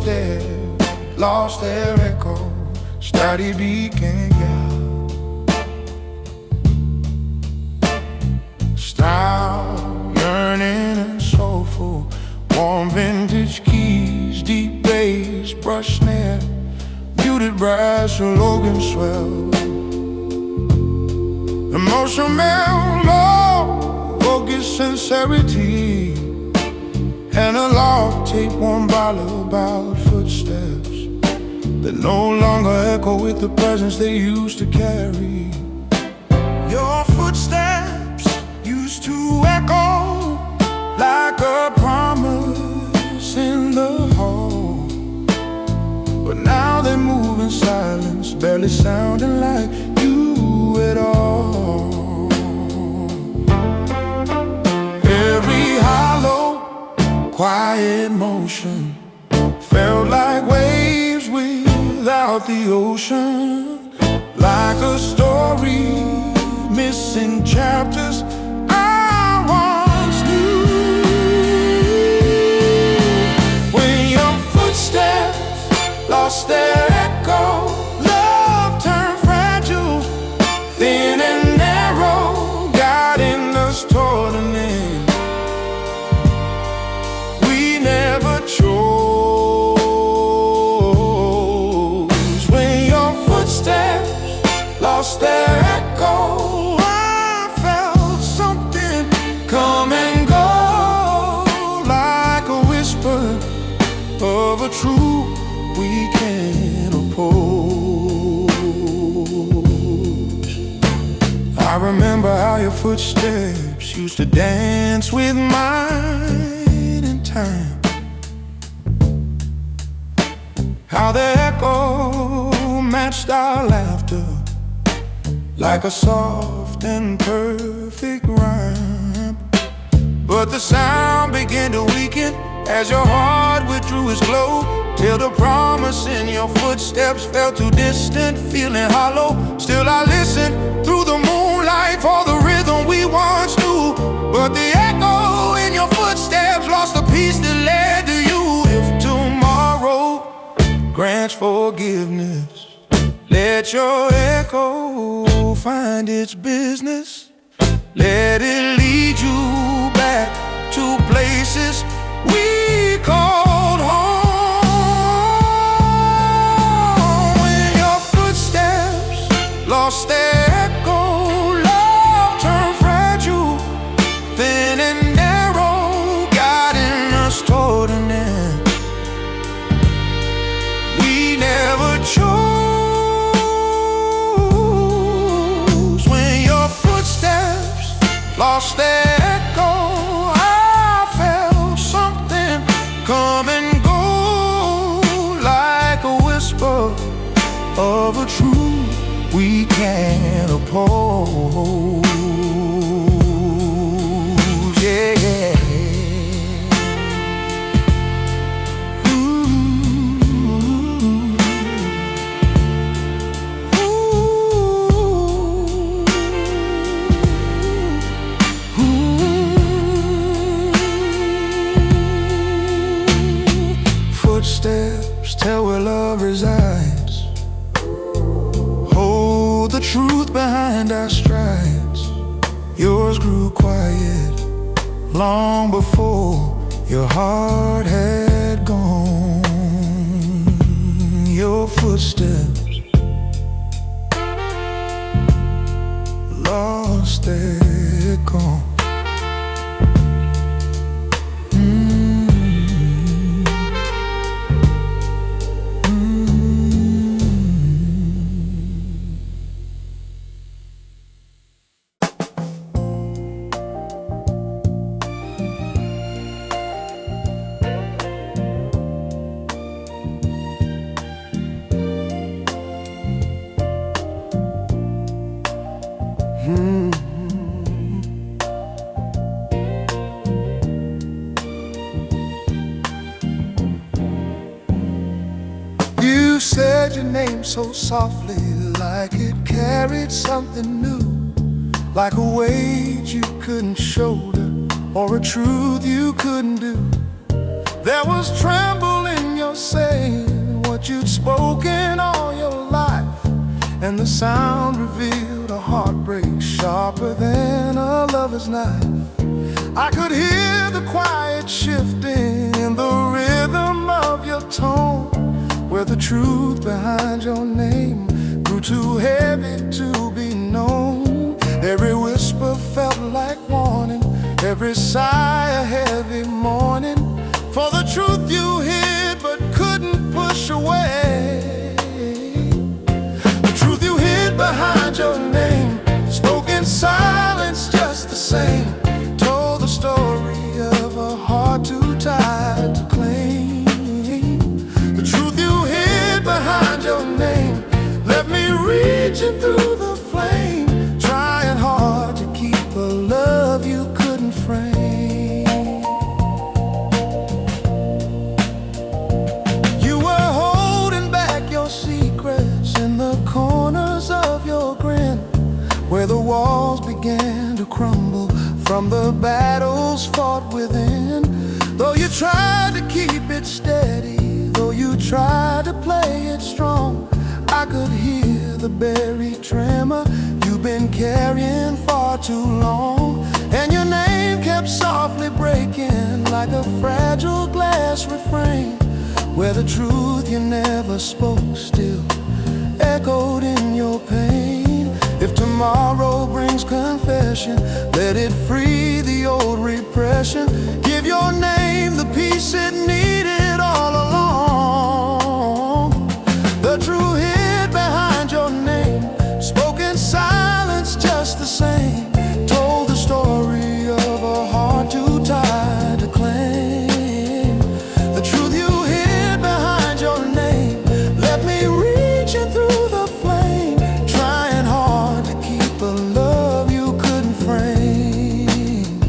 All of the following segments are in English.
footsteps lost their echo, started beacon, yeah. Style, yearning and soulful, warm vintage keys, deep bass, brush snare, muted brass, a Logan swell. Emotion mellow, focus, sincerity, analog tape, one bottle about footsteps that no longer echo with the presence they used to carry. Your footsteps used to echo like a promise in the hall, but now they move in silence, barely sounding like you at all. Every hollow, quiet motion felt like waves without the ocean, like a story missing chapters I once knew. When your footsteps lost their echo, love turned fragile, thin and narrow, guiding us toward an end we never chose. When your footsteps lost their echo, I felt something come and go, like a whisper of a truth we can't oppose. I remember how your footsteps used to dance with mine in time, how their echo matched our laughter like a soft and perfect rhyme. But the sound began to weaken as your heart withdrew its glow, till the promise in your footsteps felt too distant, feeling hollow. Still I listened through the moonlight for the rhythm we once knew, but the echo in your footsteps lost the peace that led to you. If tomorrow grants forgiveness, let your echo find its business. Let it lead you back to places we called home. When your footsteps lost their echo, love turned fragile, thin and narrow, guiding us toward an end we never chose. Lost their echo, I felt something come and go, like a whisper of a truth we can't oppose. Yeah, yeah. Footsteps tell where love resides, hold the truth behind our strides. Yours grew quiet long before your heart had gone. Your footsteps lost their echo. You said your name so softly, like it carried something new, like a weight you couldn't shoulder or a truth you couldn't do. There was tremble in your yourself saying what you'd spoken all your life, and the sound revealed a heartbreak sharper than a lover's knife. I could hear the quiet shifting in the rhythm of your tone, where the truth behind your name grew too heavy to be known. Every whisper felt like warning, every sigh a heavy mourning, for the truth you hid but couldn't push away. The truth you hid behind your name spoke in silence just the same, told the story of a heart too tired to claim. The truth you hid behind your name left me reaching through the flame, trying hard to keep a love you couldn't frame. You were holding back your secrets in the corners of your grin, where the walls began to crumble from the battles fought within. Though you tried to keep it steady, though you tried to play it strong, I could hear the buried tremor you've been carrying far too long. And your name kept softly breaking like a fragile glass refrain, where the truth you never spoke still echoed in your pain. If tomorrow brings confession, let it free the old repression. Give your name the peace it needed all along. The true hid behind your name spoke in silence just the same, told the story of a heart too tired to claim. The truth you hid behind your name left me reaching through the flame, trying hard to keep a love you couldn't frame.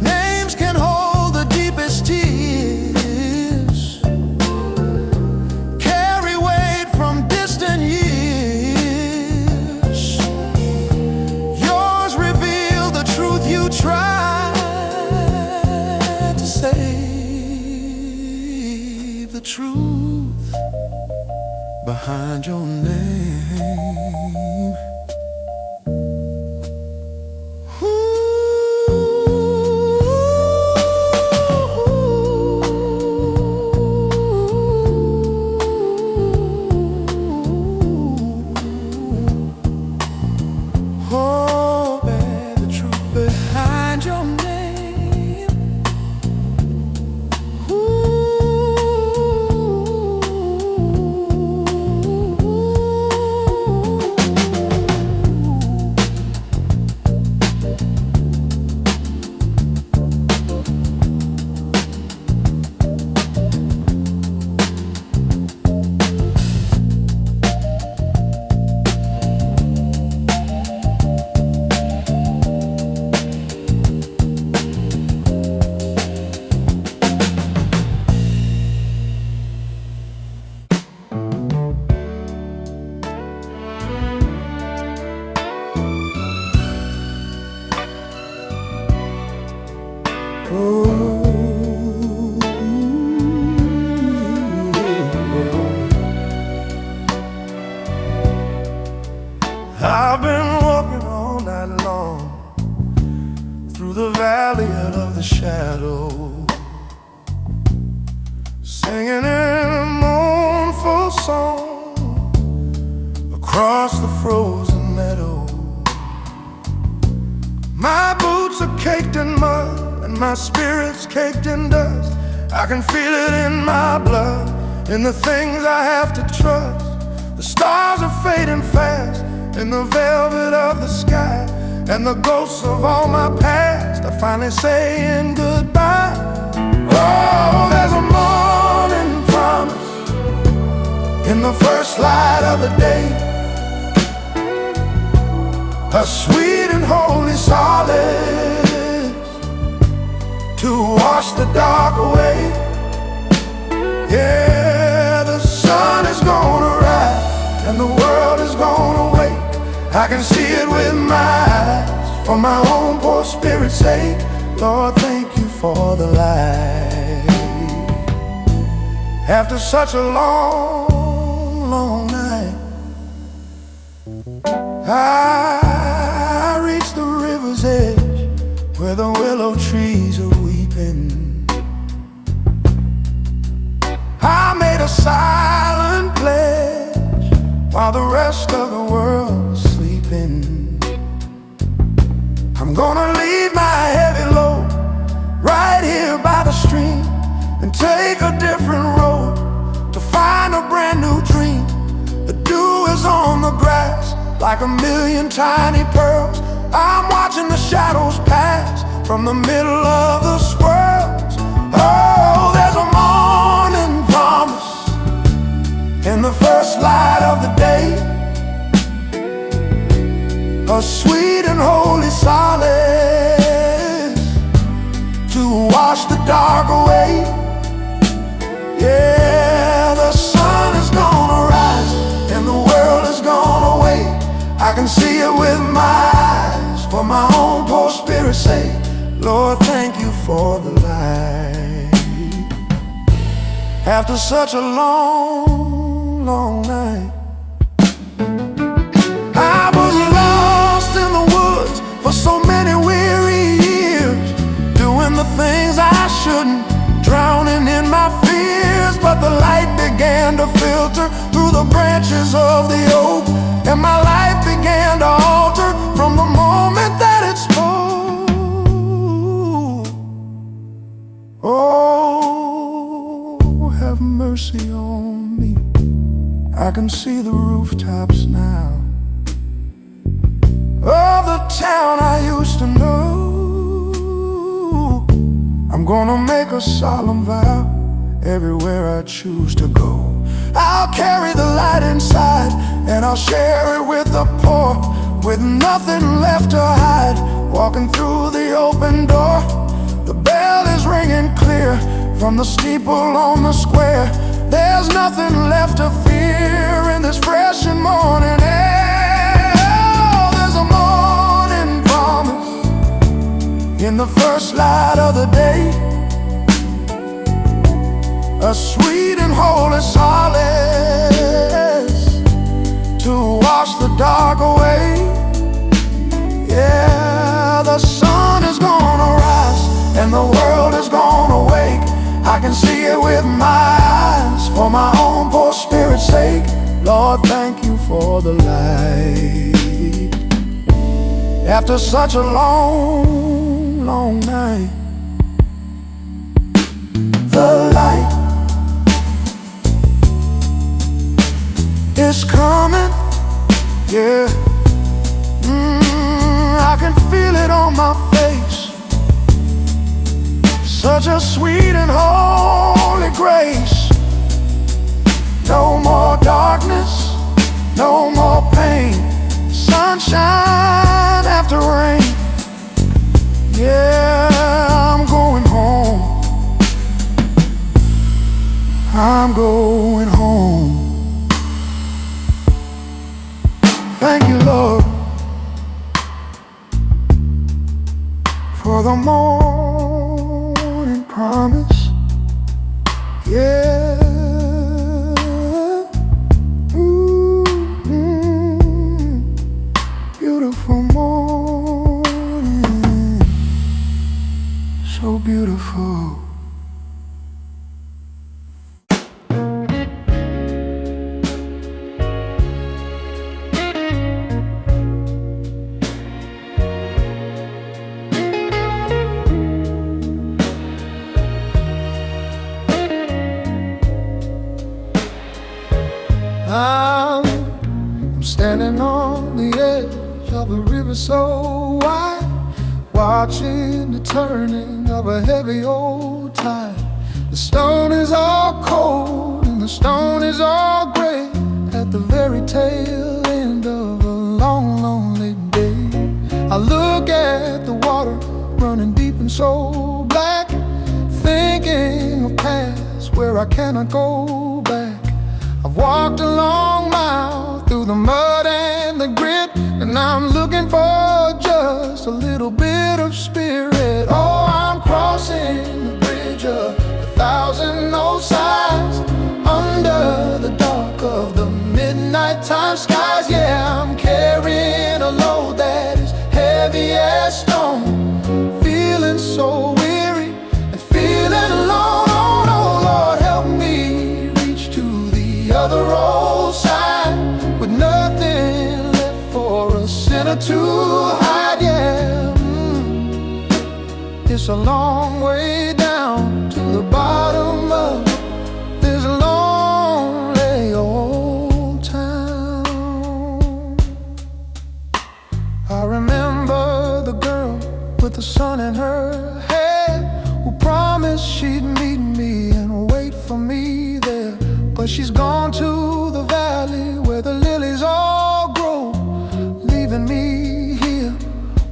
Names can hold the deepest tears, carry weight from distant years. Yours reveal the truth you tried to save, the truth behind your name. Oh, babe, the truth behind your name. I've been walking all night long through the valley of the shadow, singing a mournful song across the frozen meadow. My boots are caked in mud and my spirit's caked in dust. I can feel it in my blood, in the things I have to trust. The stars are fading fast in the velvet of the sky, and the ghosts of all my past are finally saying goodbye. Oh, there's a morning promise in the first light of the day, a sweet and holy solace to wash the dark away. Yeah, the sun is gonna rise and the world is gonna wake. I can see it with my eyes, for my own poor spirit's sake. Lord, thank you for the light. After such a long, long night, I reached the river's edge where the willow trees are weeping. I made a silent pledge while the rest of the world was sleeping. I'm gonna leave my heavy load right here by the stream and take a different road to find a brand new dream. The dew is on the grass like a million tiny pearls. I'm watching the shadows pass from the middle of the swirls. Oh, there's a morning promise in the first light of the day, a sweet and holy solace to wash the dark away. Yeah, the sun is gonna rise and the world is gonna wake. I can see it with my eyes, for my own poor spirit's sake. Lord, thank you for the light. After such a long, long night, I was lost in the woods for so many weary years, doing the things I shouldn't, drowning in my fears. But the light began to filter through the branches of the oak, and my life began to alter from the moment that it spoke. Oh, have mercy on me. I can see the rooftops now of the town I used to know. I'm gonna make a solemn vow everywhere I choose to go. I'll carry the light inside and I'll share it with the poor, with nothing left to hide, walking through the open door. The bell is ringing clear from the steeple on the square. There's nothing left to fear in this fresh and morning air. Oh, there's a morning promise in the first light of the day, a sweet and holy solace to wash the dark away. Yeah, the sun is gonna rise and the world is gonna wake. I can see it with my eyes, for my own poor spirit's sake. Lord, thank you for the light. After such a long, long night, the light is coming, yeah. I can feel it on my face, such a sweet and holy grace. No more darkness, no more pain, sunshine after rain. Yeah, I'm going home, I'm going home. Thank you, Lord, for the morning promise. Yeah. Beautiful morning, so beautiful. I'm standing on the edge of a river so wide, watching the turning of a heavy old tide. The stone is all cold and the stone is all gray, at the very tail end of a long, lonely day. I look at the water running deep and so black, thinking of paths where I cannot go back. I've walked a long mile through the mud and the grit, and I'm looking for just a little bit of spirit. Oh, I'm crossing the bridge of 1,000 old sighs. nighttime skies. Yeah, I'm carrying a load that is heavy as stone. Feeling so weary and feeling alone. Oh Lord, help me reach to the other roadside with nothing left for a sinner to hide. Yeah, it's a long way down to the bottom of this lonely old town. I remember the girl with the sun in her hair, who promised she'd meet me and wait for me there. But she's gone to the valley where the lilies all grow, leaving me here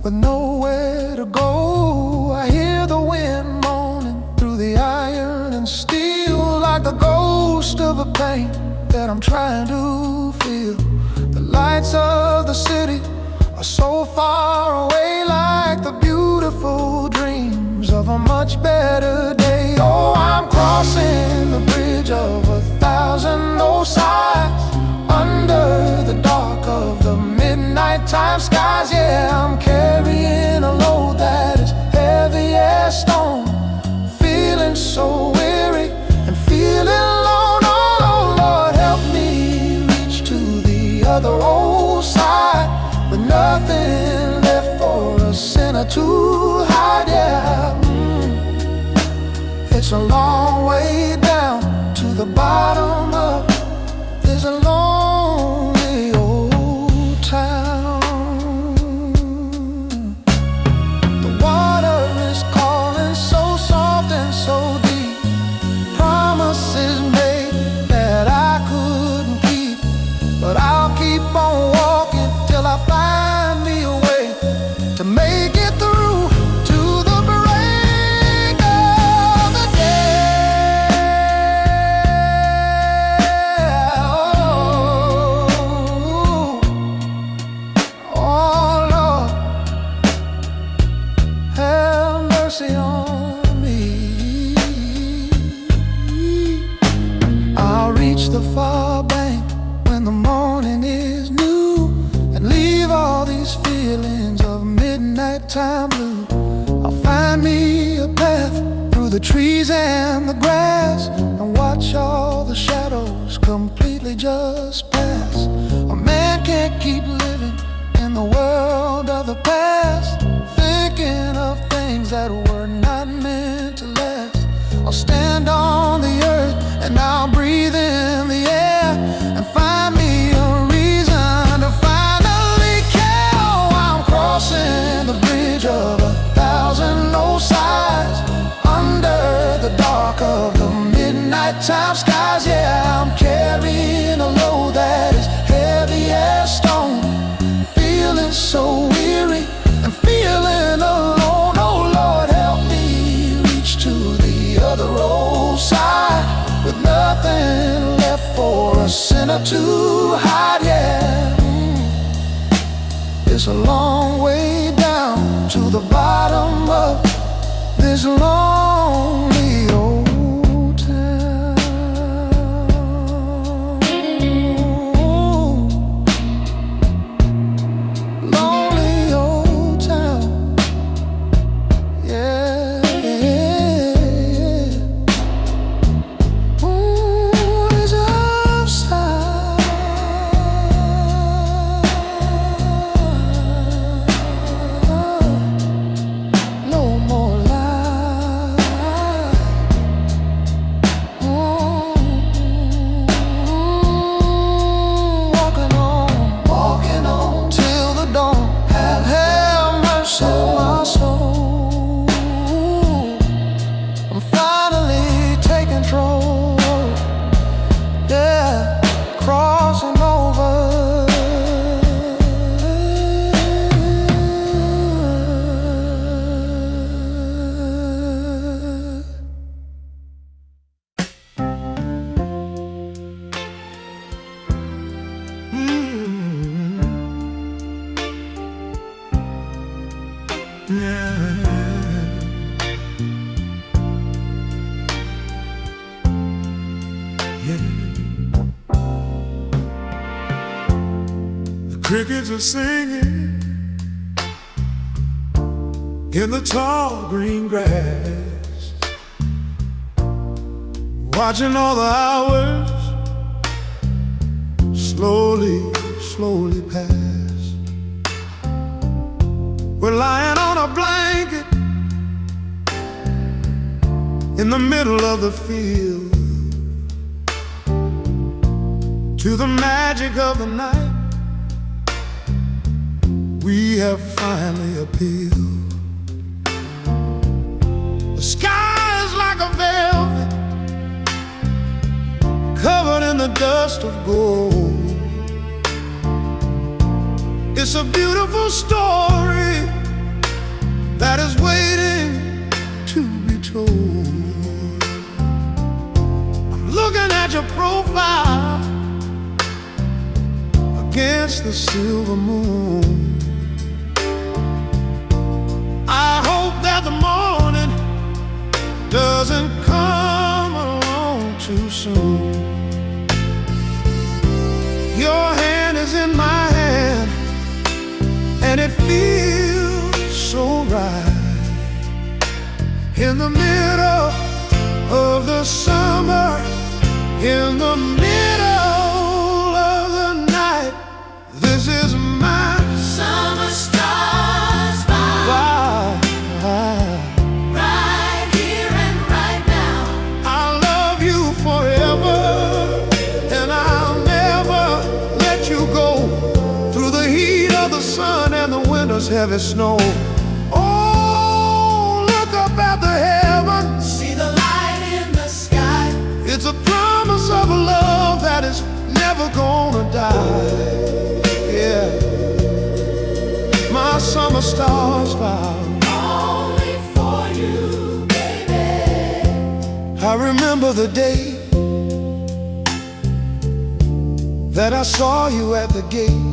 with nowhere to go. I hear the wind moaning through the iron and steel, like the ghost of a pain that I'm trying to feel. The lights of the city are so far away, like the beautiful dreams of a much better day. Oh, I'm crossing the bridge of 1,000 old sighs, under the dark of the midnight time skies. Yeah, I'm carrying a load that is heavy as stone. Feeling so weary and feeling alone. Oh Lord, help me reach to the other old side with nothing left for a sinner to hide. Yeah, it's a long way down to the bottom of this lonely old town. The water is calling so soft and so deep, promises made that I couldn't keep. But I'll keep on walking till I find me a way to make it through to the break of the day. Oh Lord, have mercy on me. I'll reach the far bank when the morning is new, and leave all these feelings of midnight time blue. I'll find me a path through the trees and the grass, and watch all the shadows completely just pass. A man can't keep living in the world of the past, thinking of things that were not meant to last. I'll stand on the earth and I'll breathe in the air, and find me a reason to finally care. Oh, I'm crossing the bridge of 1,000 old sighs, under the dark of the midnight time skies. Yeah, I'm carrying a load that is heavy as stone. Feeling so weary and feeling alone. Oh Lord, help me reach to the other roadside with nothing left for a sinner to hide. Yeah, it's a long way down to the bottom of this lonely old town. Lonely old town. Yeah, yeah. Ooh, it's upside. No more lies. Walking on till the dawn. Have mercy on my soul. I'm finally taking control. Yeah, crossing over. Crickets are singing in the tall green grass, watching all the hours slowly, slowly pass. We're lying on a blanket in the middle of the field, to the magic of the night we have finally appealed. The sky is like a velvet covered in the dust of gold. It's a beautiful story that is waiting to be told. I'm looking at your profile against the silver moon. I hope that the morning doesn't come along too soon. Your hand is in my hand, and it feels so right. In the middle of the summer, in the middle of the night, this is my summer stars vibe. Right here and right now. I love you forever, and I'll never let you go through the heat of the sun and the winter's heavy snow. Oh, look up at the heavens, see the light in the sky. It's a promise of a love that is never gonna die. Yeah, my summer stars vow, only for you, baby. I remember the day that I saw you at the gate.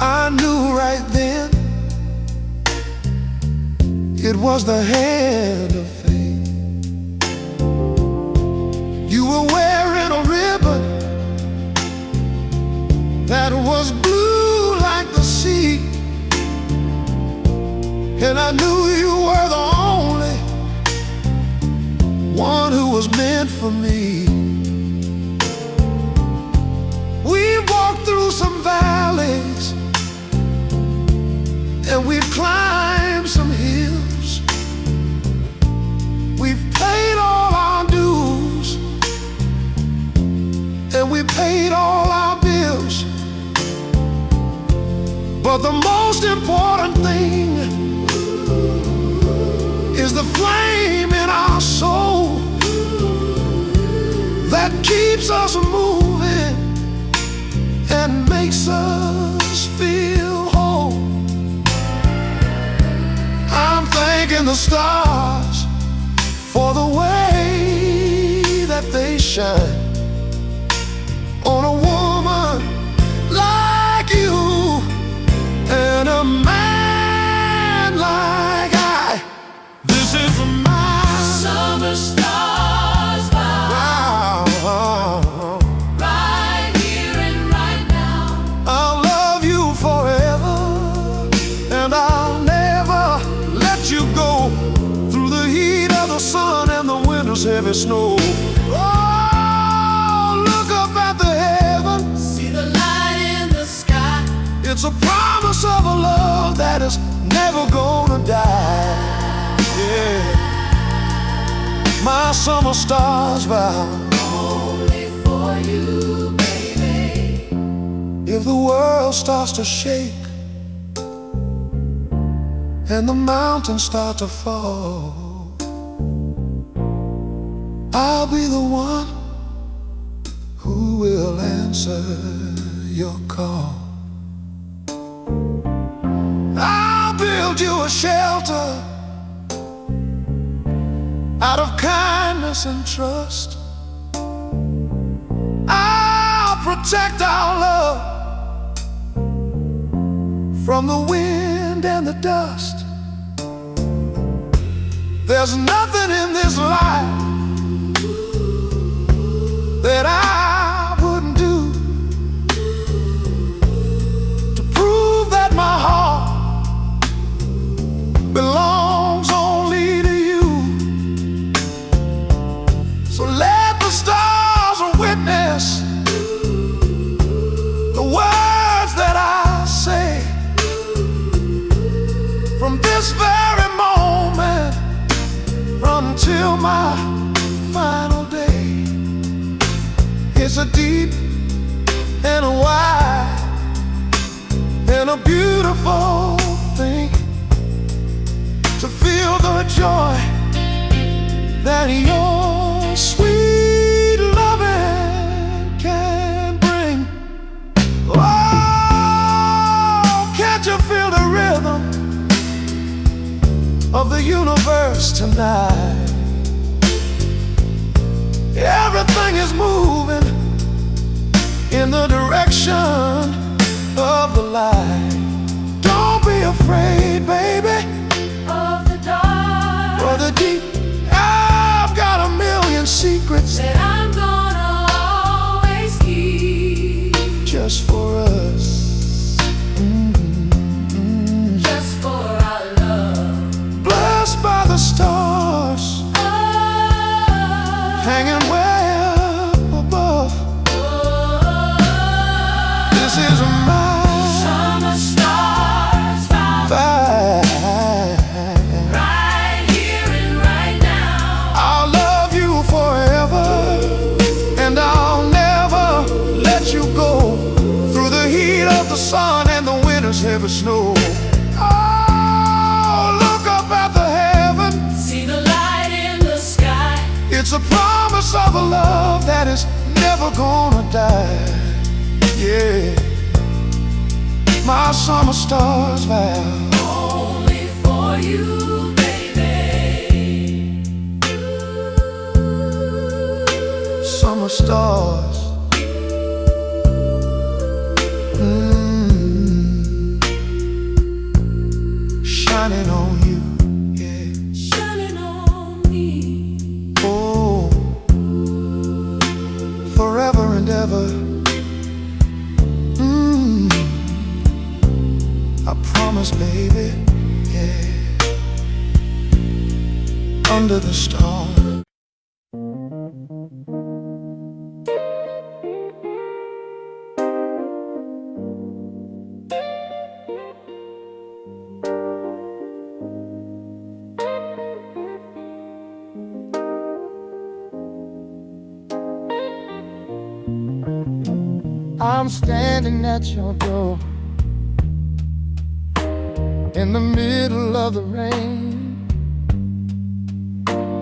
I knew right then it was the hand of fate. You were wearing a ribbon that was blue like the sea, and I knew you were the only one who was meant for me. We've walked through some valleys, and we've climbed some hills. We've paid all our dues, and we paid all our bills. But the most important thing is the flame in our soul that keeps us moving and makes us feel whole. I'm thanking the stars for the way that they shine on a woman like you and a man like I. This is my summer stars vow. Right here and right now. I'll love you forever, and I'll never let you go through the heat of the sun and the winter's heavy snow. Oh, look up at the heavens, see the light in the sky. It's a promise of a love that is never gonna die. Yeah, my summer stars vow, only for you, baby. If the world starts to shake and the mountains start to fall, I'll be the one who will answer your call. I'll build you a shelter out of kindness and trust. I'll protect our love from the wind and the dust. There's nothing in this life that I wouldn't do From this very moment until my final day, it's a deep and a wide and a beautiful thing to feel the joy that your sweet loving can bring. Oh, can't you feel the rhythm of the universe tonight? Everything is moving in the direction of the light. Don't be afraid, baby, of the dark or the deep. I've got a million secrets that I'm gonna always keep, just for us. just for our love. Blessed by the stars, hanging way up above. This is my Summer stars found right here and right now. I'll love you forever, and I'll never let you go through the heat of the sun and the winter's heavy snow. Oh, look up at the heaven, See the light in the sky. it's a promise of a love that is never gonna die. Yeah, my summer stars vow, Only for you, baby. summer stars. Shining on you, yeah. Shining on me. Oh, forever and ever. I promise, baby, yeah. Under the stars. I'm standing at your door in the middle of the rain.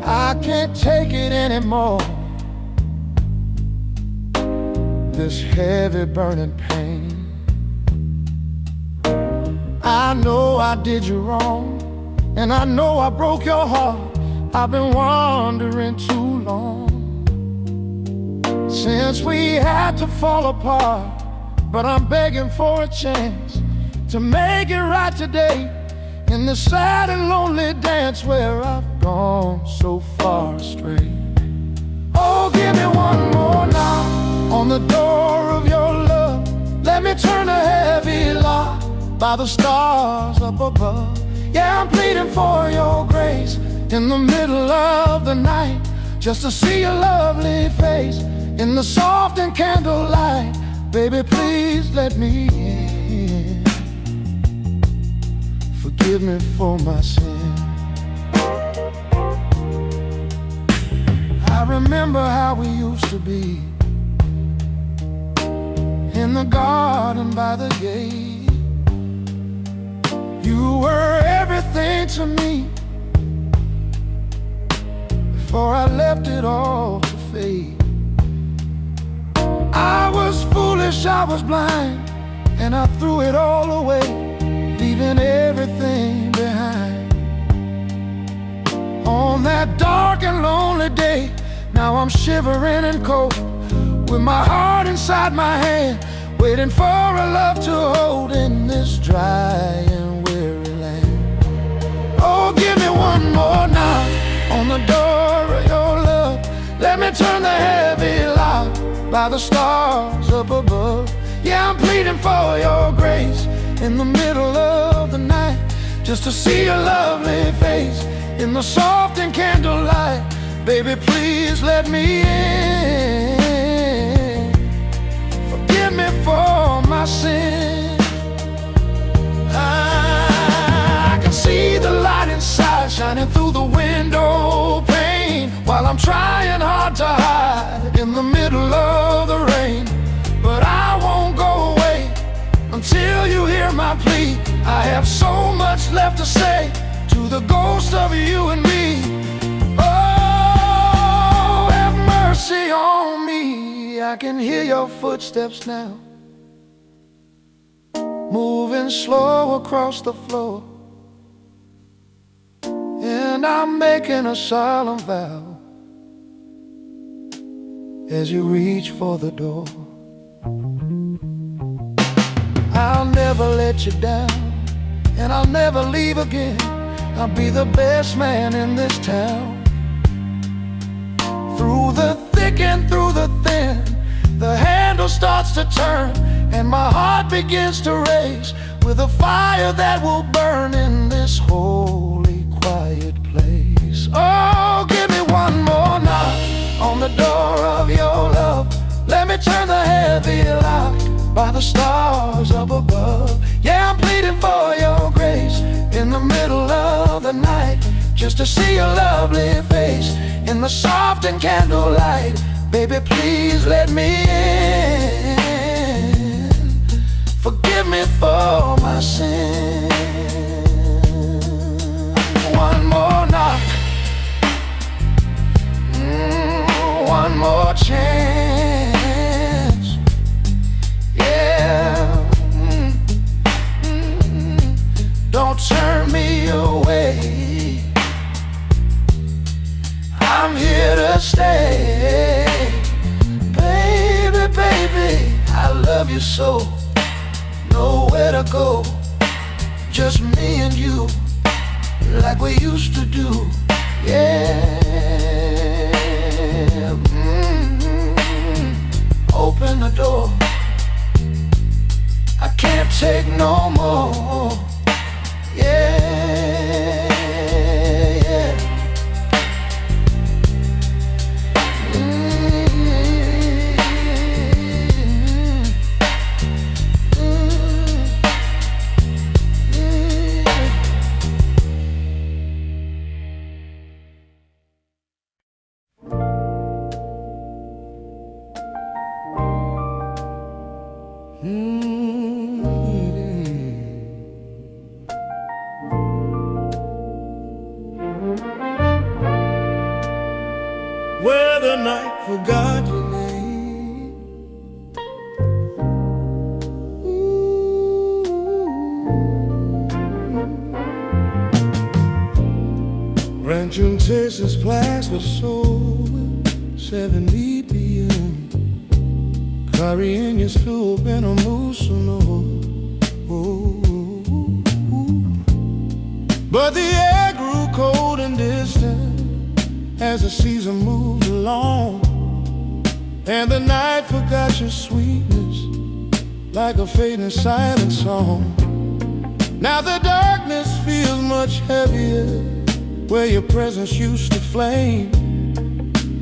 I can't take it anymore, this heavy burning pain. I know I did you wrong, and I know I broke your heart. I've been wandering too long since we had to fall apart, but I'm begging for a chance to make it right today in this sad and lonely dance where I've gone so far astray. Oh, give me one more knock on the door of your love. Let me turn a heavy lock by the stars up above. Yeah, I'm pleading for your grace in the middle of the night, just to see your lovely face in the soft and candlelight. Baby, please let me in. Forgive me for my sin. I remember how we used to be in the garden by the gate. You were everything to me before I left it all to fade. I was foolish, I was blind, and I threw it all away, leaving everything behind. On that dark and lonely day, now I'm shivering and cold, with my heart inside my hand, waiting for a love to hold in this dry and weary land. Oh, give me one more knock on the door of your love. Let me turn the heavy lock by the stars up above. Yeah, I'm pleading for your grace in the middle of the night, just to see your lovely face in the soft and candlelight. Baby, please let me in. Forgive me for my sin. I can see the middle of the rain. But I won't go away until you hear my plea. I have so much left to say to the ghost of you and me. Oh, have mercy on me. I can hear your footsteps now, moving slow across the floor, and I'm making a solemn vow as you reach for the door. I'll never let you down, and I'll never leave again. I'll be the best man in this town. Through the thick and through the thin, the handle starts to turn, and my heart begins to race with a fire that will burn in this holy, quiet place. Oh, give me one more knock on the door of your love. Let me turn the heavy lock by the stars up above. Yeah, I'm pleading for your grace in the middle of the night, just to see your lovely face in the soft and candlelight. Baby, please let me in. Forgive me for my sin. One more knock, one more chance. Yeah, don't turn me away. I'm here to stay. Baby, baby, I love you so. Nowhere to go, just me and you, like we used to do. Yeah. Open the door, I can't take no more. Yeah, yeah. Where the night forgot your name. Rancho and Texas plaster soul, 70 p.m. Curry in your stew, been a moose no. But the air grew cold and distant as the season moved along, and the night forgot your sweetness like a fading silent song. Now the darkness feels much heavier where your presence used to flame,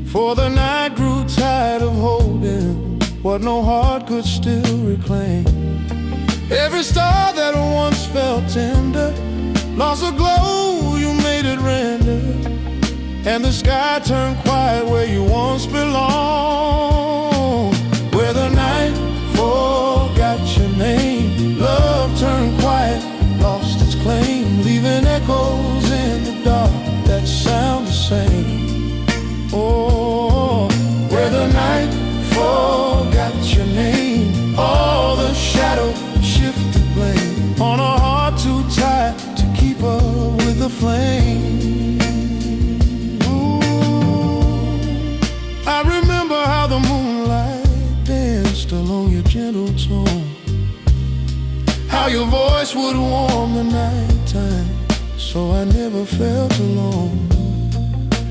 for the night grew tired of holding what no heart could still reclaim. Every star that once felt tender lost a glow, you made it render, and the sky turned quiet where you once belonged. Where the night forgot your name, love turned quiet, lost its claim, leaving echoes in the dark that sound the same. Oh, where the night forgot your name, all the shadow shifted blame on a heart too tired to keep up with the flame. I remember how the moonlight danced along your gentle tone, how your voice would warm the nighttime, so I never felt alone.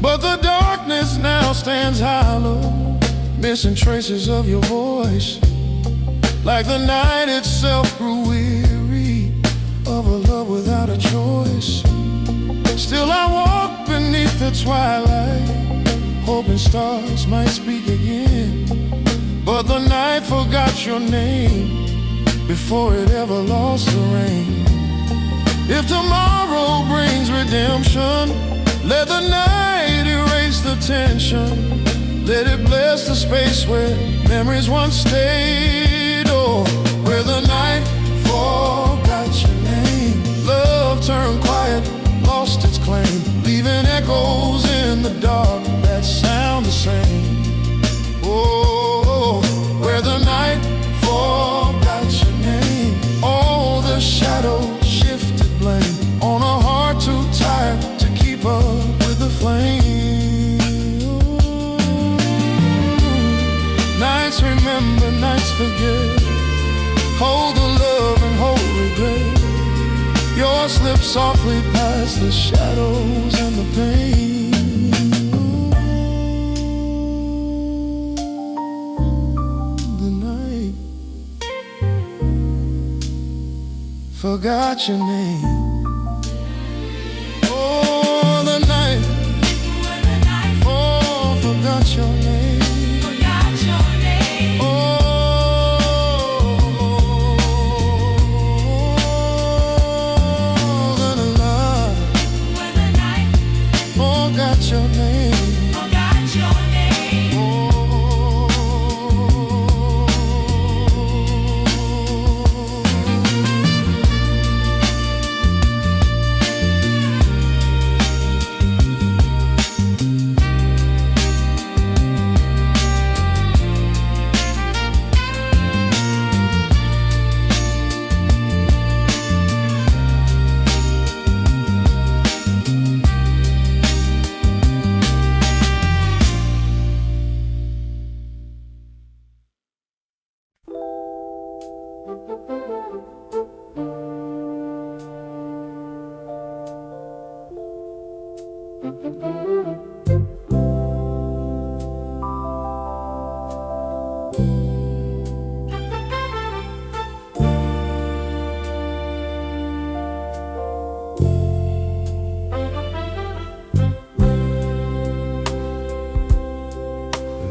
But the darkness now stands hollow, missing traces of your voice, like the night itself grew weary of a love without a choice. Still I walk beneath the twilight, hoping stars might speak again, but the night forgot your name before it ever lost the rain. If tomorrow brings redemption, let the night erase the tension. Let it bless the space where memories once stayed. Oh, where the night forgot your name. Love turned quiet, lost its claim, leaving echoes in the dark that sound the same. Oh, where the night forgot your name. All the shadows shifted blame on a heart too tired to keep up with the flame. Nights remember, nights forget. Hold the love and hold regret. Yours slip softly past the shadows and the pain. The night forgot your name. Oh, the night, oh, forgot your name. Forgot your name. Forgot your name. Oh.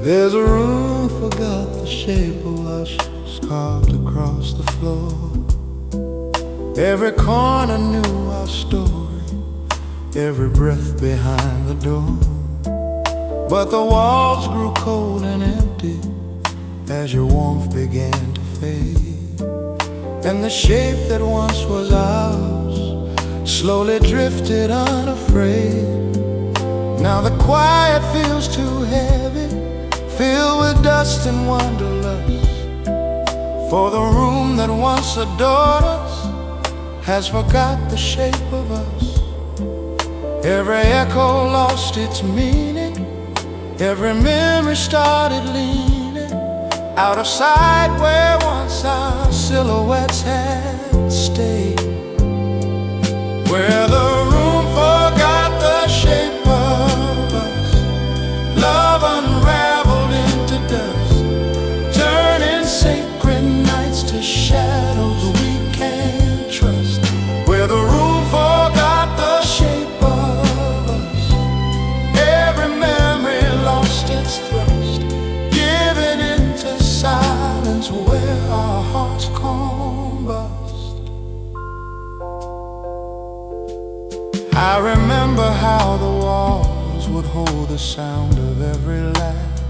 There's a room forgot the shape of luscious carved across the floor. Every corner knew our story, every breath behind the door. But the walls grew cold and empty as your warmth began to fade, and the shape that once was ours slowly drifted unafraid. Now the quiet feels too heavy, filled with dust and wanderlust, for the room that once adored us has forgot the shape of us. Every echo lost its meaning, every memory started leaning out of sight where once our silhouettes had stayed. Where the room forgot the shape of us, love unraveled into dust, turning sacred nights to shadows we can't trust. Where the room forgot the shape of us, every memory lost its thrust, giving into silence where our hearts combust. I remember how the walls would hold the sound of every laugh,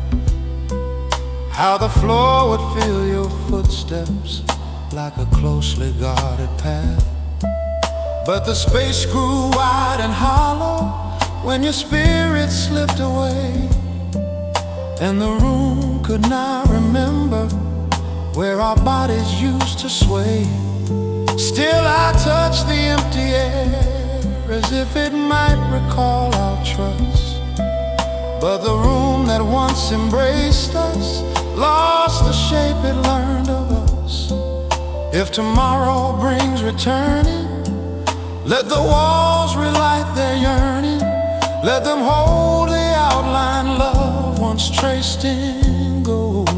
how the floor would feel your footsteps like a closely guarded path. But the space grew wide and hollow when your spirit slipped away, and the room could not remember where our bodies used to sway. Still I touch the empty air as if it might recall our trust, but the room that once embraced us lost the shape it learned of us. If tomorrow brings returning, let the walls relight their yearning, let them hold the outline love once traced in gold.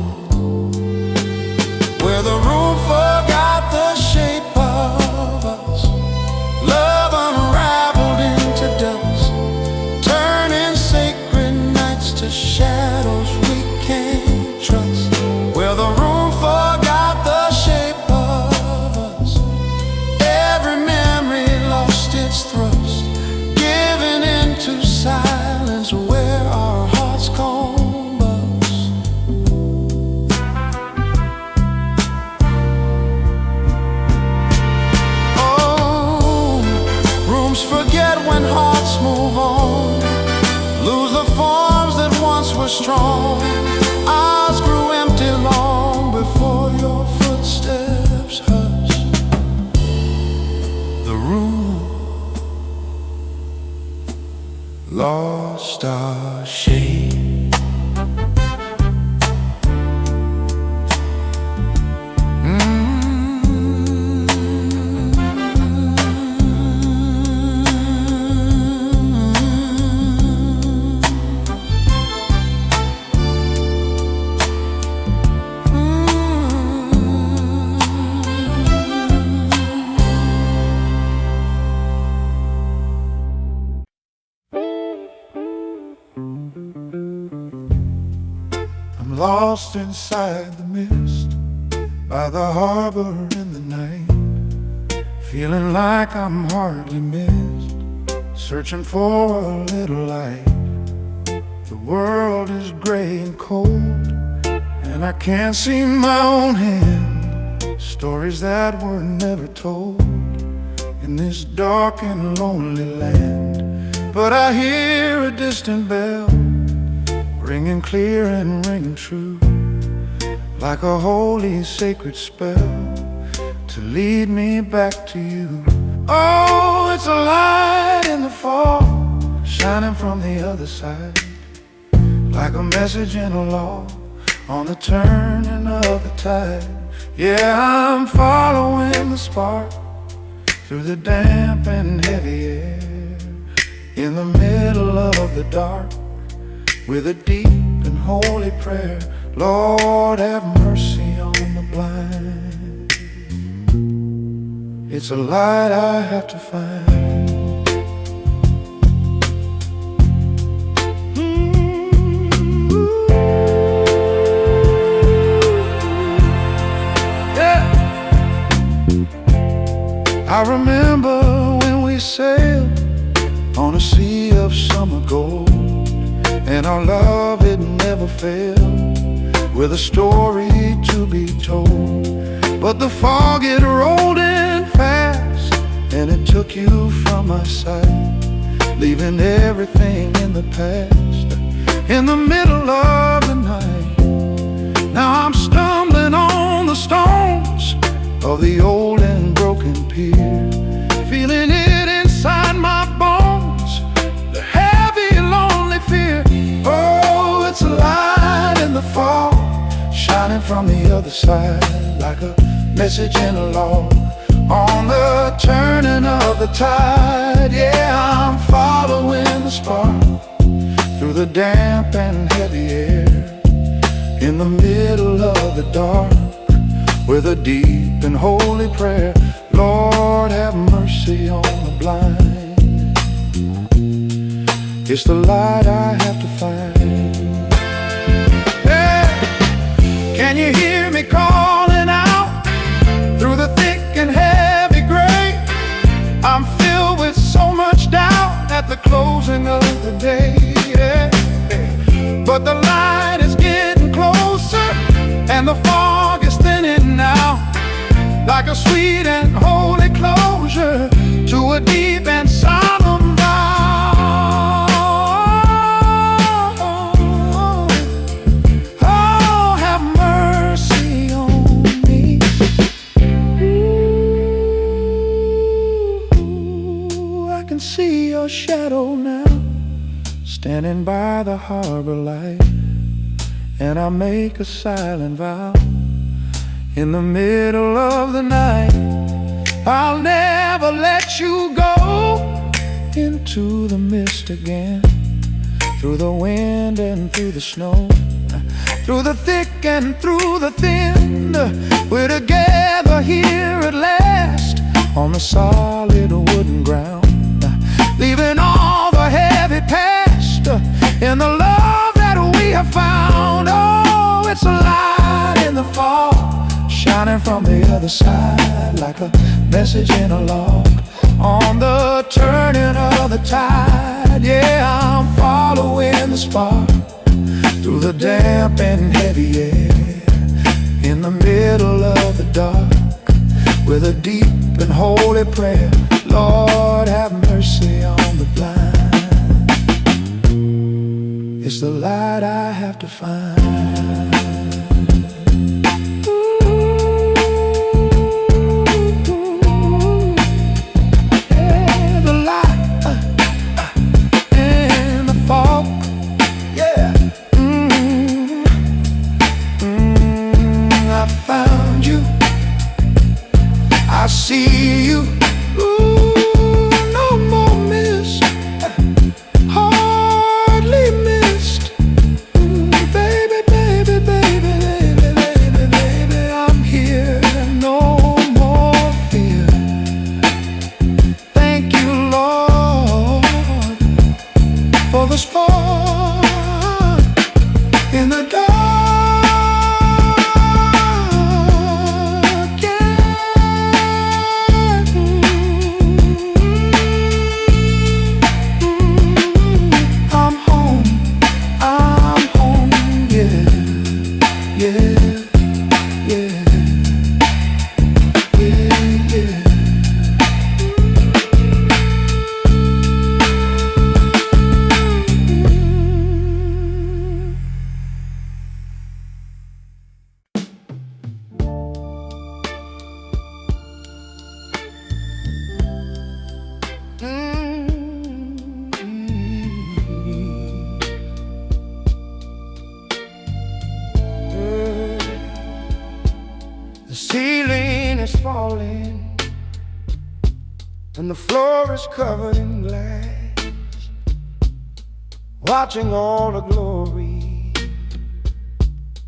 Where the room forgot the shape of us, love unraveled into dust, turning sacred nights to shadows we can't trust. Where the room forgot the shape of us, every memory lost its thrust, giving into silence where our hearts combust. when hearts move on, lose the forms that once were strong. Ours grew empty long before your footsteps hushed the room, lost our shape. Lost inside the mist by the harbor in the night, feeling like I'm hardly missed, searching for a little light. The world is gray and cold, and I can't see my own hand. Stories that were never told in this dark and lonely land. But I hear a distant bell, ringing clear and ringing true, like a holy sacred spell to lead me back to you. Oh, it's a light in the fall, shining from the other side, like a message in a law on the turning of the tide. Yeah, I'm following the spark through the damp and heavy air, in the middle of the dark, with a deep and holy prayer. Lord, have mercy on the blind. It's a light I have to find. Yeah. I remember when we sailed on a sea of summer gold, and our love, it never failed, with a story to be told. But the fog, it rolled in fast, and it took you from my sight, leaving everything in the past, in the middle of the night. Now I'm stumbling on the stones of the old and broken pier, feeling it inside my bones, the heavy, lonely fear. Oh, it's a light in the fall, shining from the other side, like a message in a log on the turning of the tide. Yeah, I'm following the spark through the damp and heavy air, in the middle of the dark, with a deep and holy prayer. Lord, have mercy on the blind. It's the light I have to find. Hey, can you hear me calling out through the thick and heavy gray? I'm filled with so much doubt at the closing of the day. Yeah. But the light is getting closer, and the fog is thinning now, like a sweet and holy closure to a deep and solemn vow. Oh, have mercy on me. Ooh, I can see your shadow now, standing by the harbor light, and I make a silent vow, in the middle of the night, I'll never let you go into the mist again, through the wind and through the snow, through the thick and through the thin. We're together here at last, on the solid wooden ground, leaving all the heavy past in the love that we have found. Oh, it's a light in the fall, shining from the other side, like a message in a log on the turning of the tide. Yeah, I'm following the spark through the damp and heavy air, in the middle of the dark, with a deep and holy prayer. Lord, have mercy on the It's the light I have to find. I see you. Ooh, no more mist, hardly missed. Ooh, baby, baby, baby, baby, baby, baby, I'm here. No more fear. Thank you, Lord, for the spark in the dark. The ceiling is falling and the floor is covered in glass, watching all the glory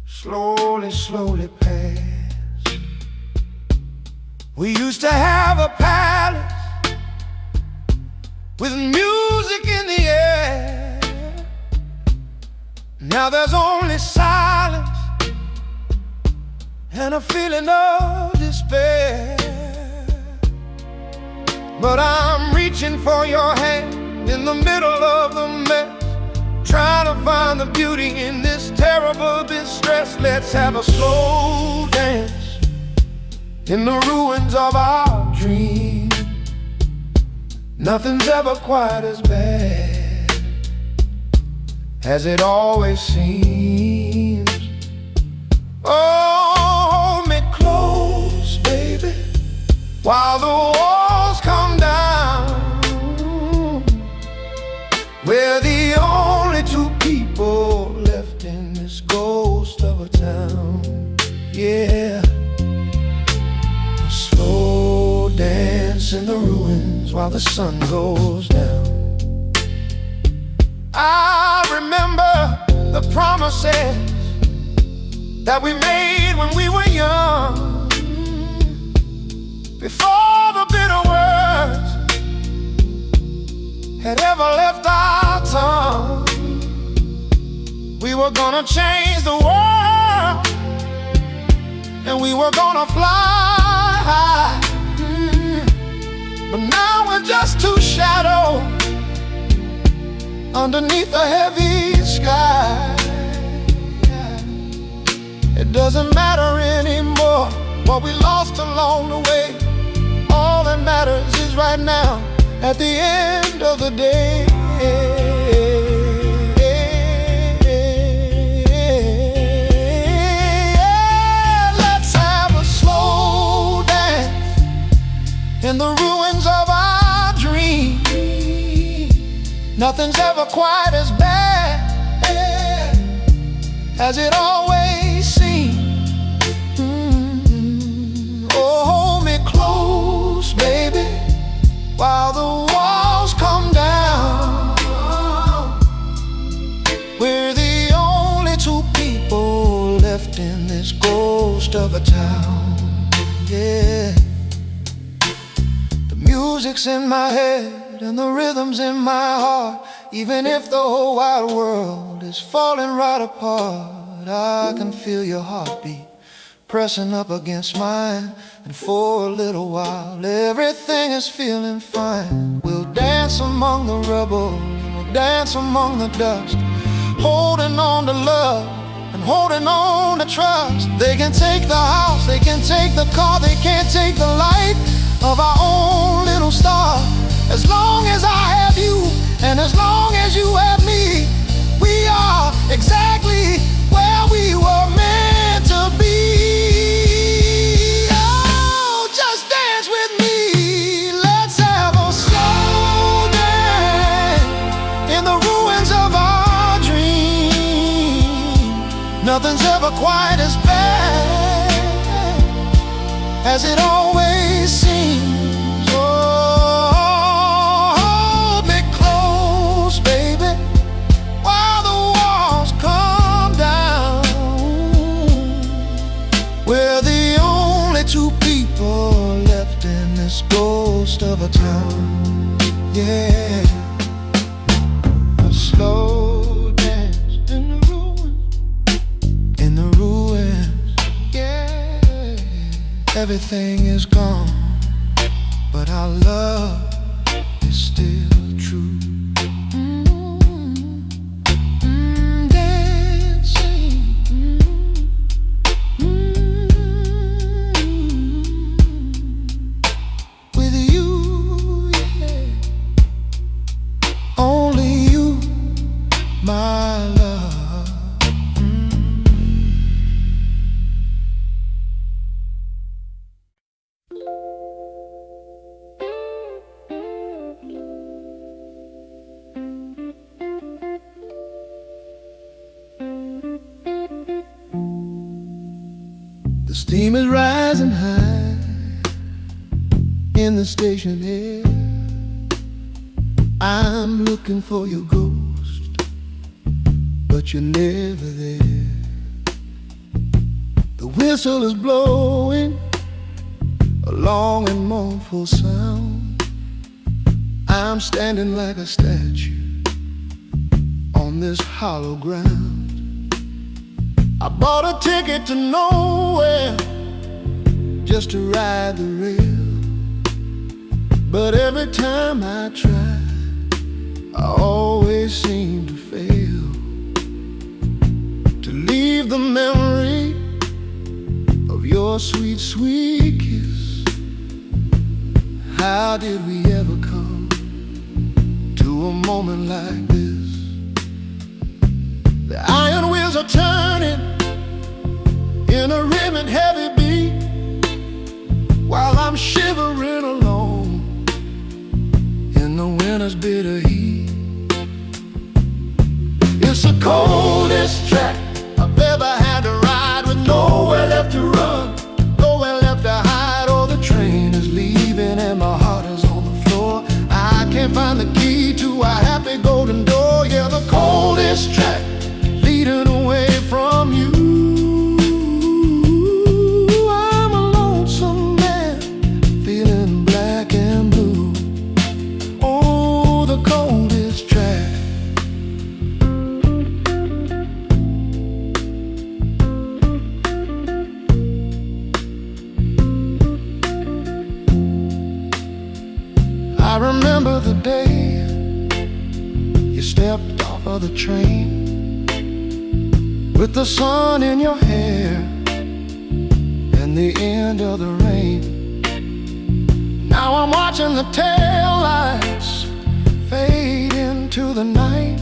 slowly, slowly pass. We used to have a palace with music in the air. Now there's only silence and a feeling of despair. But I'm reaching for your hand in the middle of the mess, trying to find the beauty in this terrible distress. Let's have a slow dance in the ruins of our dreams. Nothing's ever quite as bad as it always seems. Oh, hold me close, baby, while the walls come down. We're the only two people left in this ghost of a town. Yeah, a slow dance in the ruins while the sun goes down. I remember the promises that we made when we were young, before the bitter words had ever left our tongue. We were gonna change the world, and we were gonna fly high. But now we're just two shadows underneath a heavy sky. It doesn't matter anymore what we lost along the way. All that matters is right now, at the end of the day. Let's have a slow dance in the ruins of our dreams. Nothing's ever quite as bad as it always seems. Oh, hold me close, baby, while the walls come down. We're the only two people left in this ghost of a town. Yeah, the music's in my head and the rhythm's in my heart. Even if the whole wide world is falling right apart, I can feel your heartbeat pressing up against mine. And for a little while everything is feeling fine. We'll dance among the rubble, we'll dance among the dust, holding on to love and holding on to trust. They can take the house, they can take the car, they can't take the light of our own little star. As long as I have you, and as long as you have me, we are Nothing's ever quite as bad as it always seems. Oh, hold me close, baby, while the walls come down. We're the only two people left in this ghost of a town. Yeah, a slow dance in the ruins, yeah. Everything is gone, but our love is still true. Dancing, with you, yeah. Only you, my love. The steam is rising high in the station air. I'm looking for your ghost, but you're never there. The whistle is blowing a long and mournful sound. I'm standing like a statue on this hollow ground. I bought a ticket to nowhere just to ride the rail, but every time I try, I always seem to fail to leave the memory of your sweet, sweet kiss. How did we ever come to a moment like this? The iron wheels are turning in a ribbon heavy beat, while I'm shivering alone in the winter's bitter heat. It's the coldest track I've ever had to ride, with nowhere left to run, nowhere left to hide. Oh, the train is leaving and my heart is on the floor. I can't find the key to a happy golden door. Yeah, the coldest track leading away from you. I'm a lonesome man, feeling black and blue. Oh, the coldest track. I remember the day you stepped off of the train, with the sun in your hair and the end of the rain. Now I'm watching the taillights fade into the night,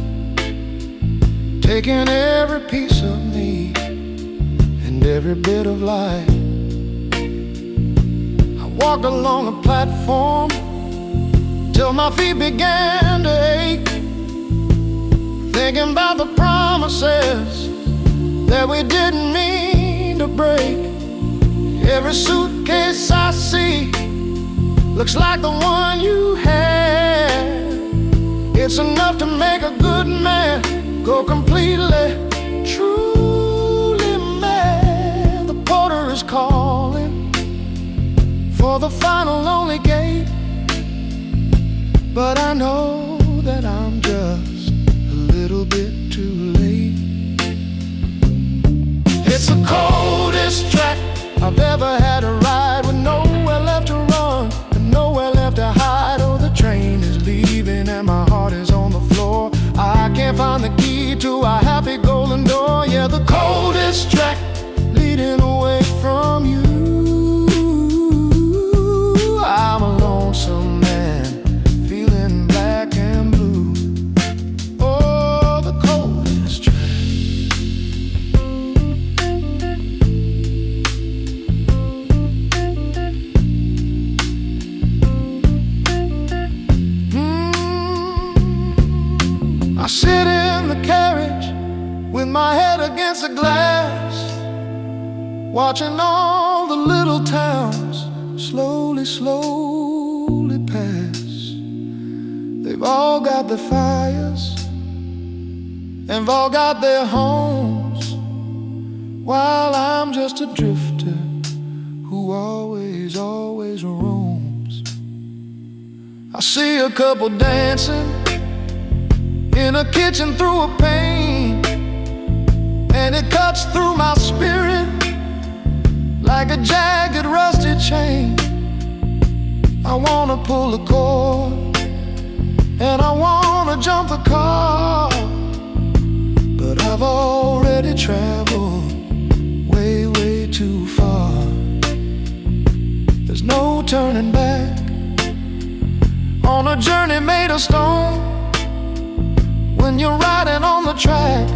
taking every piece of me and every bit of light. I walked along a platform till my feet began to ache, thinking about the promises that we didn't mean to break. Every suitcase I see looks like the one you had. It's enough to make a good man go completely, truly mad. The porter is calling for the final lonely gate, but I know that I'm just a little bit too late. It's the coldest track I've ever had to ride, with nowhere left to run and nowhere left to hide. Oh, the train is leaving and my heart is on the floor. I can't find the key to a happy golden door. Yeah, the coldest track leading away from you. I'm a lonesome man, feeling black and blue. Oh, the coldest track. I sit in the carriage with with my head against the glass, watching all the little towns slowly, slowly pass. They've all got their fires, they've all got their homes, while I'm just a drifter who always, always roams. I see a couple dancing in a kitchen through a pane, and it cuts through my spirit like a jagged, rusty chain. I wanna pull the cord, and I wanna jump the car, but I've already traveled way, way too far. There's no turning back on a journey made of stone, when you're riding on the track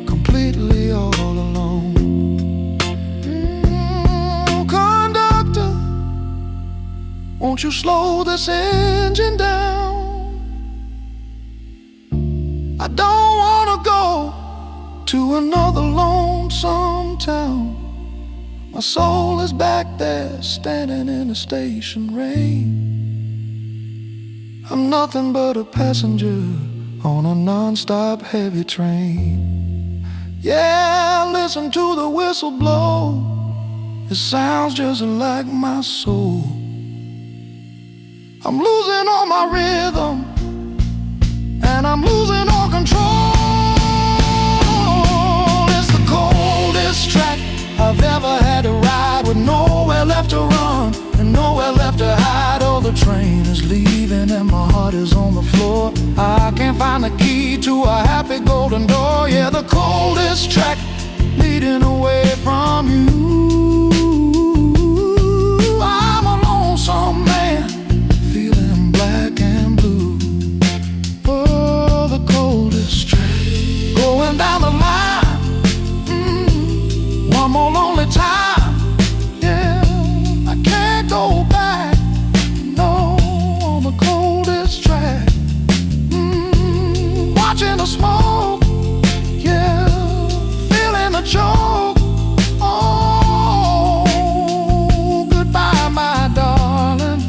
completely all alone. Conductor, won't you slow this engine down? I don't wanna go to another lonesome town. My soul is back there standing in the station rain. I'm nothing but a passenger on a non-stop heavy train. Yeah, listen to the whistle blow, it sounds just like my soul. I'm losing all my rhythm, and I'm losing all control. It's the coldest track I've ever had to ride, with nowhere left to run and nowhere left to hide. Oh, the train is leaving and my heart is on the floor. I can't find the key to a happy golden door. Yeah, the coldest track leading away from you. I'm a lonesome man, feeling black and blue. Oh, the coldest track, going down the line, one more lonely time. Yeah, I can't go back, no, on the coldest track. Watching the smoke, yeah, feeling the choke. Oh, goodbye, my darling,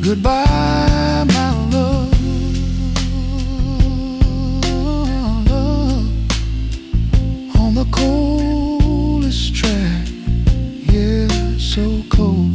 goodbye, my love. On the coldest track, yeah, so cold.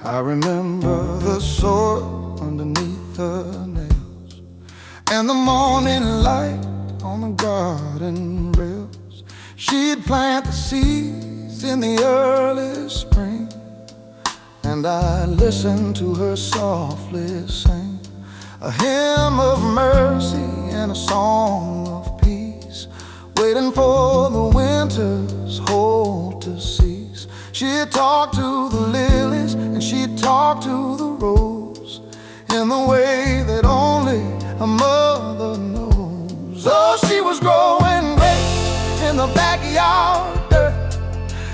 I remember the soil underneath her nails, and the morning light on the garden rails. She'd plant the seeds in the early spring, and I listened to her softly sing a hymn of mercy and a song of peace, waiting for the winter's hold to cease. She'd talk to the lilies and she'd talk to the rose in the way that only a mother knows. Oh, she was growing great in the backyard dirt,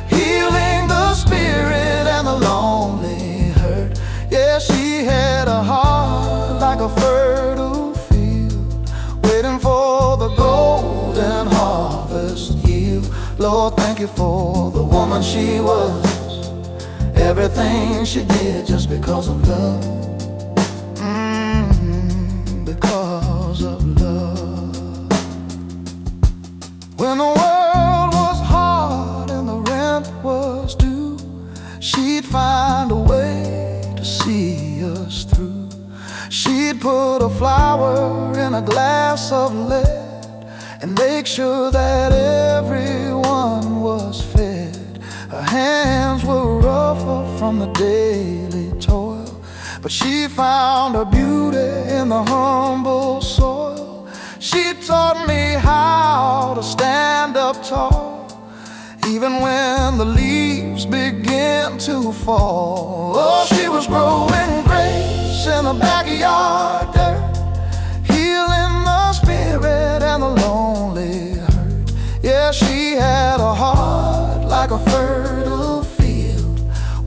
healing the spirit and the lonely hurt. Yeah, she had a heart like a fertile field, waiting for the golden harvest yield. Lord, thank you for the woman she was, everything she did just because of love. Because of love. When the world was hard and the rent was due, she'd find a way to see us through. She'd put a flower in a glass of lead and make sure that everyone was fed. Her hands were rougher from the daily toil, but she found her beauty in the humble soil. She taught me how to stand up tall even when the leaves began to fall. Oh, she was growing grace in the backyard dirt, healing the spirit and the lonely hurt. Yeah, she had a heart like a fertile field,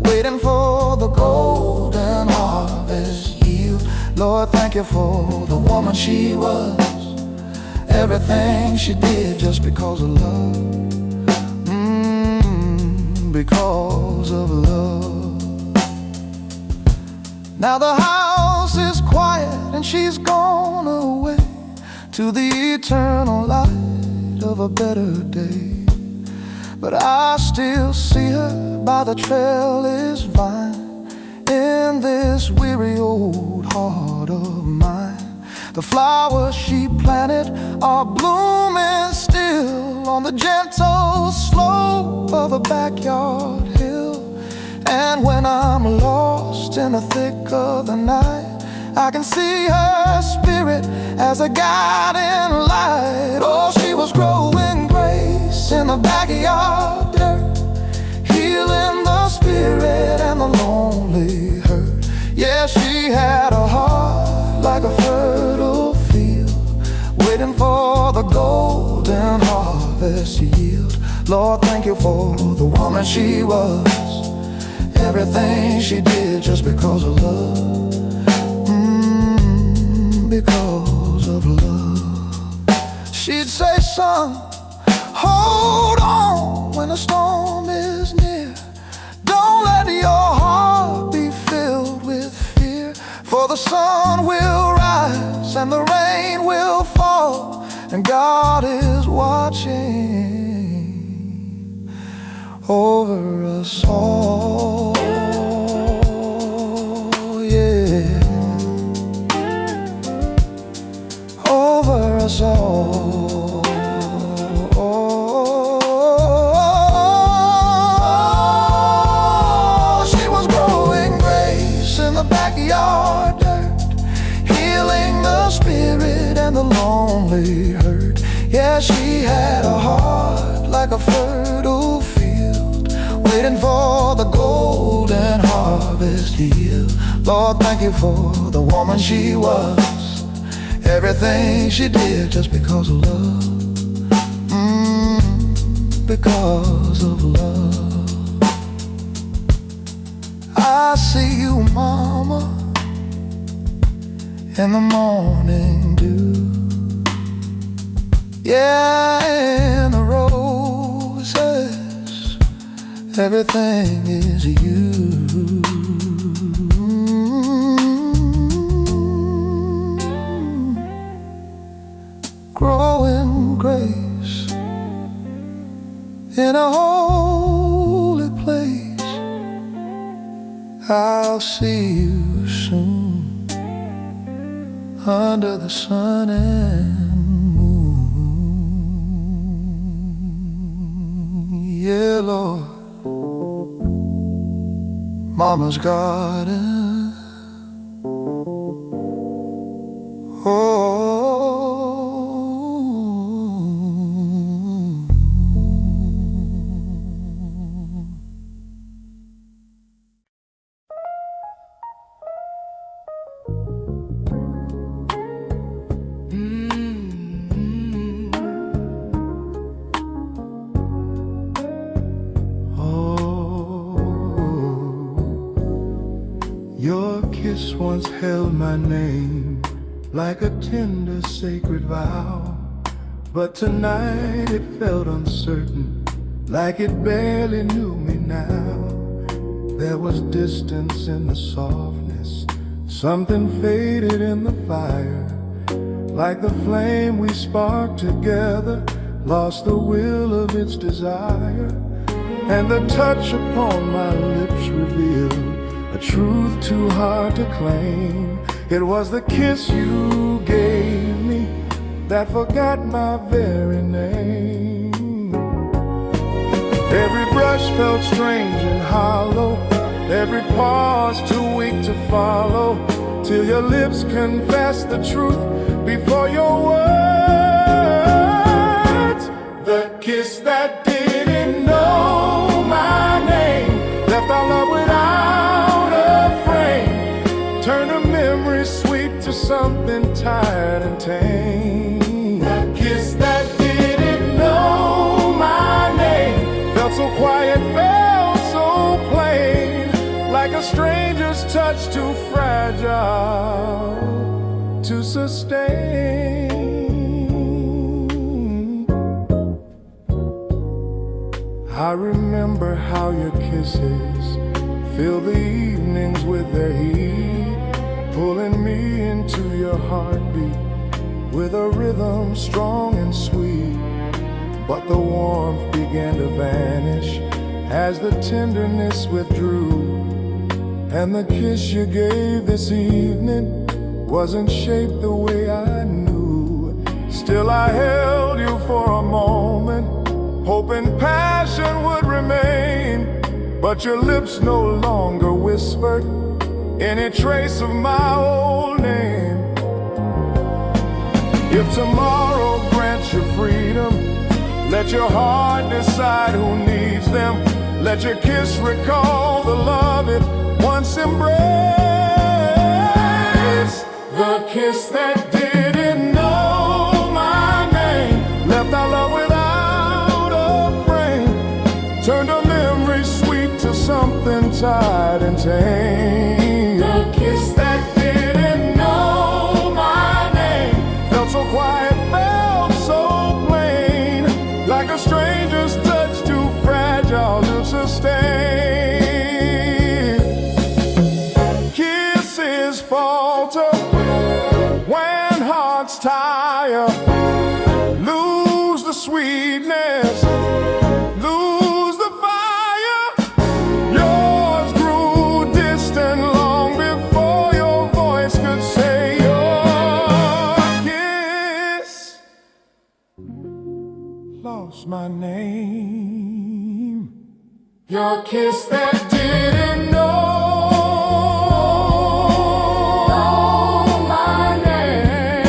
waiting for the golden harvest yield. Lord, thank you for the woman she was, everything she did just because of love. Because of love. Now the house is quiet and she's gone away to the eternal light of a better day. But I still see her by the trellis vine in this weary old heart of mine. The flowers she planted are blooming still on the gentle slope of a backyard hill. And when I'm lost in the thick of the night, I can see her spirit as a guiding light. Oh, she was growing grace in the backyard dirt, healing the spirit and the lonely hurt. Yeah, she had a heart like a fertile field, waiting for the golden harvest yield. Lord, thank you for the woman she was, everything she did just because of love. Because of love. She'd say, son, hold on when the storm is near. Don't let your heart be filled with fear, for the sun will rise and the rain will fall, and God is watching over us all. Yeah, over us all. She was growing grace in the backyard dirt, healing the spirit and the lonely hurt. Yeah, she had a heart like a fertile field, waiting for the golden harvest yield. Lord, thank you for the woman she was, everything she did just because of love. Because of love. I see you, mama, in the morning dew. Yeah, in the roses, everything is you. Growing grace in a holy place. I'll see you soon under the sun and moon. Yeah, Lord, Mama's garden. Oh, your kiss once held my name like a tender sacred vow, but tonight it felt uncertain, like it barely knew me now. There was distance in the softness, something faded in the fire, like the flame we sparked together lost the will of its desire. And the touch upon my lips revealed a truth too hard to claim. It was the kiss you gave me that forgot my very name. Every brush felt strange and hollow, every pause too weak to follow, till your lips confessed the truth before your words. The kiss that didn't know something tired and tame. A kiss that didn't know my name felt so quiet, felt so plain, like a stranger's touch, too fragile to sustain. I remember how your kisses filled the evenings with their heat, pulling me into your heartbeat with a rhythm strong and sweet. But the warmth began to vanish as the tenderness withdrew, and the kiss you gave this evening wasn't shaped the way I knew. Still I held you for a moment, hoping passion would remain, but your lips no longer whispered any trace of my old name. If tomorrow grants you freedom, let your heart decide who needs them. Let your kiss recall the love it once embraced. The kiss that didn't know my name left our love without a frame, turned a memory sweet to something tired and tame. The kiss that didn't know my name felt so quiet, felt so plain, like a stranger's touch, too fragile to sustain. Kisses falter when hearts tire, lose the sweetness, lose the fire. Yours grew distant long before your voice could say your kiss lost my name. Your kiss that didn't know my name.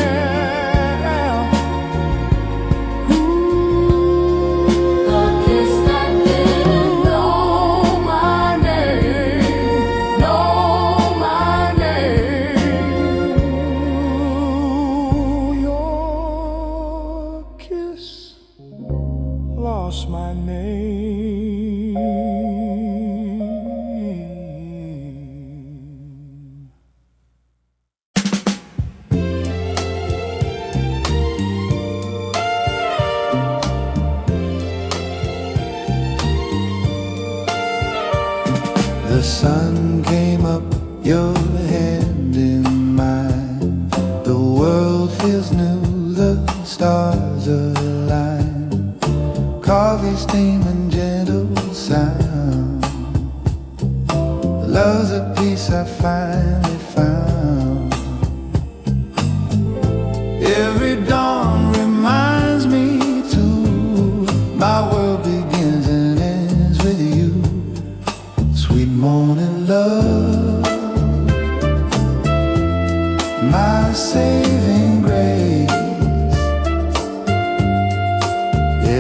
The kiss that didn't know my name, know my name. Your kiss lost my name. The sun came up, your hand in mine. The world feels new, the stars align. Coffee steam and gentle sound. Love's a piece I finally found. Every dawn reminds me too, my world begins and ends with you. Sweet morning love, my saving grace.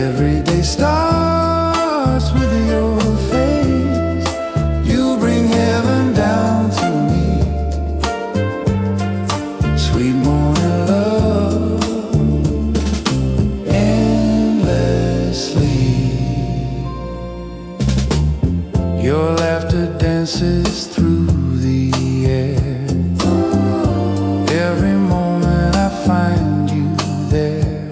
Every day starts with your face. You bring heaven down to me. Sweet morning love, endlessly. Your laughter dances through the air. Every moment I find you there.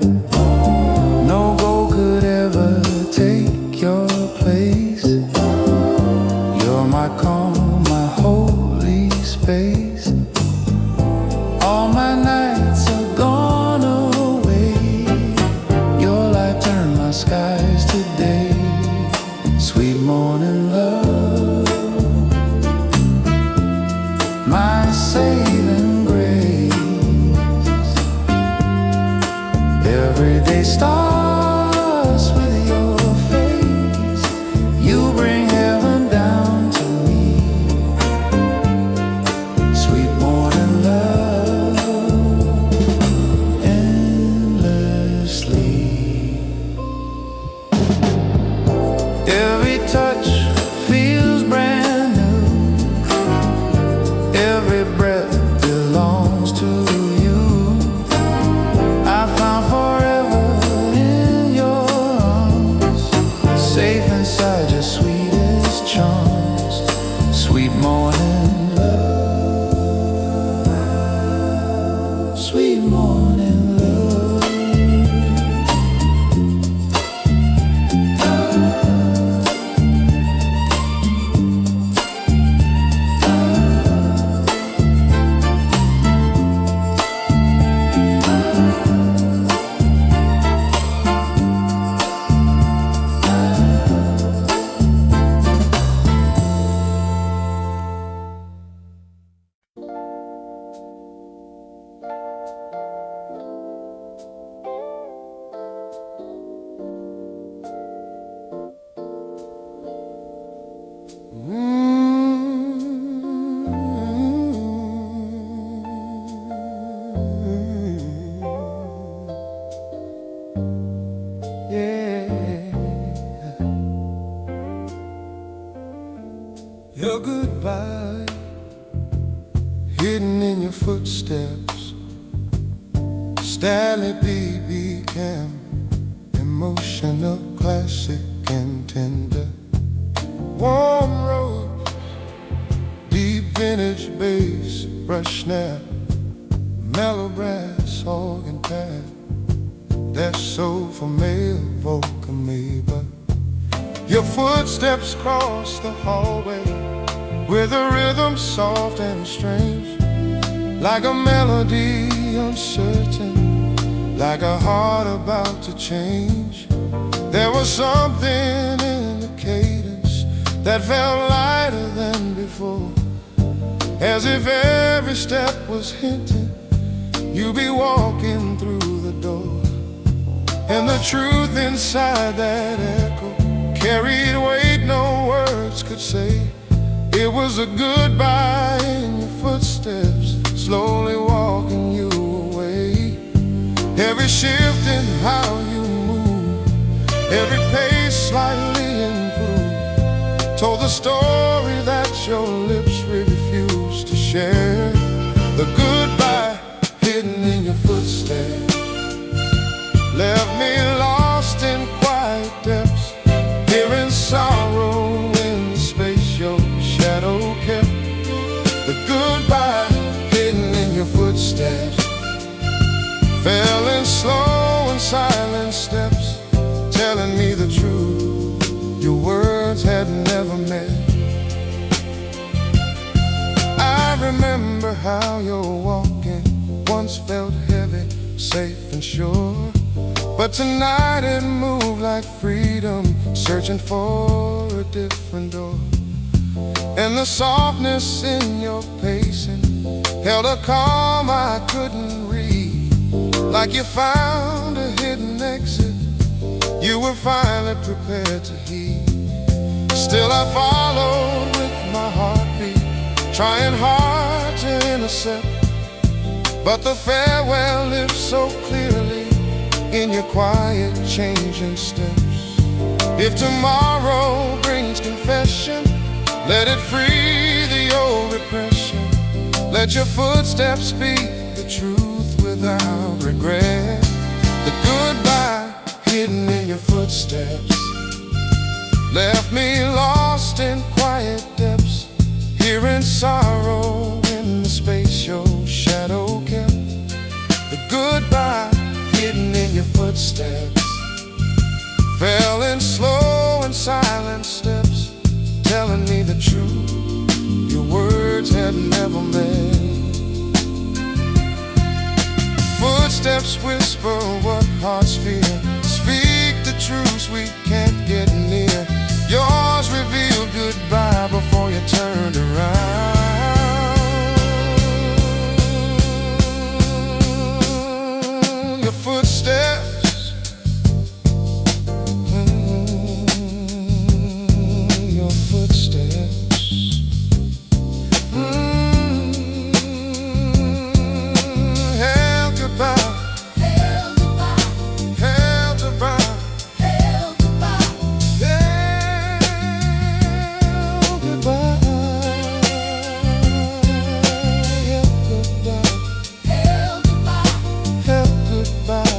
No gold could ever take your place. You're my calm, my holy space. All my nights are gone away. Your light turned my skies to day. Sweet morning love, my saving grace. Every day starts with your face. You bring heaven down to me. Sweet morning love, endlessly. Every touch feels Your goodbye, hidden in your footsteps. Stanley BB Cam, emotional, classic and tender. Warm rose, deep vintage bass, brush snap, mellow brass organ pad. That's so for male vocal me, but your footsteps cross the hallway with a rhythm soft and strange, like a melody uncertain, like a heart about to change. There was something in the cadence that felt lighter than before, as if every step was hinting you'd be walking through the door. And the truth inside that echo carried weight no words could say. It was a goodbye in your footsteps, slowly walking you away. Every shift in how you move, every pace slightly improved, told the story that your lips refused to share. The goodbye hidden in your footsteps left me lost in quiet depths, hearing sorrow in the space your shadow kept. The goodbye hidden in your footsteps fell in slow and silent steps, telling me the truth your words had never meant. I remember how your walking once felt heavy, safe and sure, but tonight it moved like freedom, searching for a different door. And the softness in your pacing held a calm I couldn't read, like you found a hidden exit you were finally prepared to heed. Still I followed with my heartbeat, trying hard to intercept, but the farewell lived so clearly in your quiet changing steps. If tomorrow brings confession, let it free the old repression. Let your footsteps speak the truth without regret. The goodbye hidden in your footsteps left me lost in quiet depths, hearing sorrow in the space your shadow kept. The goodbye hidden in your footsteps fell in slow and silent steps, telling me the truth your words had never meant. Footsteps whisper what hearts fear, speak the truths we can't get near. Yours revealed goodbye before you turned around. Your footsteps, your footsteps, held goodbye, held goodbye, held goodbye, held goodbye, held goodbye, held goodbye, held goodbye, held goodbye, held goodbye.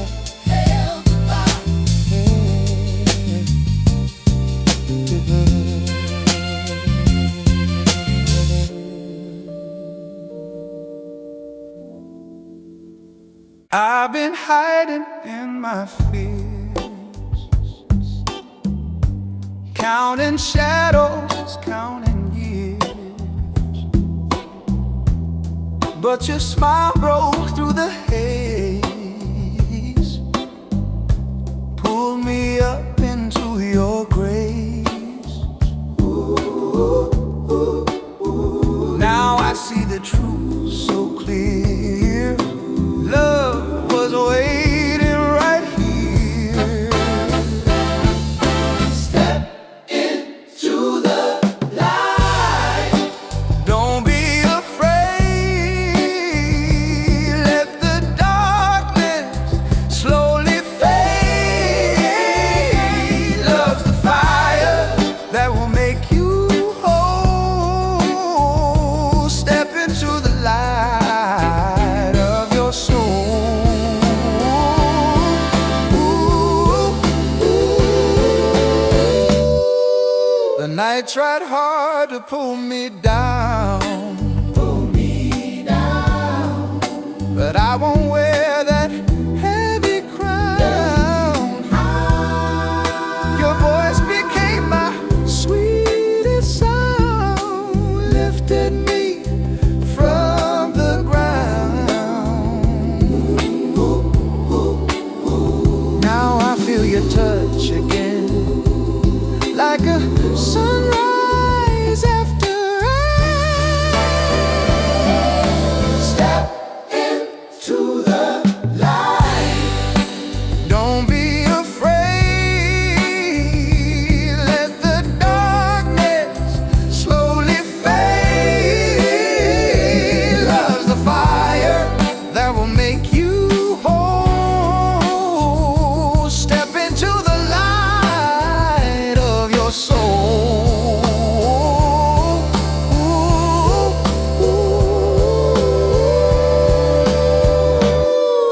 I've been hiding in my fears, counting shadows, counting years, but your smile broke through the haze, pulled me up into your grace. Now I see the truth so clear. Love was waiting right here. Step into the light. Don't be afraid. Let the darkness slowly fade. The night tried hard to pull me down, but I won't wear that heavy crown. Your voice became my sweetest sound, lifted me from the ground. Now I feel your touch again, like a sunrise after rain. Step into the light. Don't be afraid. Let the darkness slowly fade. Love's the fire that will make you whole. Step into the light of your soul.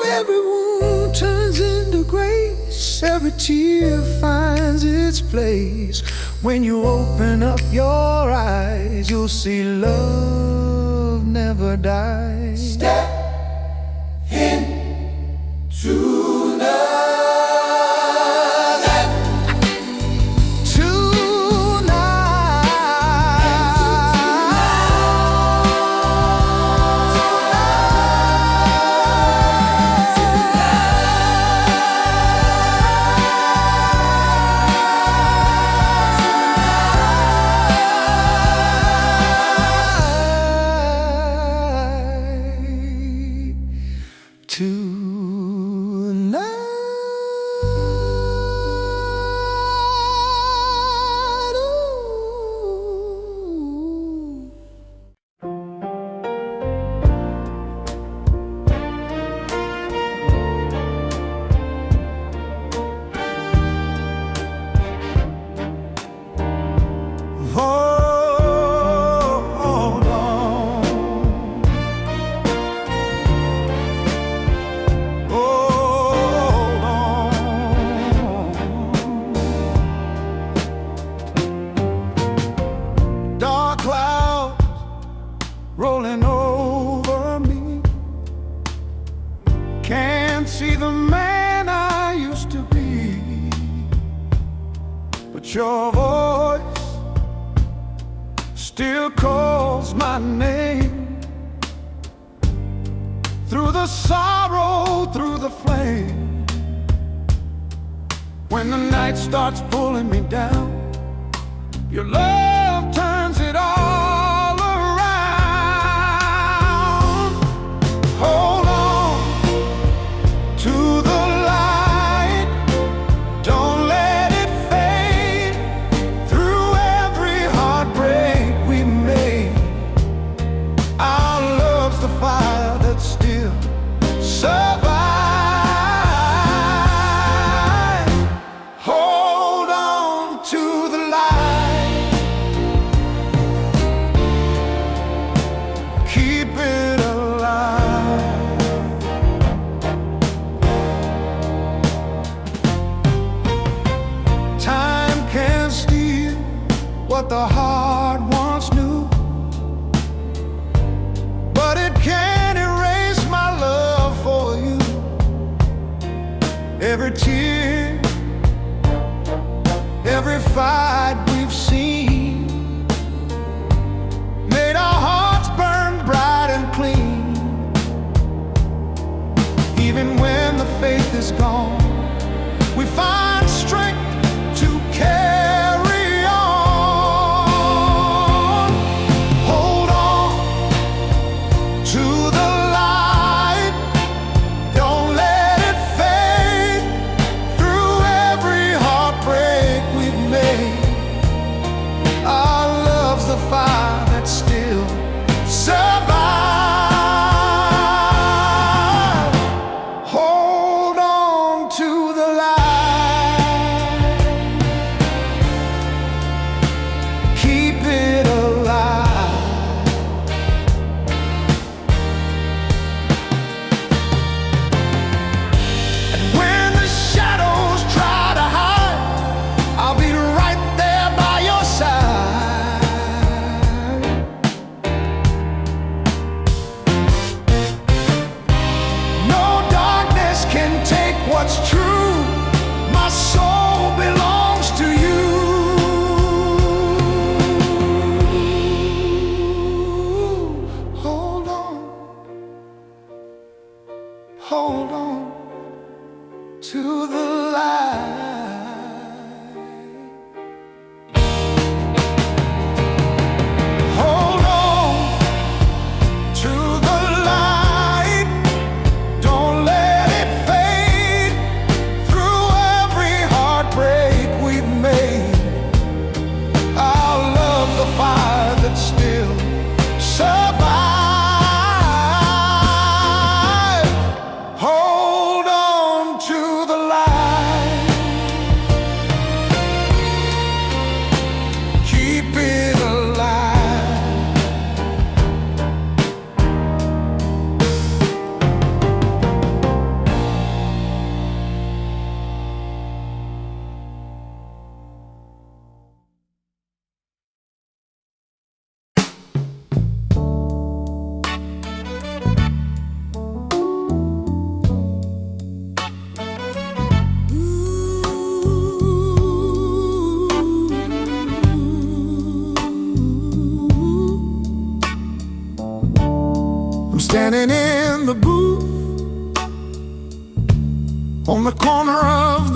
Every wound turns into grace. Every tear finds its place. When you open up your eyes, you'll see love never dies. Step into love. Rolling over me, can't see the man I used to be, but your voice still calls my name. Through the sorrow, through the flame, when the night starts pulling me down, your love turns it all around. Hold on to the light, don't let it fade. Through every heartbreak we made, our love's the fire that still survives. Hold on to the light, keep it alive. Time can steal what the heart once knew, but it can't erase my love for you. Every tear, every fight we've seen, made our hearts burn bright and clean. Even when the faith is gone, we find strength to carry on.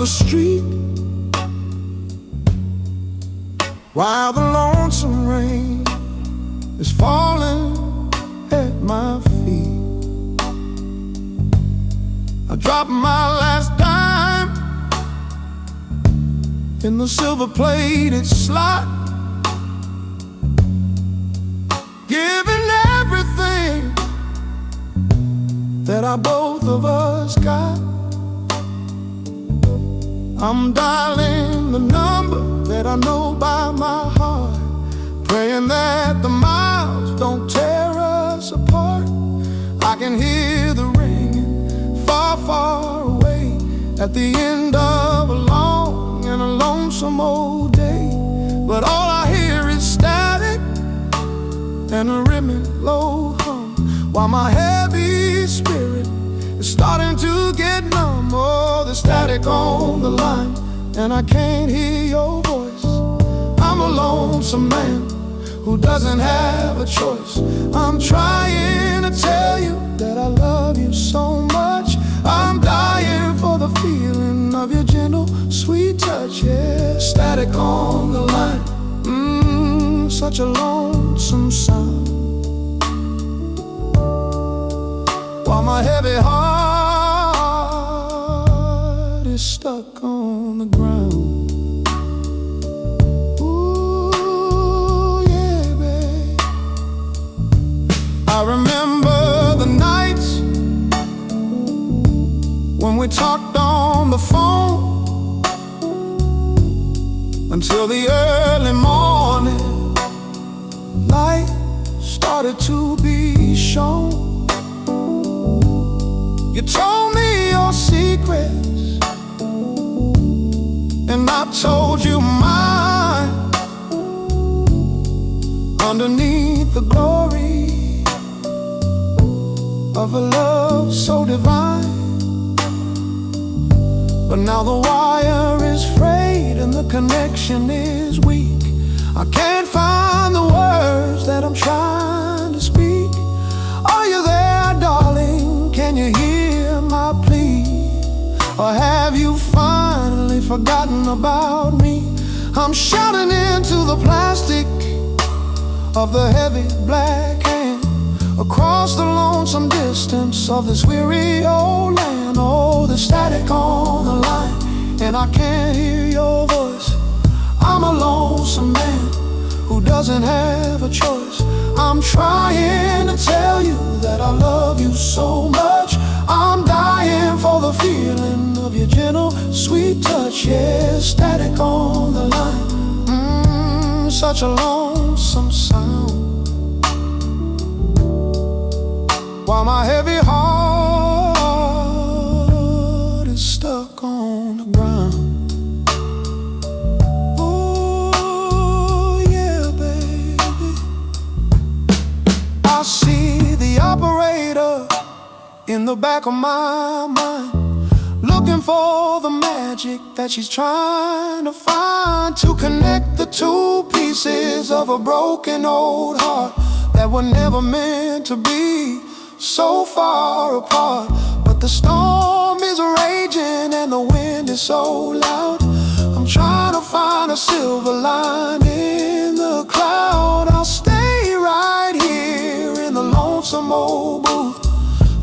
the street, while the lonesome rain is falling at my feet. I dropped my last dime in the silver-plated slot, giving everything that both of us got. I'm dialing the number that I know by my heart, praying that the miles don't tear us apart. I can hear the ringing far, far away at the end of a long and a lonesome old day. But all I hear is static and a rimming low hum, while my heavy spirit is starting to get numb. Oh, the static on the line, and I can't hear your voice. I'm a lonesome man who doesn't have a choice. I'm trying to tell you that I love you so much. I'm dying for the feeling of your gentle, sweet touch. Yeah, static on the line, such a lonesome sound, while my heavy heart is stuck on the ground. Ooh, yeah, babe. I remember the nights when we talked on the phone until the early morning light started to be shown. You told me your secrets, and I told you mine. Underneath the glory of a love so divine. But now the wire is frayed and the connection is weak. I can't find the words that I'm trying to speak. Are you there, darling? Can you hear my plea? Or have you finally forgotten about me? I'm shouting into the plastic of the heavy black hand, across the lonesome distance of this weary old land. Oh, the static on the line, and I can't hear your voice. I'm a lonesome man who doesn't have a choice. I'm trying to tell you that I love you so much. I'm dying for the feeling of your gentle, sweet touch. Yeah, static on the line, such a lonesome sound, while my heavy heart is stuck on the ground. Oh, yeah, baby. I see the operator in the back of my mind, looking for the magic that she's trying to find, to connect the two pieces of a broken old heart that were never meant to be so far apart. But the storm is raging and the wind is so loud. I'm trying to find a silver line in the cloud. I'll stay right here in the lonesome old booth,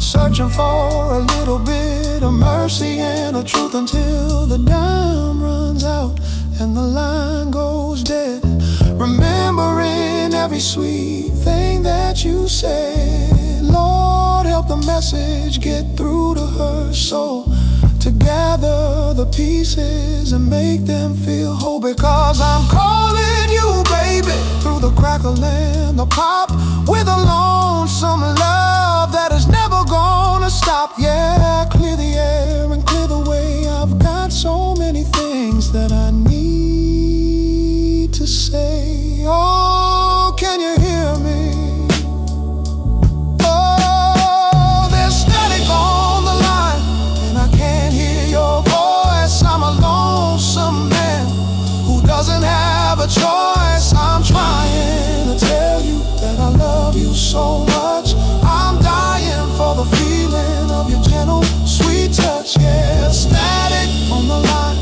searching for a little bit of mercy and a truth, until the dime runs out and the line goes dead. Remembering every sweet thing that you said, Lord, help the message get through to her soul, to gather the pieces and make them feel whole. Because I'm calling you, baby, through the crackle and the pop, with a lonesome love that is never gonna stop. Yeah, clear the air and clear the way. I've got so many things that I need to say. Oh, can you hear me? Oh, there's static on the line, and I can't hear your voice. I'm a lonesome man who doesn't have a choice. I'm trying to tell you that I love you so much. I'm dying for the feeling of your gentle, sweet touch. Yeah, static on the line,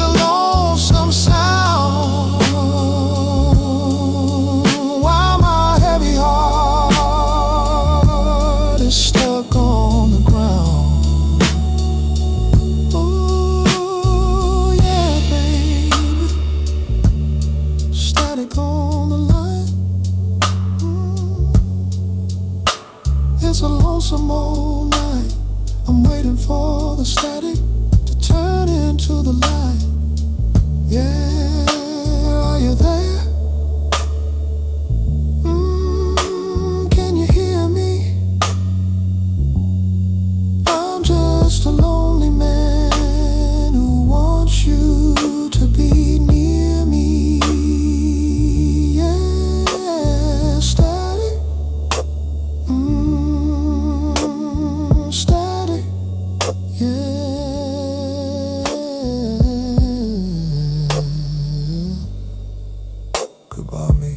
such a lonesome sound, while my heavy heart is stuck on the ground. Oh yeah, baby, static on the line. It's a lonesome old night. I'm waiting for the static to turn into the light. Yeah, are you there? Can you hear me? I'm just a lonely man who wants you to be near me. Yeah, static. Static. Yeah. Goodbye, me.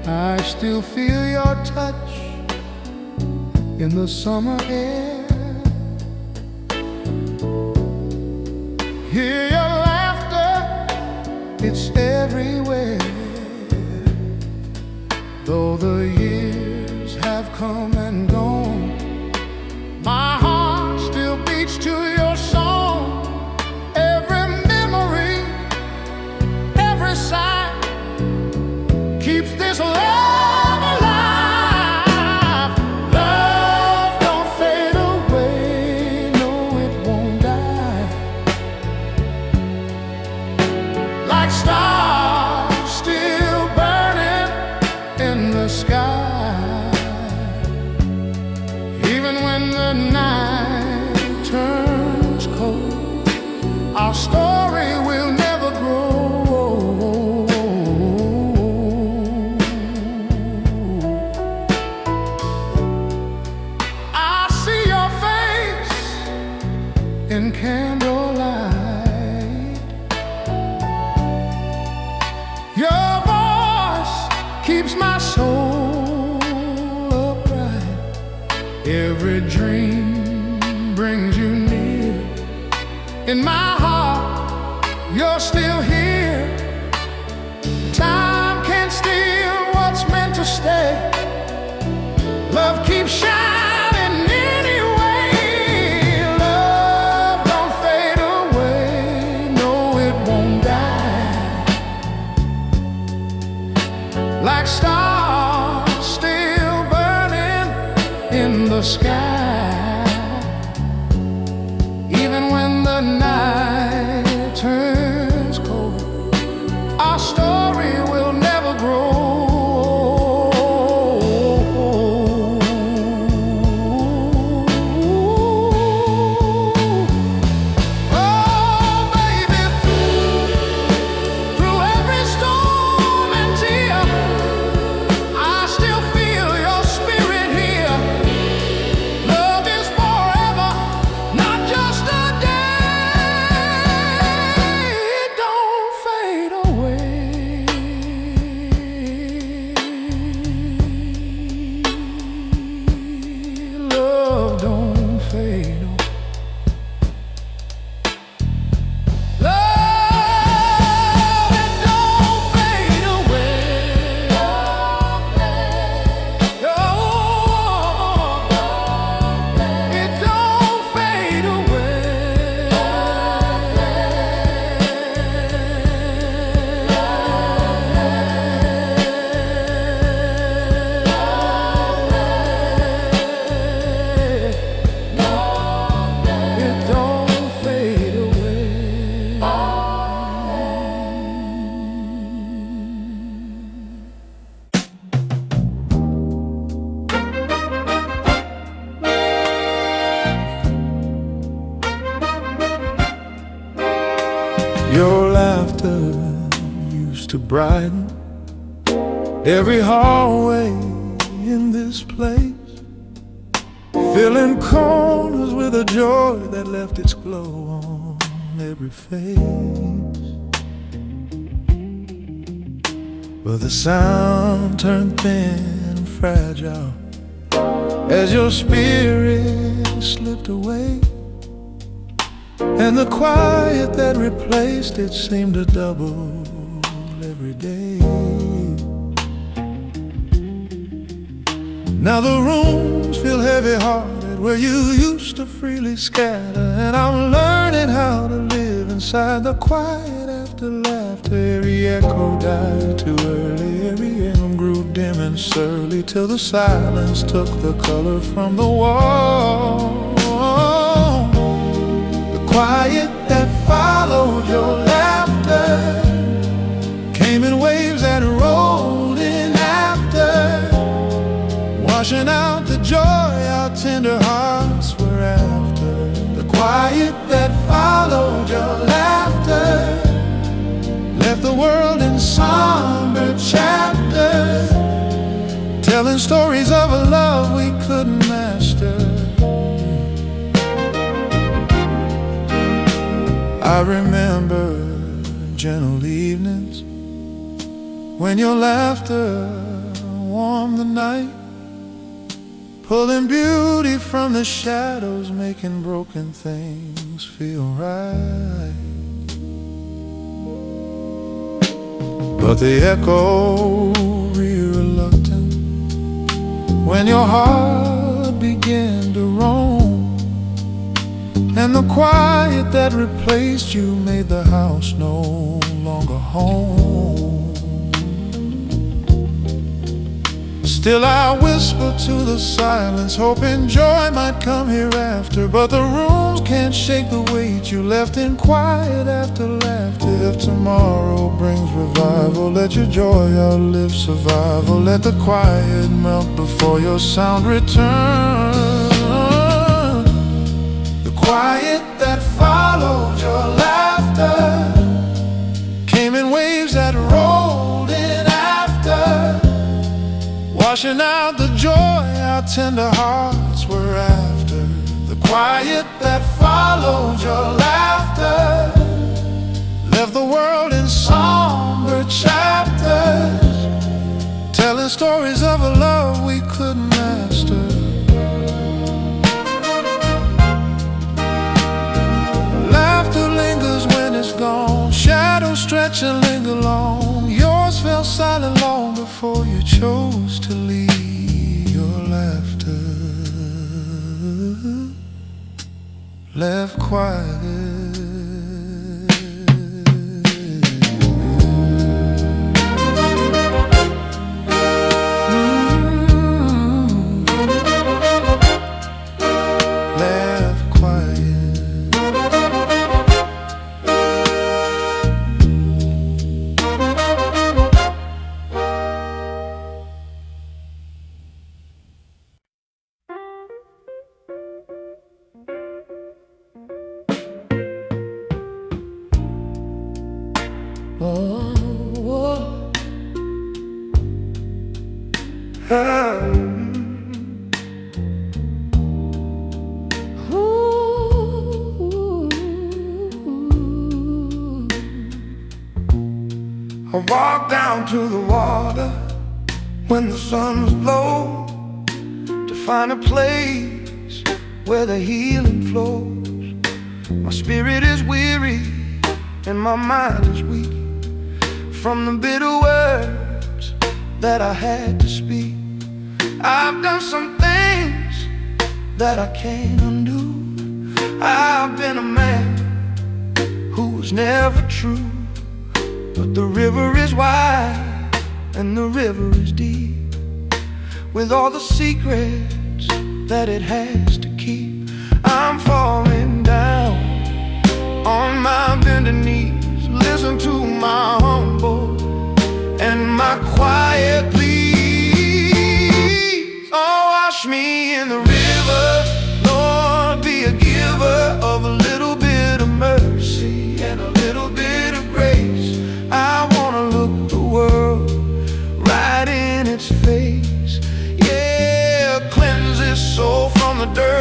I still feel your touch in the summer air. Hear your laughter, it's everywhere. Though the years have come and gone, my heart still beats to your song. Every memory, every sigh keeps this love alive. Love don't fade away, no it won't die. Like stars still burning in the sky. Even when the night turns cold, our story will never grow. In candlelight, your voice keeps my soul upright. Every dream brings you near. In my heart, you're still here. Time can't steal what's meant to stay. Love keeps shining. Like stars still burning in the sky. Even when the night turns cold, our story will never grow. Your laughter used to brighten every hallway in this place. filling corners with a joy that left its glow on every face. But the sound turned thin and fragile as your spirit slipped away, and the quiet that replaced it seemed to double every day. Now the rooms feel heavy-hearted where you used to freely scatter, and I'm learning how to live inside the quiet after laughter. Every echo died too early, every aim grew dim and surly, till the silence took the color from the wall. The quiet that followed your laughter came in waves that rolled in after, washing out the joy our tender hearts were after. The quiet that followed your laughter left the world in somber chapters, telling stories of a love we couldn't master. I remember gentle evenings when your laughter warmed the night, pulling beauty from the shadows, making broken things feel right. But the echo grew reluctant when your heart began to roam, and the quiet that replaced you made the house no longer home. Still I whisper to the silence, hoping joy might come hereafter, but the rooms can't shake the weight you left in quiet after laughter. If tomorrow brings revival, let your joy outlive survival. Let the quiet melt before your sound returns. The quiet that followed your laughter came in waves that rolled in after, washing out the joy our tender hearts were after. The quiet that followed your laughter left the world in somber chapters, telling stories of a love we couldn't master. Laughter lingers when it's gone, shadows stretch and linger long. Yours fell silent long before you chose to leave. Your laughter left quiet. I walk down to the water when the sun was low, to find a place where the healing flows. My spirit is weary and my mind is weak from the bitter words that I had to speak. I've done some things that I can't undo. I've been a man who was never true. But the river is wide and the river is deep, with all the secrets that it has to keep. I'm falling down on my bended knees. Listen to my humble and my quiet pleas. Oh, wash me in the river, Lord, be a giver of a little bit of mercy and a little bit of grace. I wanna look the world right in its face. Yeah, cleanse this soul from the dirt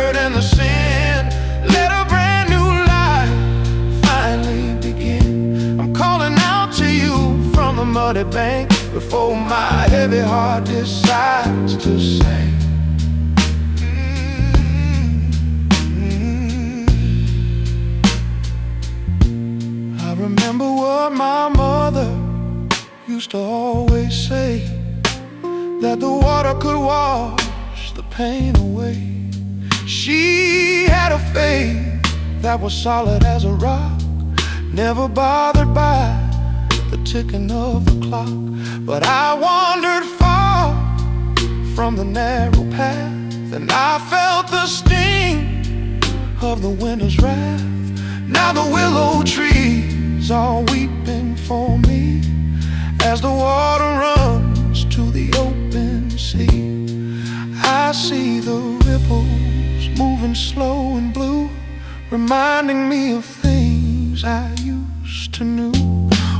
muddy bank before my heavy heart decides to sing. I remember what my mother used to always say, that the water could wash the pain away. She had a faith that was solid as a rock, never bothered by the ticking of the clock. But I wandered far from the narrow path, and I felt the sting of the winter's wrath. Now the willow trees are weeping for me as the water runs to the open sea. I see the ripples moving slow and blue, reminding me of things I used to know.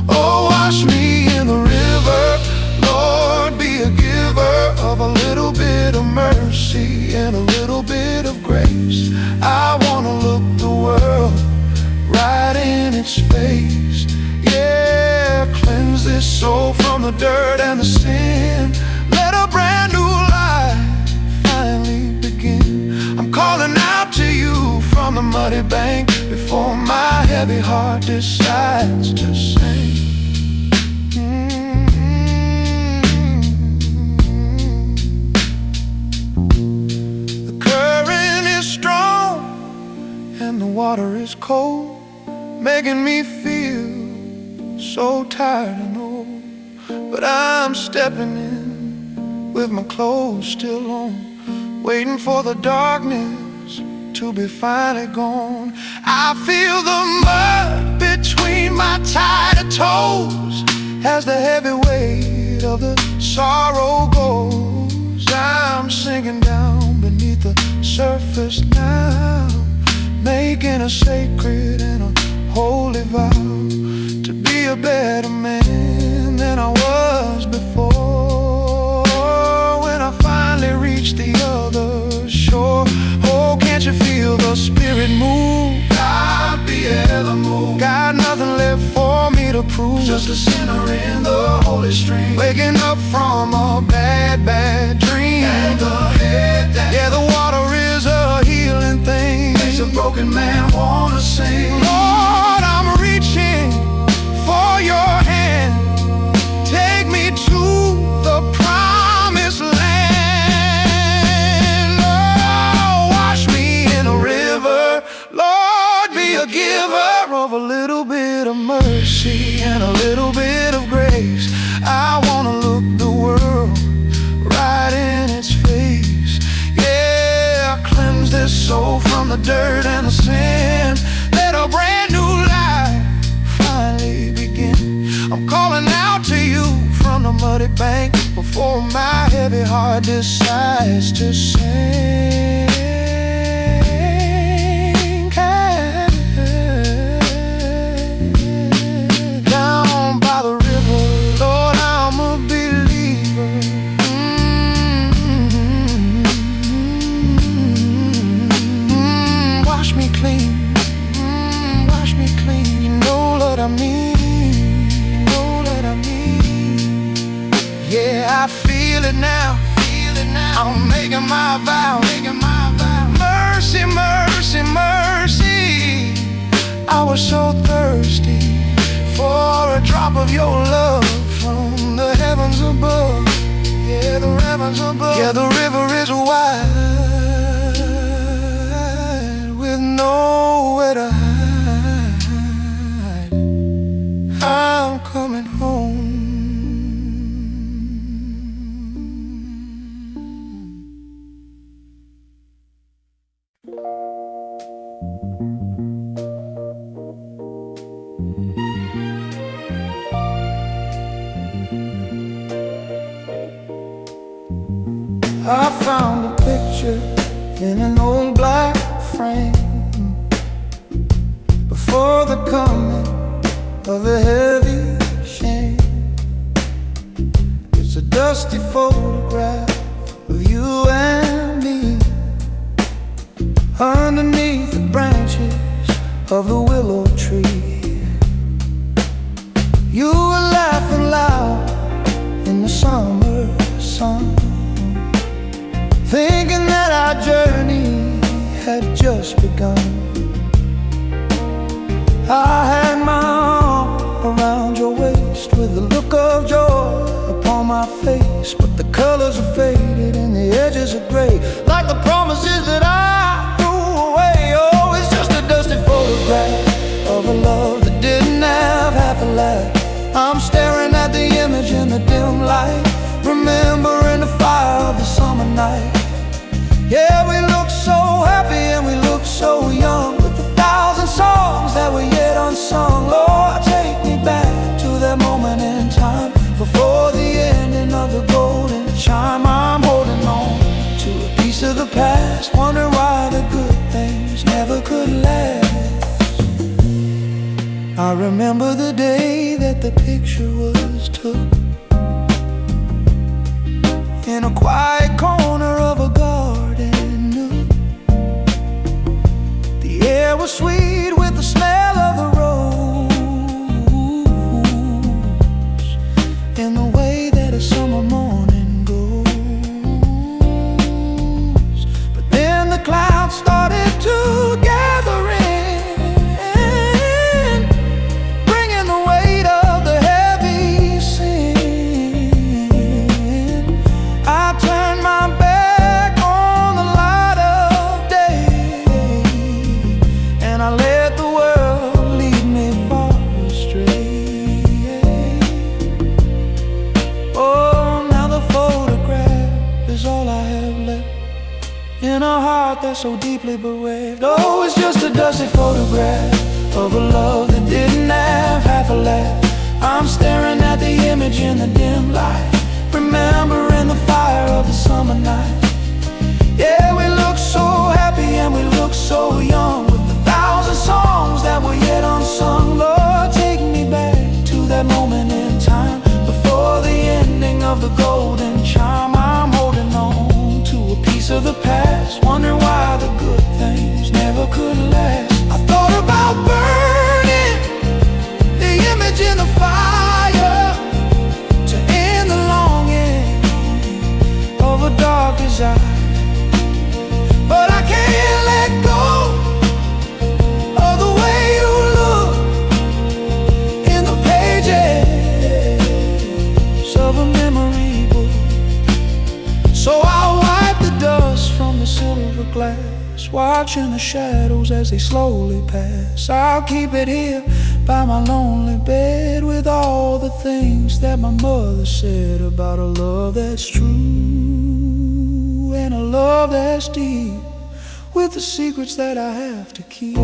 Oh, wash me in the river, Lord, be a giver of a little bit of mercy and a little bit of grace. I wanna look the world right in its face. Yeah, cleanse this soul from the dirt and the sin. Let a brand new life finally begin. I'm calling out to you from the muddy bank before my heavy heart decides to sing. The current is strong and the water is cold, making me feel so tired and old. But I'm stepping in with my clothes still on, waiting for the darkness to be finally gone. I feel the mud between my tired toes as the heavy weight of the sorrow goes. I'm sinking down beneath the surface now, making a sacred and a holy vow to be a better man than I was before. When I finally reach the other shore, oh, can't you feel the spirit move? God be the move. Got nothing left for me to prove, just a sinner in the holy stream, waking up from a bad, bad dream. And the head down. Yeah, the water is a healing thing, makes a broken man wanna sing. Lord, I'm reaching for your hand, take me to the promised land. Lord, wash me in a river, Lord, be a giver of a little bit of mercy and a little bit of grace. I wanna look the world right in its face. Yeah, cleanse this soul from the dirt and the sin. Let a brand new life finally begin. I'm calling out to you from the muddy bank before my heavy heart decides to sink. Down by the river, Lord, I'm a believer. Wash me clean, wash me clean. You know what I mean, you know what I mean. Yeah, I feel it now, I'm making my vow, Mercy, mercy, mercy. I was so thirsty for a drop of your love from the heavens above. Yeah, the heavens above. Yeah, the river is wide with nowhere to hide. I'm coming home. I found a picture in an old black frame before the coming of a heavy shame. It's a dusty photograph of you and me underneath the branches of the willow tree. You were laughing loud thinking that our journey had just begun. I had my arm around your waist with a look of joy upon my face, but the colors are faded and the edges are gray, like the promises that I threw away. Oh, it's just a dusty photograph of a love that didn't have half a laugh. I'm staring at the image in the dim light, remembering the fire of the summer night. Yeah, we look so happy and we look so young, with 1,000 songs that were yet unsung. Lord, take me back to that moment in time, before the ending of the golden chime. I'm holding on to a piece of the past, wondering why the good things never could last. I remember the day that the picture was took, in a quiet corner of a garden nook. The air was sweet with the smell of the rose, in the way that a summer morning goes. But then the clouds started to gather in, bringing the weight of the heavy sin. I turned my back on the light of day, and I let the world lead me far astray. Oh, now the photograph is all I have left, in a heart that's so deeply bereaved. Oh, it's just a dusty photograph of a love that didn't have half a laugh. I'm staring at the image in the dim light, remembering the fire of the summer night. Yeah, we look so happy and we look so young, with 1,000 songs that were yet unsung. Lord, take me back to that moment in time, before the ending of the golden chime. I'm holding on to a piece of the past, wondering why the good things never could last. I thought about burning the image in the fire, to end the longing of a dark desire. But I can't let go of the way you look in the pages of a memory book. So I'll wipe the dust from the silver glass, watching the shadows as they slowly pass. I'll keep it here by my lonely bed, with all the things that my mother said about a love that's true, and a love that's deep, with the secrets that I have to keep.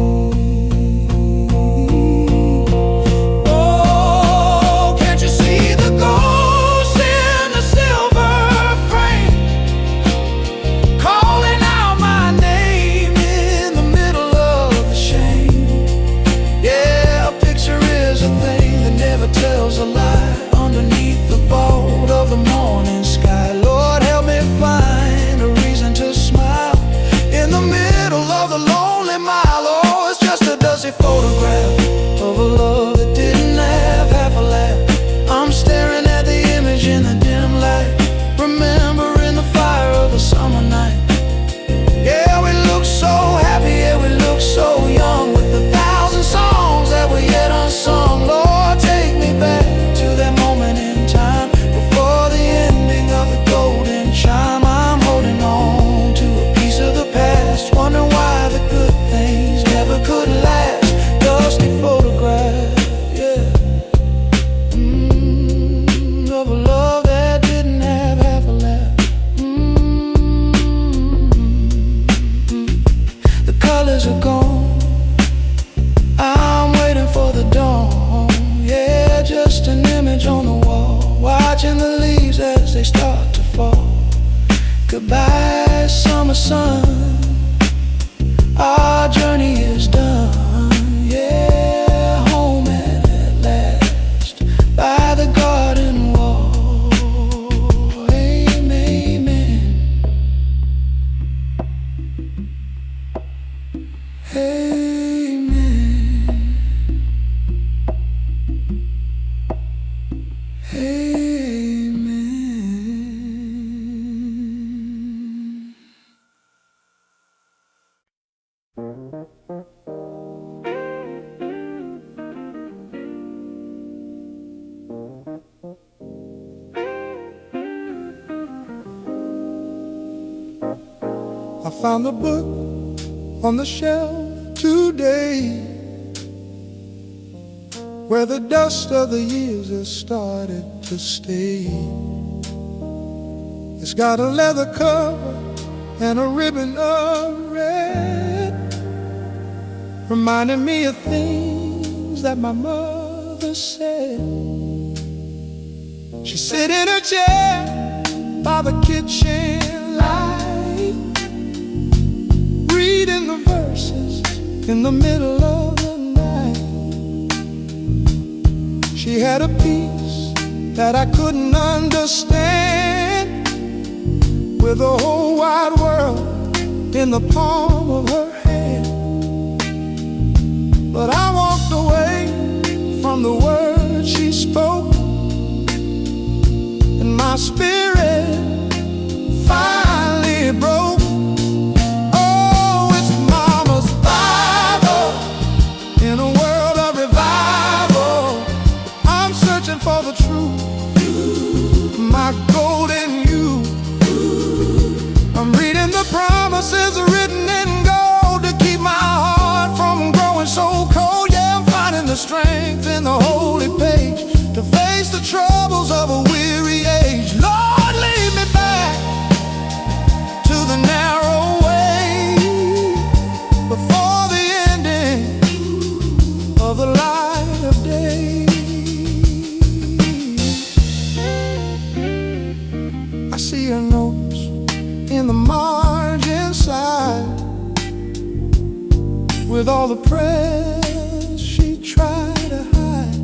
Oh, can't you see the ghost in the silver frame, calling out my name in the middle of the shame? Yeah, a picture is a thing that never tells a lie, underneath the vault of the morning sky. Lord, help me find a reason to smile in the middle of the lonely mile. Oh, it's just a dusty photograph of a love that didn't have half a laugh. I'm staring at the image in the dim light, remembering the fire of the summer night. Yeah, we look so happy, yeah, we look so young, with 1,000 songs that were yet unsung. Lord, take me back to that moment in time, before the ending of the golden chime. I'm holding on to a piece of the past, wondering why the good things never could last. Dusty photograph, yeah, of a love that didn't have half a laugh. The colors are gone, I'm waiting for the dawn. Yeah, just an image on the wall, watching the leaves as they start to fall. Goodbye, summer sun, our journey is done. Yeah, home at last, by the garden wall. Amen. Amen. Amen. I found the book on the shelf today, where the dust of the years has started to stay. It's got a leather cover and a ribbon of red, reminding me of things that my mother said. She sit in her chair by the kitchen light, reading the verses in the middle of the night. She had a peace that I couldn't understand, with the whole wide world in the palm of her hand. But I walked away from the words she spoke, and my spirit finally broke. Oh, it's Mama's Bible in a world of revival. I'm searching for the truth, my golden youth. I'm reading the promises written in gold to keep my heart from growing so cold. Yeah, I'm finding the strength in the holy page to face the troubles of a weary age. Lord, lead me back to the narrow way before the ending of the light of day. I see her notes in the margin side, with all the prayers she tried to hide.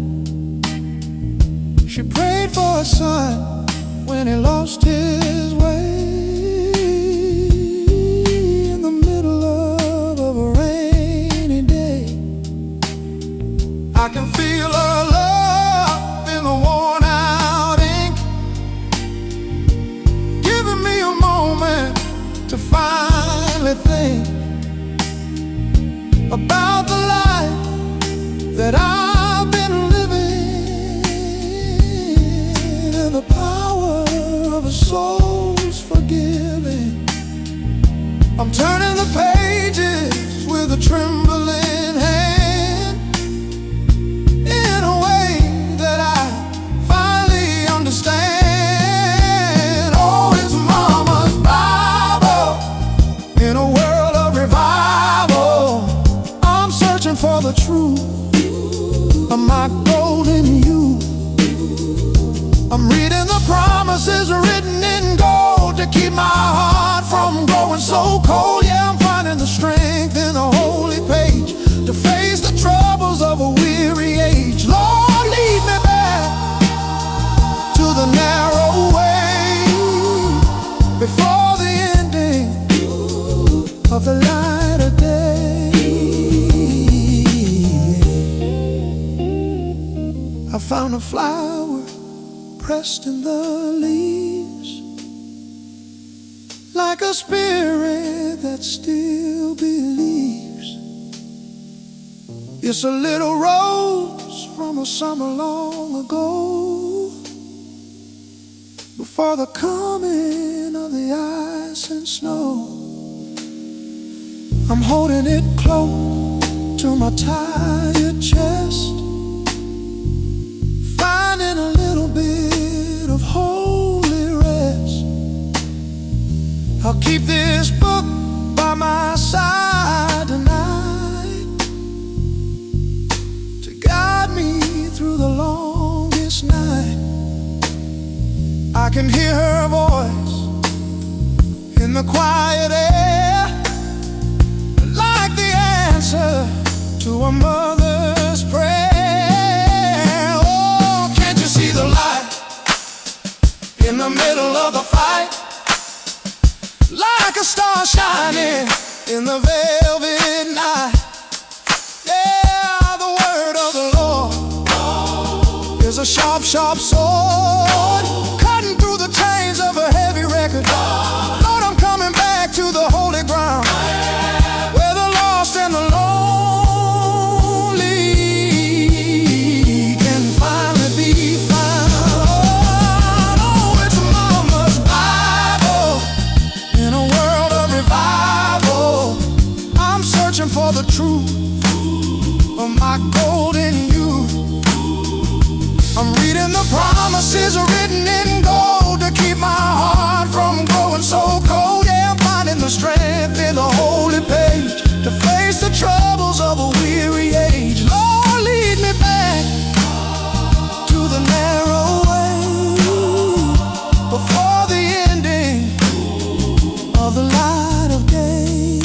She prayed for her son when he lost his way, in the middle of a rainy day. I can feel her love in the worn out ink, giving me a moment to finally think about the life that I've been living, and the power of a soul's forgiving. I'm turning the pages with a trembling hand, in a way that I finally understand. Oh, it's Mama's Bible in a world of revival. I'm searching for the truth of my golden youth. I'm reading the promises written in gold to keep my heart from growing so cold. Yeah, I'm finding the strength in the holy page to face the troubles of a weary age. Lord, lead me back to the narrow way before the ending of the light of day. I found a flower pressed in the leaves, like a spirit that still believes. It's a little rose from a summer long ago, before the coming of the ice and snow. I'm holding it close to my tired chest, finding a little bit of holy rest. I'll keep this book by my side tonight to guide me through the longest night. I can hear her voice in the quiet air, like the answer to a mother's prayer. Oh, can't you see the light in the middle of the fight, like a star shining in the velvet night? Yeah, the word of the Lord is a sharp, sharp sword, cutting through the chains of a heavy record. Lord, I'm coming back to the holy ground, where the lost and the lonely can finally be found. Oh, it's Mama's Bible in a world of revival. promises are written in gold to keep my heart from growing so cold. Yeah, I'm finding the strength in the holy page to face the troubles of a weary age. Lord, lead me back to the narrow way before the ending of the light of day.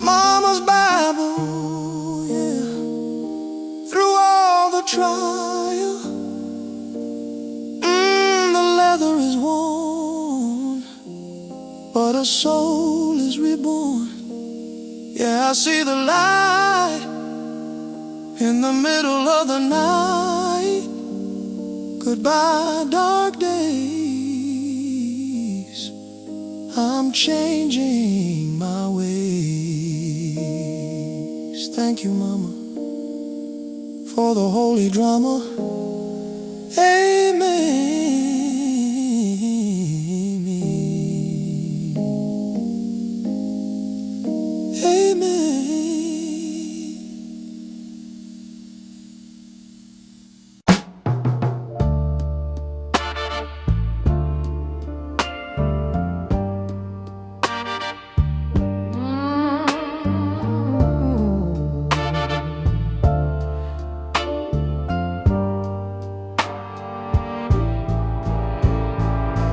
Mama's Bible, yeah, through all the trial, the leather is worn, but her soul is reborn. Yeah, I see the light in the middle of the night. Goodbye, dark days, I'm changing my ways. Thank you, Mama, for the holy drama. Amen. Amen.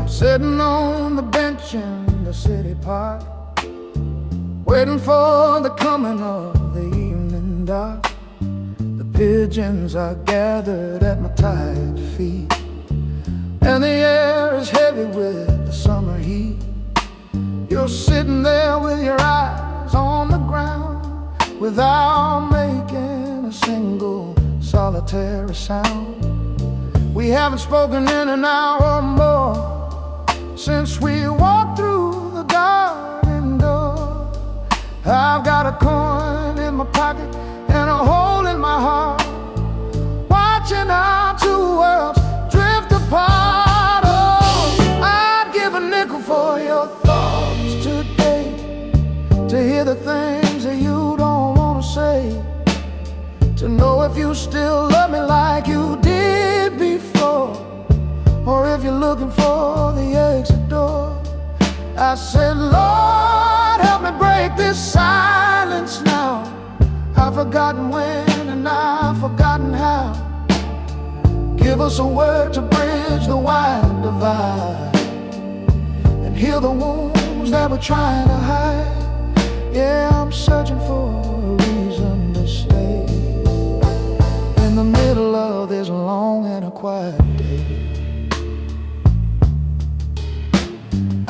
Sitting on the bench in the city park, waiting for the coming of the evening dark. The pigeons are gathered at my tired feet, and the air is heavy with the summer heat. You're sitting there with your eyes on the ground, without making a single solitary sound. We haven't spoken in an hour or more since we walked through the garden door. I've got a coin in my pocket and a hole in my heart, watching our two worlds drift apart. Oh, I'd give a nickel for your thoughts today, to hear the things that you don't want to say, to know if you still love me like you did before, or if you're looking for the exit door. I said, Lord, help me break this silence now. I've forgotten when and I've forgotten how. Give us a word to bridge the wide divide and heal the wounds that we're trying to hide. Yeah, I'm searching for a reason to stay in the middle of this long and a quiet day.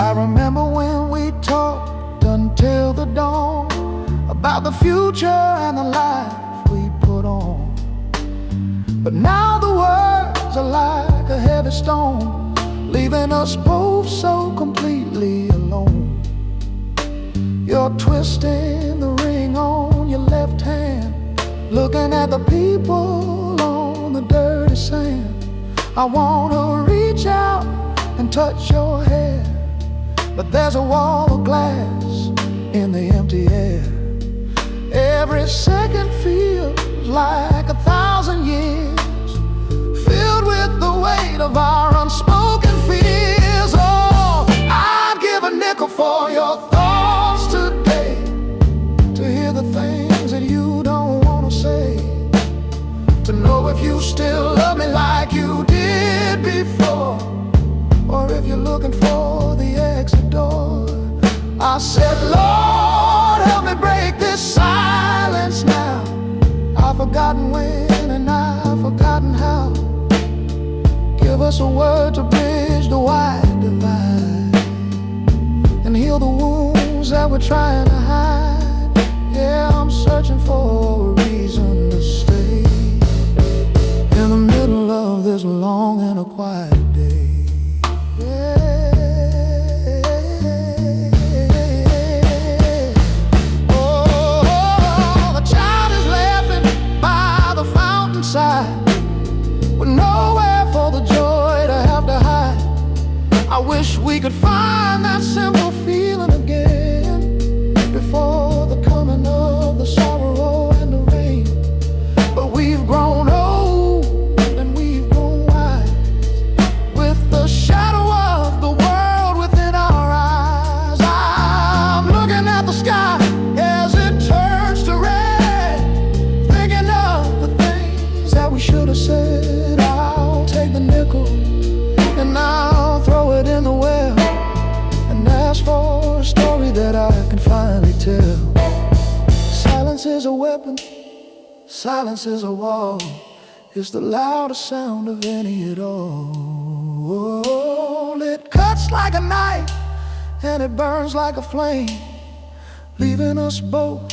I remember when we talked until the dawn about the future and the life we put on. But now the words are like a heavy stone, leaving us both so completely alone. You're twisting the ring on your left hand, looking at the people on the dirty sand. I wanna reach out and touch your hair, but there's a wall of glass in the empty air. Every second feels like 1,000 years, filled with the weight of our unspoken fears. Oh, I'd give a nickel for your thoughts today, to hear the things that you don't want to say, to know if you still love me like you did before, or if you're looking for the exit door. I said, Lord, help me break this silence now. I've forgotten when and I've forgotten how. Give us a word to bridge the wide divide and heal the wounds that we're trying to hide. Yeah, I'm searching for a reason to stay in the middle of this long and a quiet day. Oh, the child is laughing by the fountainside, with nowhere for the joy to have to hide. I wish we could find that simple feeling again before the coming a weapon, silence is a wall. It's the loudest sound of any at all. It cuts like a knife and it burns like a flame, leaving us both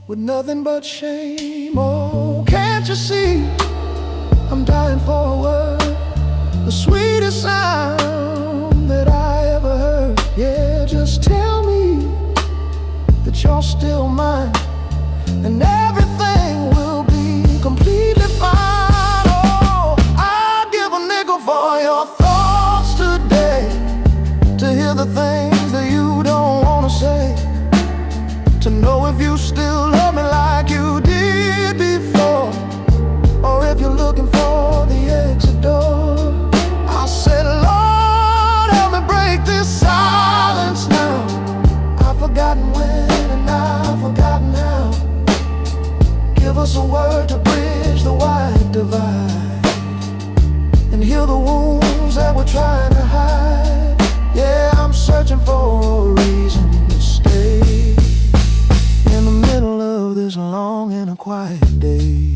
with nothing but shame. Oh, can't you see? I'm dying for a word, the sweetest sound that I ever heard. Yeah, just tell me that you're still mine, and everything will be completely fine. Oh, I'd give a nickel for your thoughts today, to hear the things that you don't wanna say, to know if you still love me like you did before, or if you're looking for the exit door. I said, Lord, help me break this silence now. I've forgotten when and I've forgotten how. Give us a word to bridge the wide divide and heal the wounds that we're trying to hide. Yeah, I'm searching for a reason to stay in the middle of this long and a quiet day.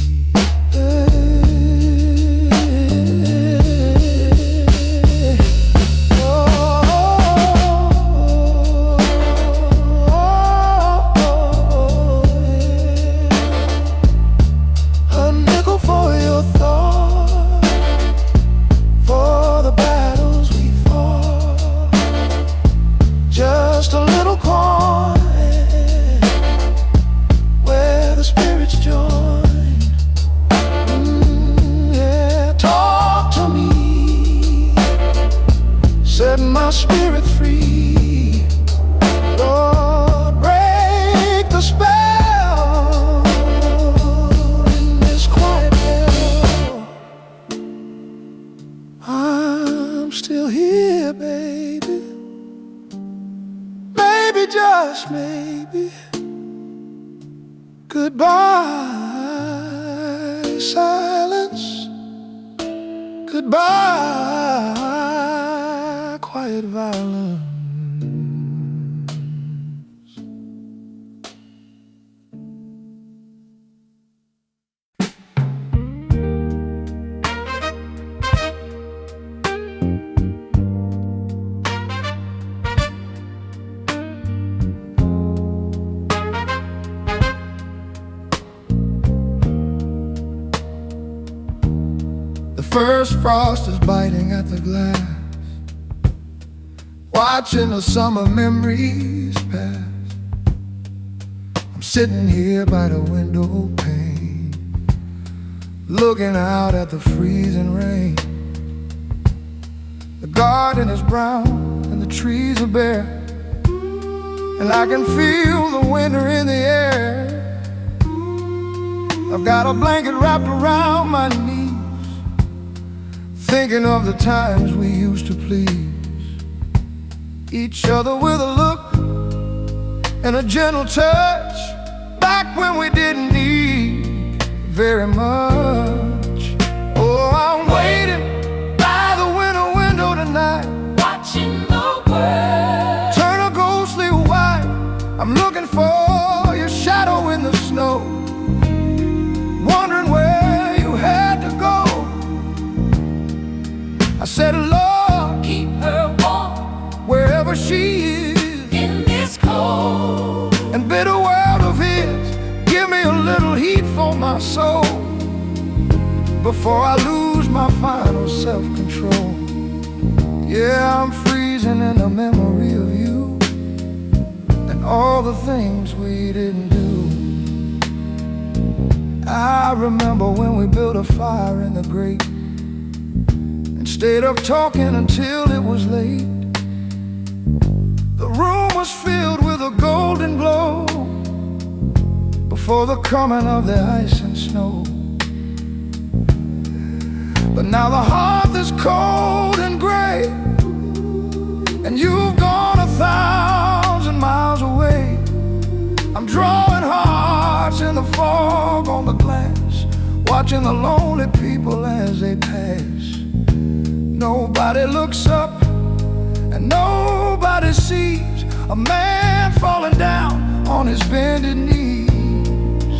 A nickel for your thought, for the battles we fought. Just a little coin where the spirits join. Yeah, talk to me, set my spirit free. Lord, break the spell in this quiet hell. I'm still here, baby. Maybe, just maybe. Goodbye, silence. Goodbye, quiet violence. The first frost is biting at the glass, watching the summer memories pass. I'm sitting here by the window pane, looking out at the freezing rain. The garden is brown and the trees are bare, and I can feel the winter in the air. I've got a blanket wrapped around my knees, thinking of the times we used to please each other with a look and a gentle touch, back when we didn't need very much. Oh, I'm waiting by the winter window tonight, Watching the world turn a ghostly white. I'm looking for your shadow in the snow, wondering where you had to go. I said, Lord, keep her warm wherever she is in this cold. and bitter world of his, give me a little heat for my soul before I lose my final self-control. Yeah, I'm freezing in the memory of you and all the things we didn't do. I remember when we built a fire in the grate and stayed up talking until it was late. The room was filled with a golden glow before the coming of the ice and snow. But now the hearth is cold and gray, and you've gone 1,000 miles away. I'm drawing hearts in the fog on the glass, watching the lonely people as they pass. Nobody looks up and nobody sees a man falling down on his bended knees.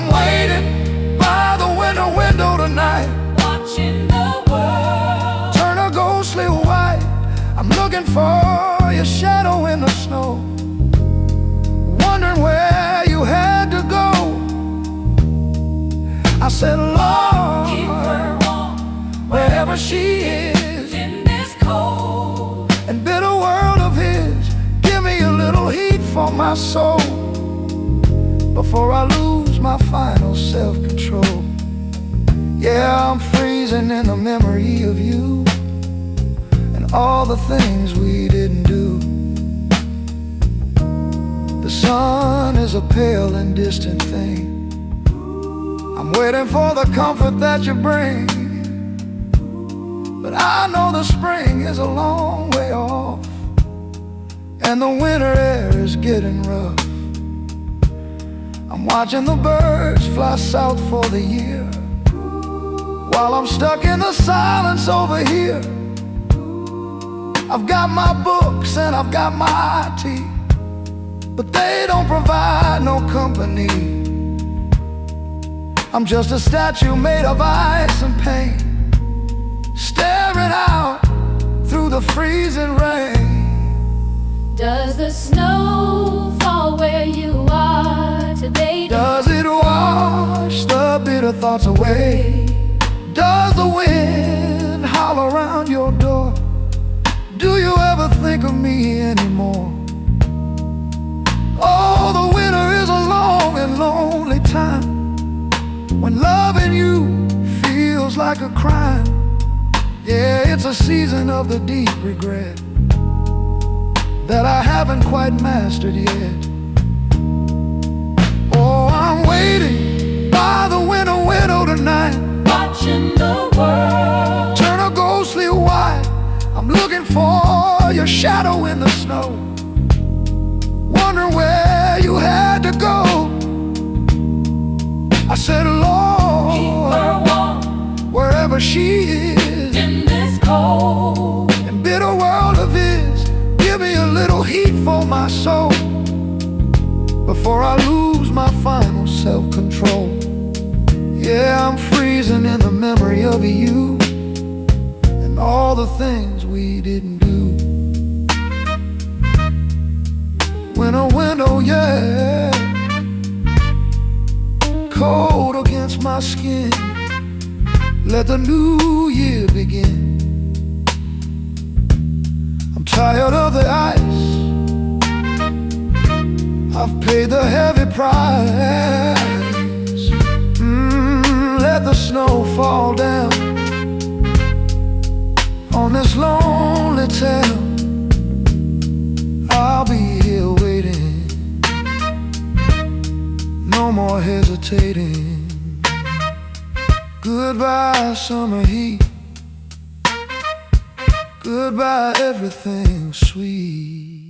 I'm waiting by the window tonight, watching the world turn a ghostly white. I'm looking for your shadow in the snow, wondering where you had to go. I said, Lord, keep her warm wherever she is, in this cold and bitter world of his. Give me a little heat for my soul before I lose my final self-control. Yeah, I'm freezing in the memory of you and all the things we didn't do. The sun is a pale and distant thing. I'm waiting for the comfort that you bring, but I know the spring is a long way off, and the winter air is getting rough. I'm watching the birds fly south for the year, while I'm stuck in the silence over here. I've got my books and I've got my tea, but they don't provide no company. I'm just a statue made of ice and pain, staring out through the freezing rain. Does the snow fall where you are today? Does it wash the bitter thoughts away? Does the wind howl around your door? Do you ever think of me anymore? Oh, the winter is a long and lonely time, when loving you feels like a crime. Yeah, it's a season of the deep regret that I haven't quite mastered yet. Oh, I'm waiting by the window tonight, Watching the world turn a ghostly white. I'm looking for your shadow in the snow, wondering where you had to go. I said, keep Lord, her warm wherever she is, in this cold and bitter world of his. Give me a little heat for my soul before I lose my final self-control. Yeah, I'm freezing in the memory of you and all the things we didn't do. Window, yeah, cold against my skin. Let the new year begin. I'm tired of the ice, I've paid the heavy price. Let the snow fall down on this lonely town. I'll be here waiting, no more hesitating. Goodbye summer heat, goodbye everything sweet.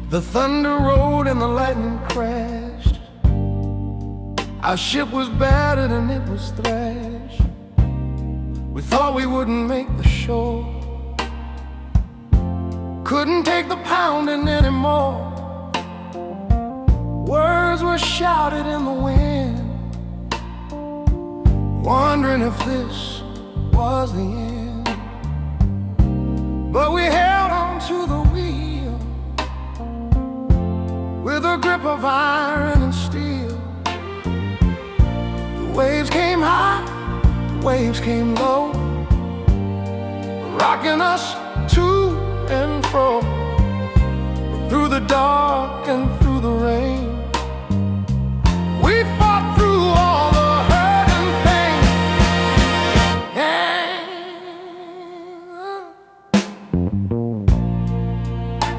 The thunder rolled and the lightning crashed. Our ship was battered and it was thrashed. We thought we wouldn't make the shore, couldn't take the pounding anymore. Words were shouted in the wind, wondering if this was the end. But we held on to the wheel with a grip of iron and steel. The waves came high, the waves came low, rocking us to and fro, through the dark and through the rain. We fought through all the hurt and pain. Yeah.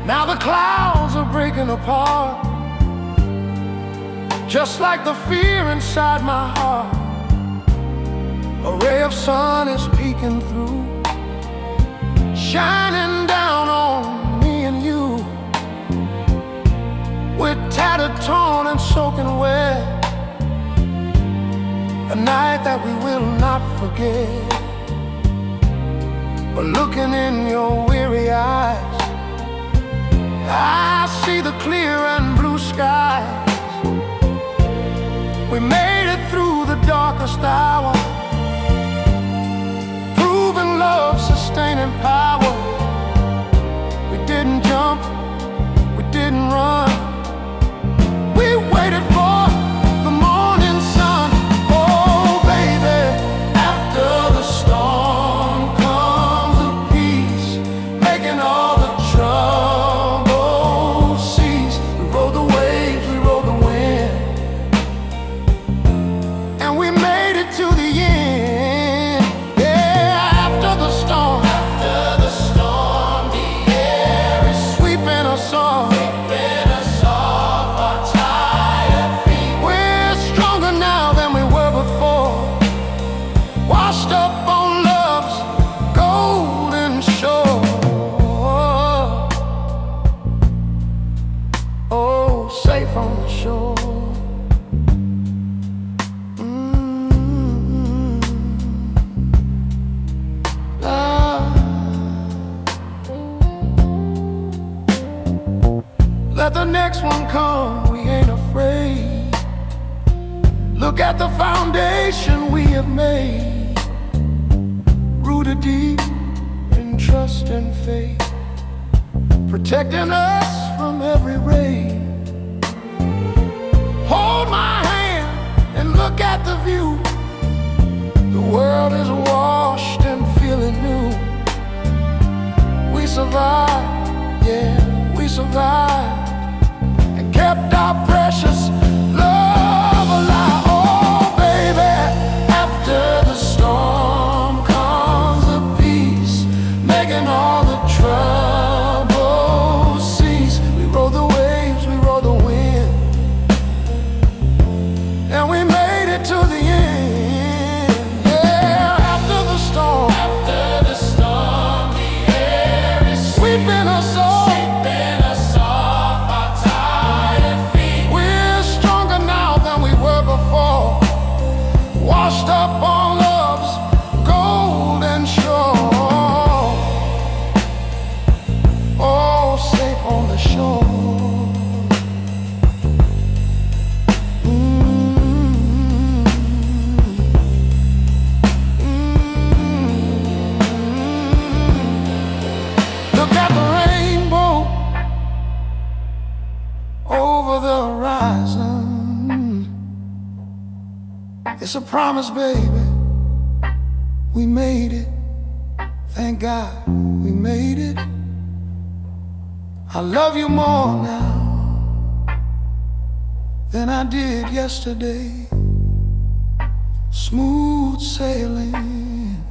Now the clouds are breaking apart, just like the fear inside my heart. A ray of sun is peeking through, shining down on me and you. tattered, torn, and soaking wet. A night that we will not forget. But looking in your weary eyes, I see the clear and blue skies. We made it through the darkest hour, proving love's sustaining power. We didn't jump, we didn't run, we waited for the morning sun. Oh baby, after the storm comes the peace, making all the trouble cease. We rode the waves, we rode the wind, and we made it to the end. Yeah, after the storm, the air is sweeping us off. Our tired feet. We're stronger now than we were before, washed up on love's golden shore. Oh, safe on the shore. Let the next one come, we ain't afraid. Look at the foundation we have made, rooted deep in trust and faith, protecting us from every rain. Hold my hand and look at the view. The world is washed and feeling new. We survived, yeah, we survived, and kept our precious love alive. Oh baby, after the storm comes the peace, making all the trouble cease. We rode the waves, we rode the wind, and we made it to the end. Yeah, after the storm, the air is sweeping us off. Washed up on love's golden shore. Oh, safe on the shore. Look at the rainbow over the horizon. It's a promise, baby. We made it. Thank God we made it. I love you more now than I did yesterday. Smooth sailing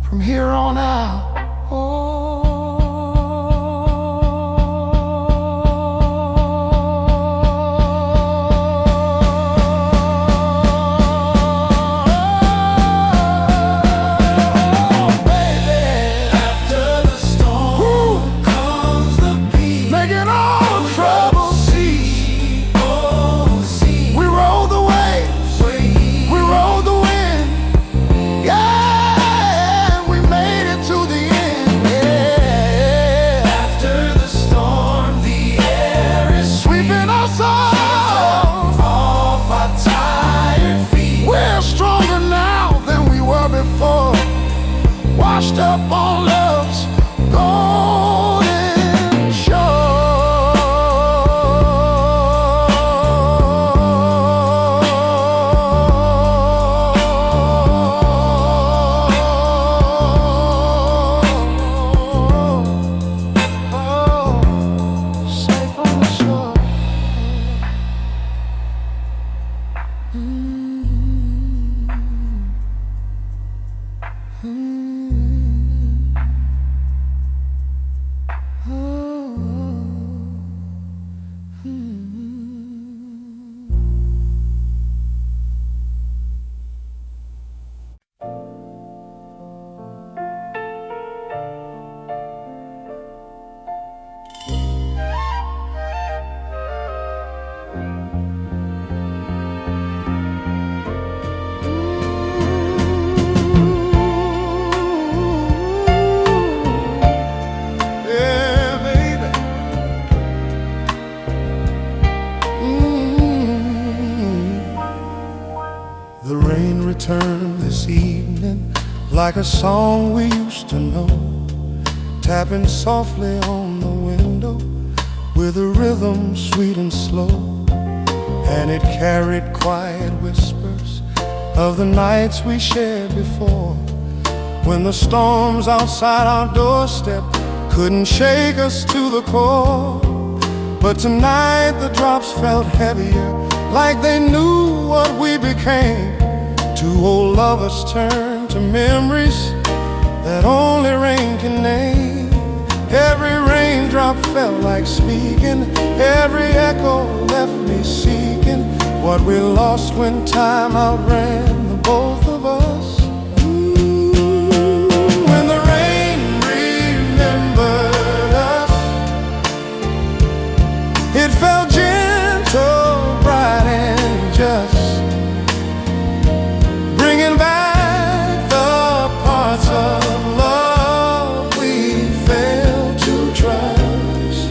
from here on out. Oh. Washed up on love's golden shore. Oh, safe on the shore. Mm-hmm. like a song we used to know, tapping softly on the window with a rhythm sweet and slow. And it carried quiet whispers of the nights we shared before, when the storms outside our doorstep couldn't shake us to the core. But tonight the drops felt heavier, like they knew what we became. Two old lovers turned to memories that only rain can name. Every raindrop felt like speaking, every echo left me seeking what we lost when time outran the both of us. When the rain remembered us, it felt gentle, bright and just, bringing back the parts of love we failed to trust.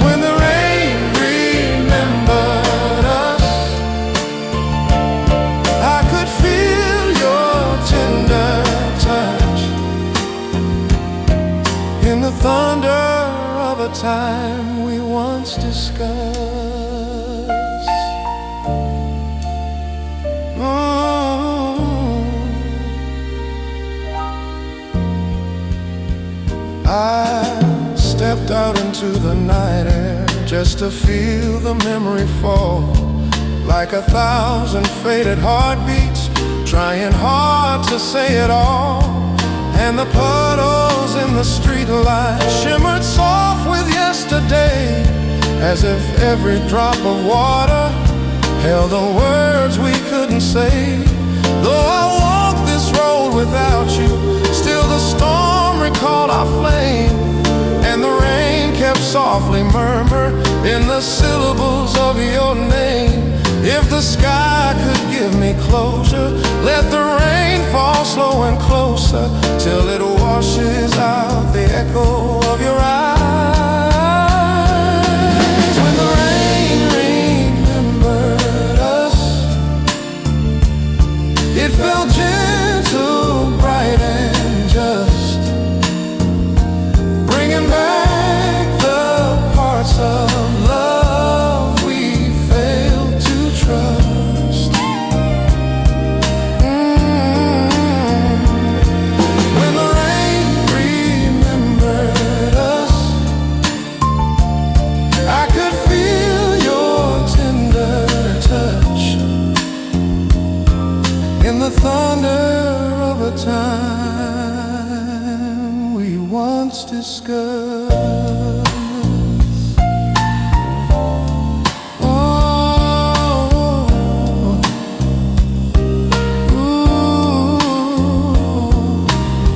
When the rain remembered us, I could feel your tender touch in the thunder of a time we once discussed. I stepped out into the night air just to feel the memory fall, like 1,000 faded heartbeats, trying hard to say it all. And the puddles in the streetlight shimmered soft with yesterday, as if every drop of water held the words we couldn't say. Though I walked this road without you, still the storm recalled our flame, and the rain kept softly murmur in the syllables of your name. If the sky could give me closure, let the rain fall slow and closer, till it washes out the echo of your eyes. When the rain remembered us, it felt gentle, bright and just, bringing back the parts of love we failed to trust. When the rain remembered us, I could feel your tender touch in the thunder of a time we once discussed.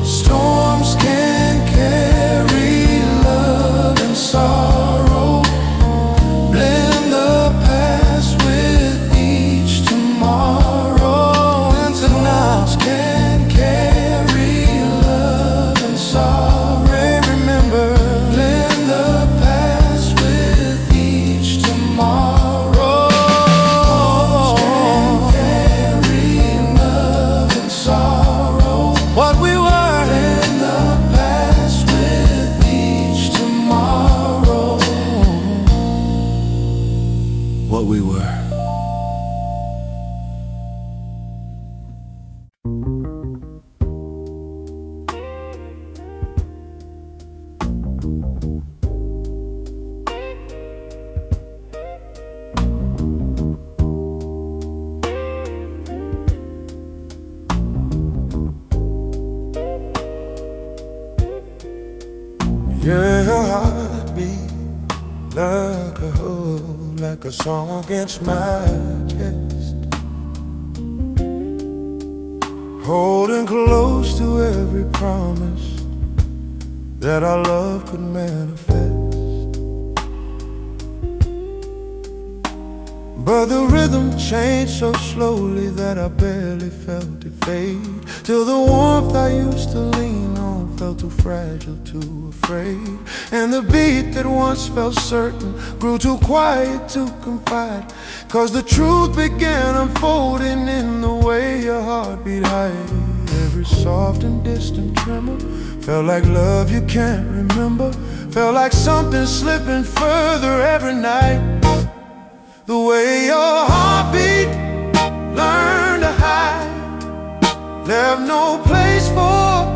Storms can carry love and sorrow, blend the past with each tomorrow. And tonight can carry love and sorrow. Remember, blend the past with each tomorrow. Can carry love and sorrow. What we were. Blend the past with each tomorrow. What we were. Your heartbeat like a hug, like a song against my chest, holding close to every promise that our love could manifest. But the rhythm changed so slowly that I barely felt it fade, till the warmth I used to lean on heart felt too fragile, too afraid. And the beat that once felt certain grew too quiet to confide, 'cause the truth began unfolding in the way your heart beat high. Every soft and distant tremor felt like love you can't remember, felt like something slipping further every night. The way your heartbeat learned to hide, left no place for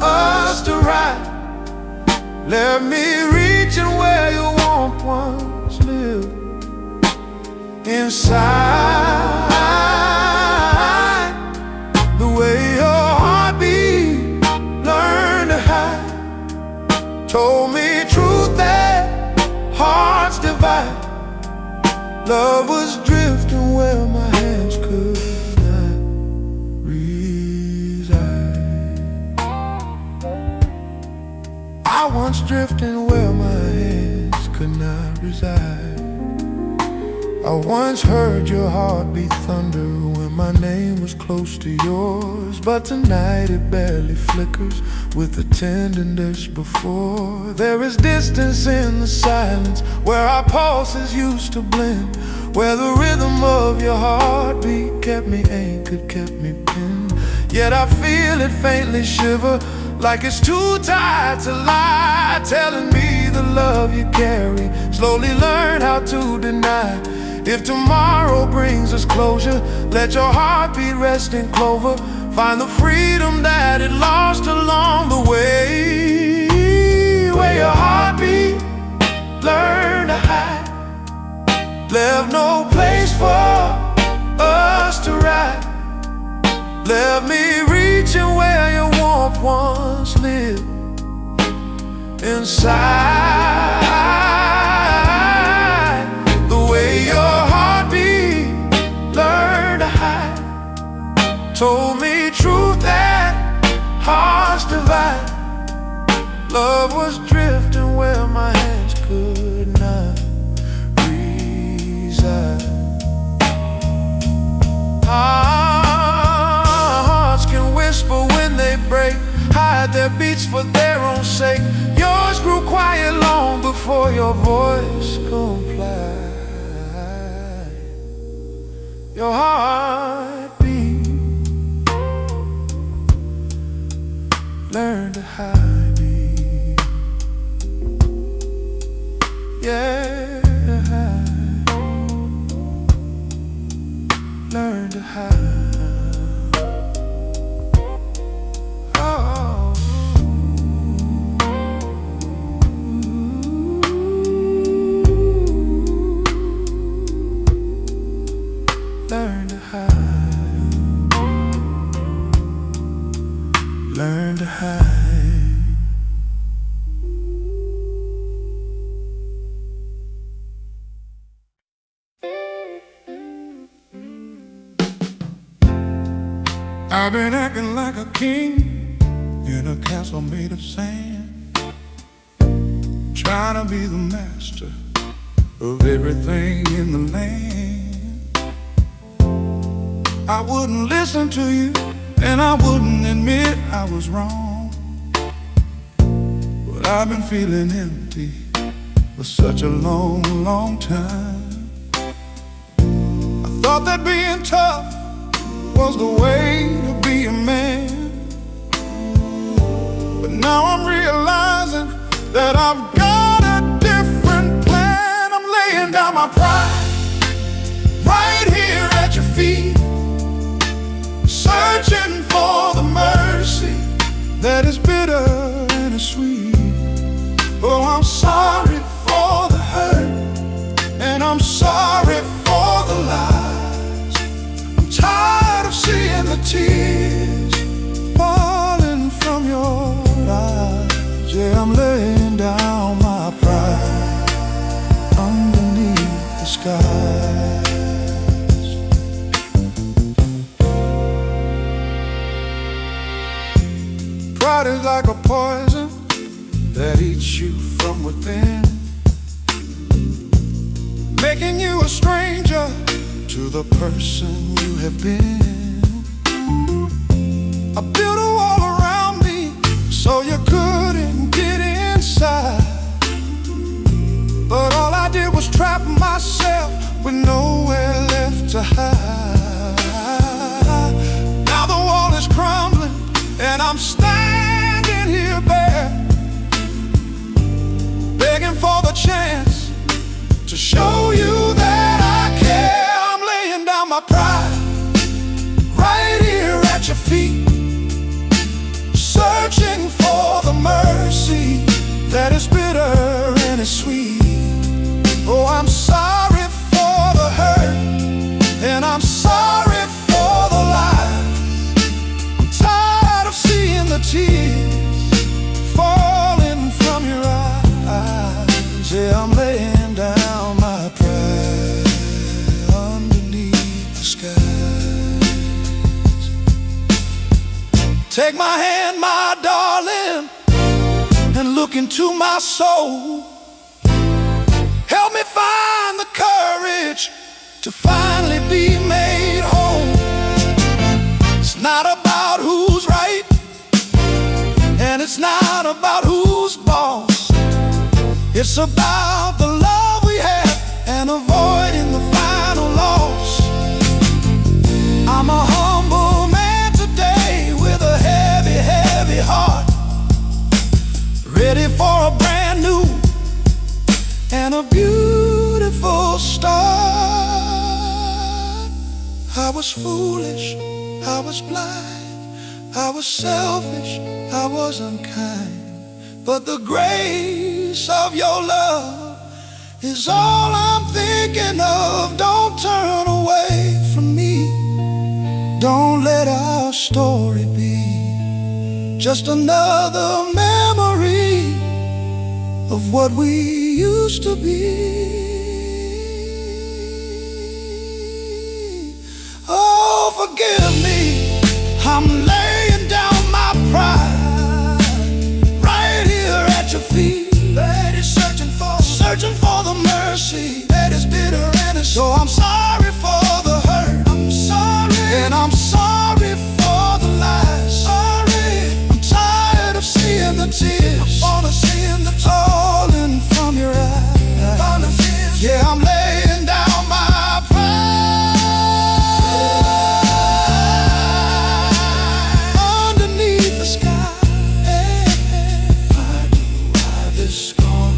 us to ride, left me reaching where your warmth once lived inside. The way your heartbeat learned to hide told me truth that hearts divide. Love was drifting where my hands could not reside. I once drifting where my hands could not reside. I once heard your heartbeat thunder when my name was close to yours, but tonight it barely flickers with the tenderness before. There is distance in the silence where our pulses used to blend, where the rhythm of your heartbeat kept me anchored, kept me pinned. Yet I feel it faintly shiver, like it's too tired to lie, telling me the love you carry slowly learn how to deny. If tomorrow brings us closure, let your heartbeat rest in clover, find the freedom that it lost along the way. Where your heartbeat learned to hide, left no place for us to ride, left me reaching where your warmth once lived inside. The way your heartbeat learned to hide told me truth that hearts divide. Love was drifting where my hands could not reside. Hearts can whisper when they break, hide their beats for their own sake. Yours grew quiet long before your voice complied. Your heartbeat learned to hide me. Yeah, learn to hide. Oh, learn to hide. Learn to hide. I've been acting like a king in a castle made of sand, trying to be the master of everything in the land. I wouldn't listen to you, and I wouldn't admit I was wrong, but I've been feeling empty for such a long, long time. I thought that being tough was the way to be a man, but now I'm realizing that I've got a different plan. I'm laying down my pride right here at your feet, searching for the mercy that is bitter and is sweet. Oh, I'm sorry for the hurt, and I'm sorry for the lies. I'm tired of seeing the tears falling from your eyes. Yeah, I'm laying down my pride underneath the skies. Pride is like a poison that eats you from within, making you a stranger to the person you have been. I built a wall around me so to hide. Now the wall is crumbling and I'm standing here bare, begging for the chance to show you that I care. I'm laying down my pride right here at your feet, searching for the mercy that is bitter and is sweet. Oh, I'm sorry for the hurt, and I'm sorry for the lies. I'm tired of seeing the tears falling from your eyes. Yeah, I'm laying down my pride underneath the skies. Take my hand, my darling, and look into my soul. Help me find the courage to finally be made whole. It's not about who's right, and it's not about who's boss. It's about the love we have and avoiding the final loss. I'm a humble man today with a heavy, heavy heart, ready for a brand new and a beautiful start. I was foolish, I was blind, I was selfish, I was unkind, but the grace of your love is all I'm thinking of. Don't turn away from me. Don't let our story be just another memory of what we used to be. Oh, forgive me, I'm laying down my pride right here at your feet. That is searching for the mercy that is bitter and is. So I'm sorry for the hurt, I'm sorry, and I'm sorry for the lies. Sorry, I'm tired of seeing the tears, I'm seeing the falling from your eyes. Yeah, I'm laying down my pride underneath the sky. Pride is gone.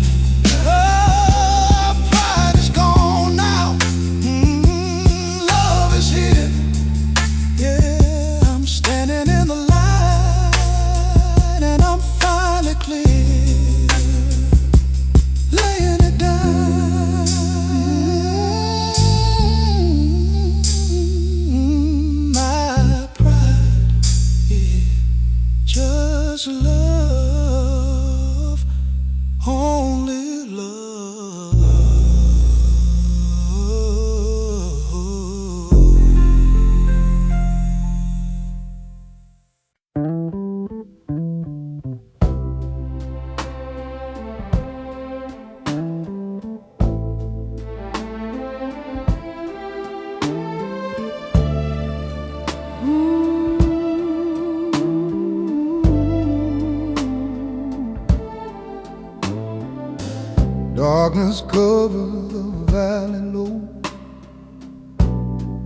Pride is gone now. Love is here. Yeah, I'm standing in the light and I'm finally clear, laying it down. My pride, yeah, just love, only love. Darkness covers the valley low,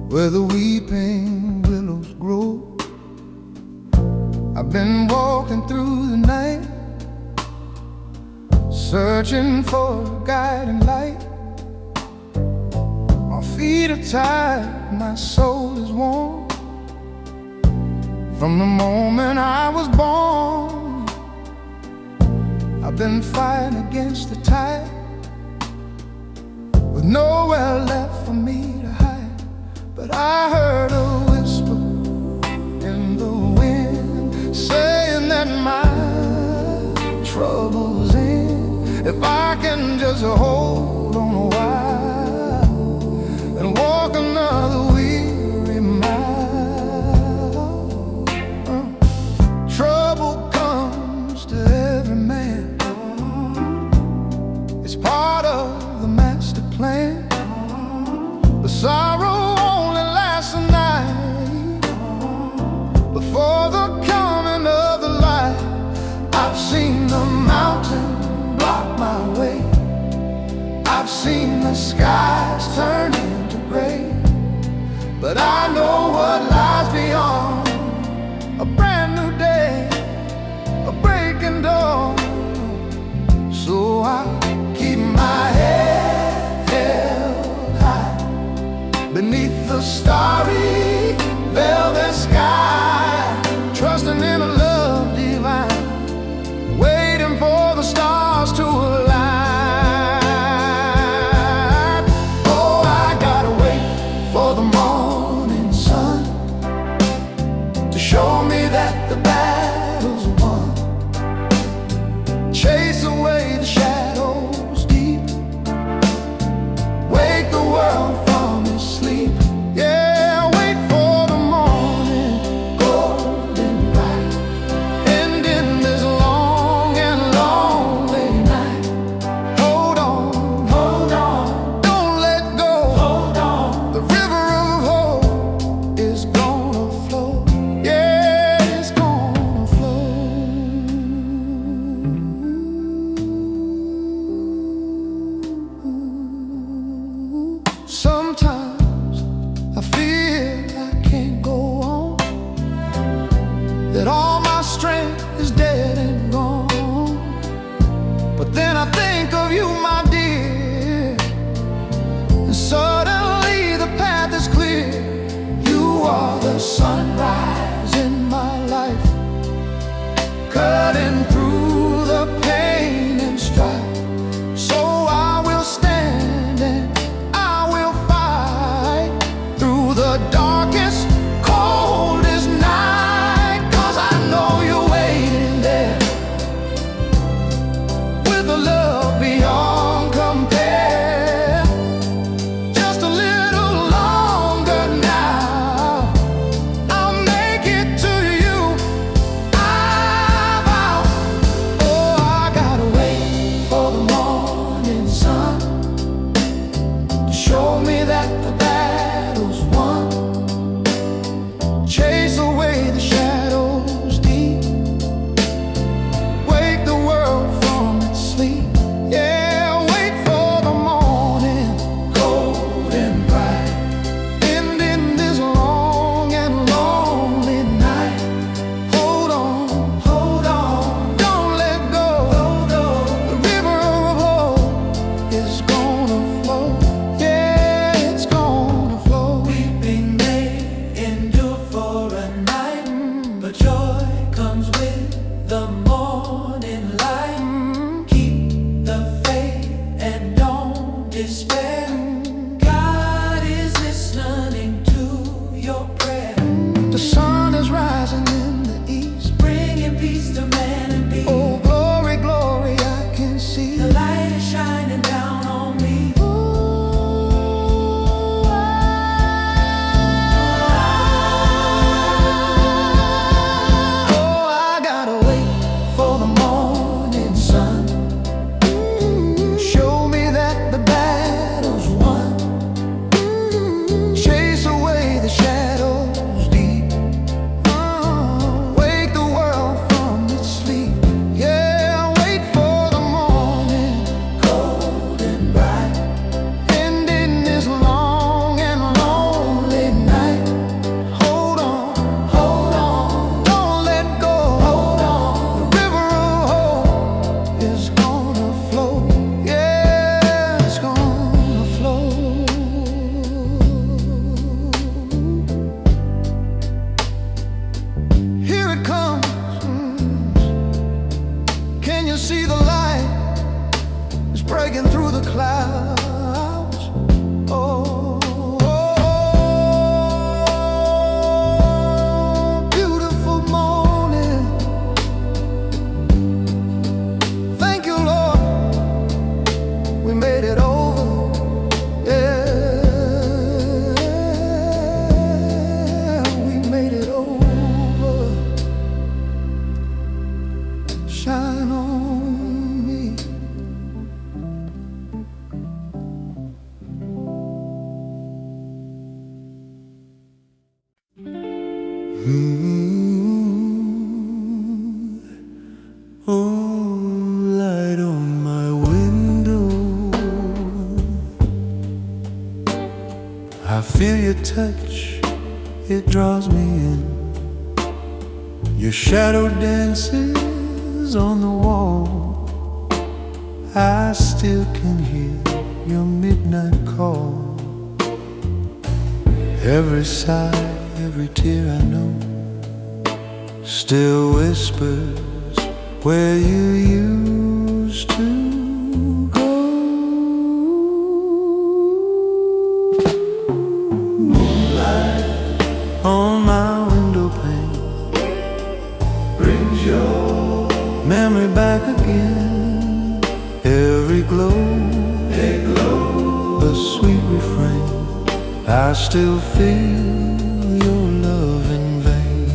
where the weeping willows grow. I've been walking through the night, searching for a guiding light. My feet are tired, my soul is worn. From the moment I was born, I've been fighting against the tide, with nowhere left for me to hide. But I heard a whisper in the wind, saying that my trouble's in. If I can just hold on a while and walk another weary mile. Trouble comes to every man, it's part of the master plan. The sorrow only lasts but I know what lies beyond. A brand new day, a breaking dawn. So I keep my head held high beneath the starry velvet sky, trusting in a love divine, waiting for the stars to align. Oh, I gotta wait for the morning sun to show me that the battle's won. Chase away the shadows deep, wake the world from its sleep. Yeah, wait for the morning, golden bright, ending this long and lonely night. Hold on, don't let go. Hold on, the river of hope is gonna flow. Yeah, it's gonna flow. Sometimes I feel I can't go on, that all my strength is dead and gone. But then I think of you, my dear, and suddenly the path is clear. You are the sunrise in my life, cutting through the pain and strife. So I will stand and I will fight through the darkest, coldest night. 'Cause I know you're waiting there with a love beyond compare. Just a little longer now, I'll make it to you. I vow. Oh, I gotta wait for the morning sun to show me that the battle's won. Chase away the shadows deep, wake the world from its sleep. Yeah, wait for the morning, golden bright, ending this long and lonely night. Hold on, don't let go. The river of hope is gonna flow. Yeah, it's gonna flow. Weeping may endure for a night, but joy comes with the morning light. Keep the faith and don't despair. God is listening to your prayer, The sun is rising in the east. bringing peace to man and beast. Oh, glory, glory, I can see. The light is shining down on me. Oh, I gotta wait for the morning sun. Show me that the battle's won. Chase away the shadows deep, wake the world from its sleep. Yeah, wait for the morning, golden bright, ending this long and lonely night. Hold on, don't let go. The river of hope is gonna flow. Yeah, it's gonna flow. Here it comes. Can you see the light? It's breaking through the clouds. Oh, beautiful morning. Thank you, Lord. We made it over. Yeah, we made it over. Shine on me. Oh, light on my window, I feel your touch it draws me in. Your shadow dances on the wall. I still can hear your midnight call. Every sigh, every tear I know still whispers where you used to go. Moonlight on my window pane brings your memory back again. Every glow, a sweet refrain. I still feel your love in vain.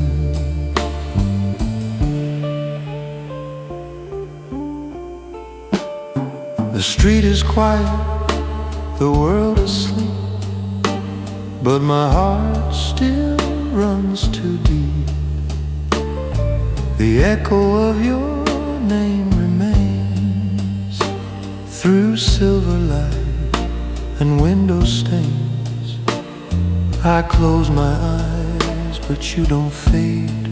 The street is quiet, the world asleep, but my heart still runs too deep. The echo of your name remains through silver light and window stains. I close my eyes, but you don't fade.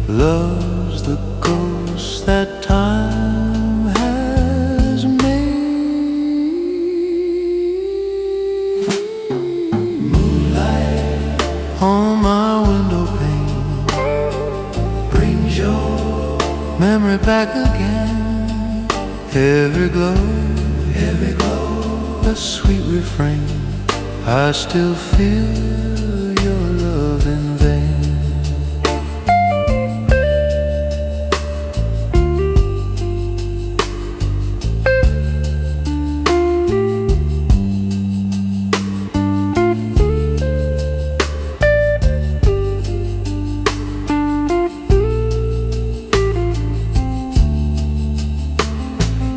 Love's the ghost that time has made. Moonlight on my window pane brings your memory back again. Every glow, a sweet refrain. I still feel your love in vain.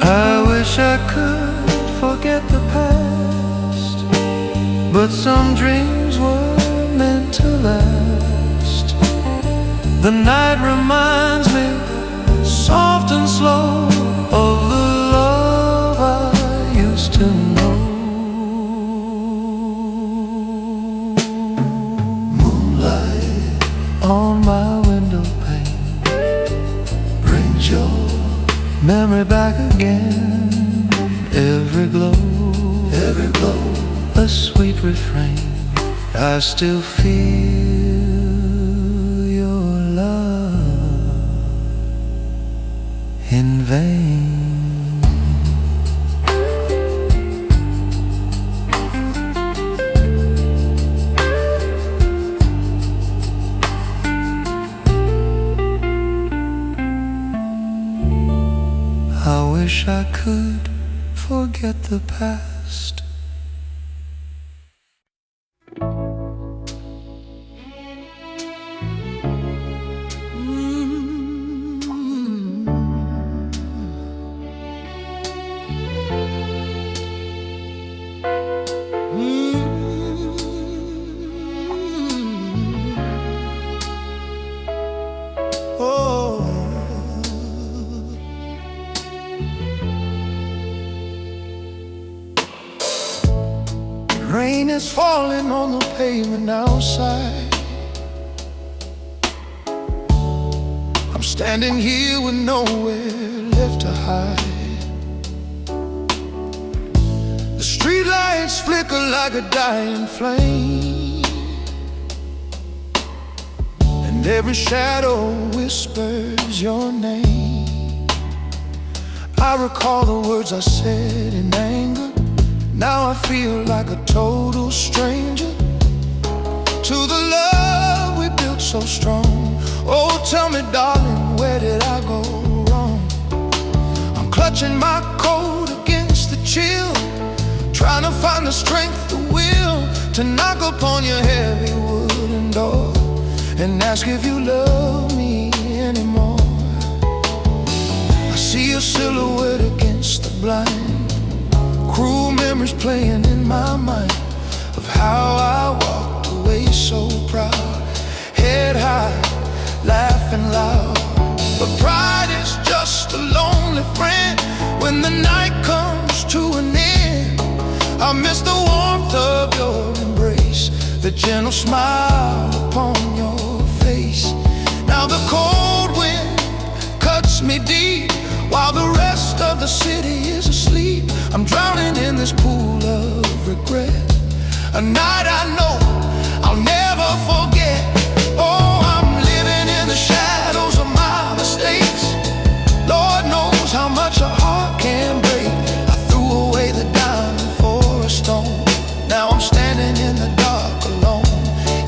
I wish I could forget the past, but some dreams were meant to last. The night reminds me, soft and slow, of the love I used to know. Moonlight on my window pane brings your memory back again. Every glow, a sweet refrain. I still feel your love in vain. I wish I could forget the past. Rain is falling on the pavement outside. I'm standing here with nowhere left to hide. The streetlights flicker like a dying flame, and every shadow whispers your name. I recall the words I said in anger. Now I feel like a total stranger to the love we built so strong. Oh, tell me, darling, where did I go wrong? I'm clutching my coat against the chill, trying to find the strength, the will to knock upon your heavy wooden door and ask if you love me anymore. I see your silhouette against the blind, cruel memories playing in my mind of how I walked away so proud, head high, laughing loud. But pride is just a lonely friend when the night comes to an end. I miss the warmth of your embrace, the gentle smile upon your face. Now the cold wind cuts me deep, while the rest of the city is asleep. I'm drowning in this pool of regret, a night I know I'll never forget. Oh, I'm living in the shadows of my mistakes. Lord knows how much a heart can break. I threw away the diamond for a stone. Now I'm standing in the dark alone.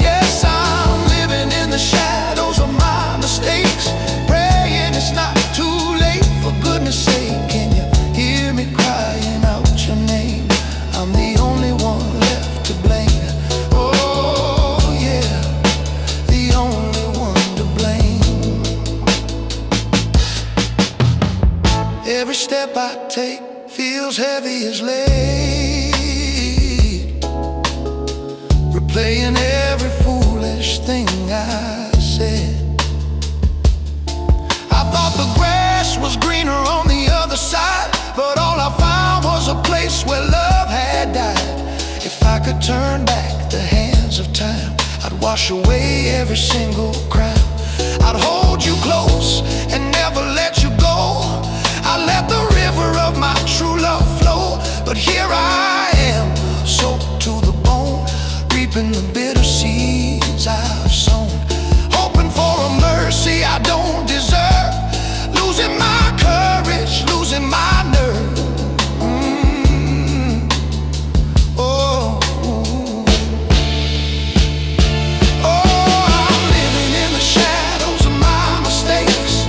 Yes, I'm living in the shadows of my mistakes, praying it's not too late. For goodness sake, can you hear me crying out your name? I'm the only one left to blame. Oh yeah, the only one to blame. Every step I take feels heavy as lead, replaying every foolish thing I said. I thought the grass was greener on the other side, but all I found was a place where love had died. If I could turn back the hands of time, I'd wash away every single crime. I'd hold you close and never let you go. I let the river of my true love flow, but here I am, soaked to the bone, reaping the bitter seeds I've sown, hoping for a mercy I don't deserve, losing my courage, losing my nerve. Oh, I'm living in the shadows of my mistakes.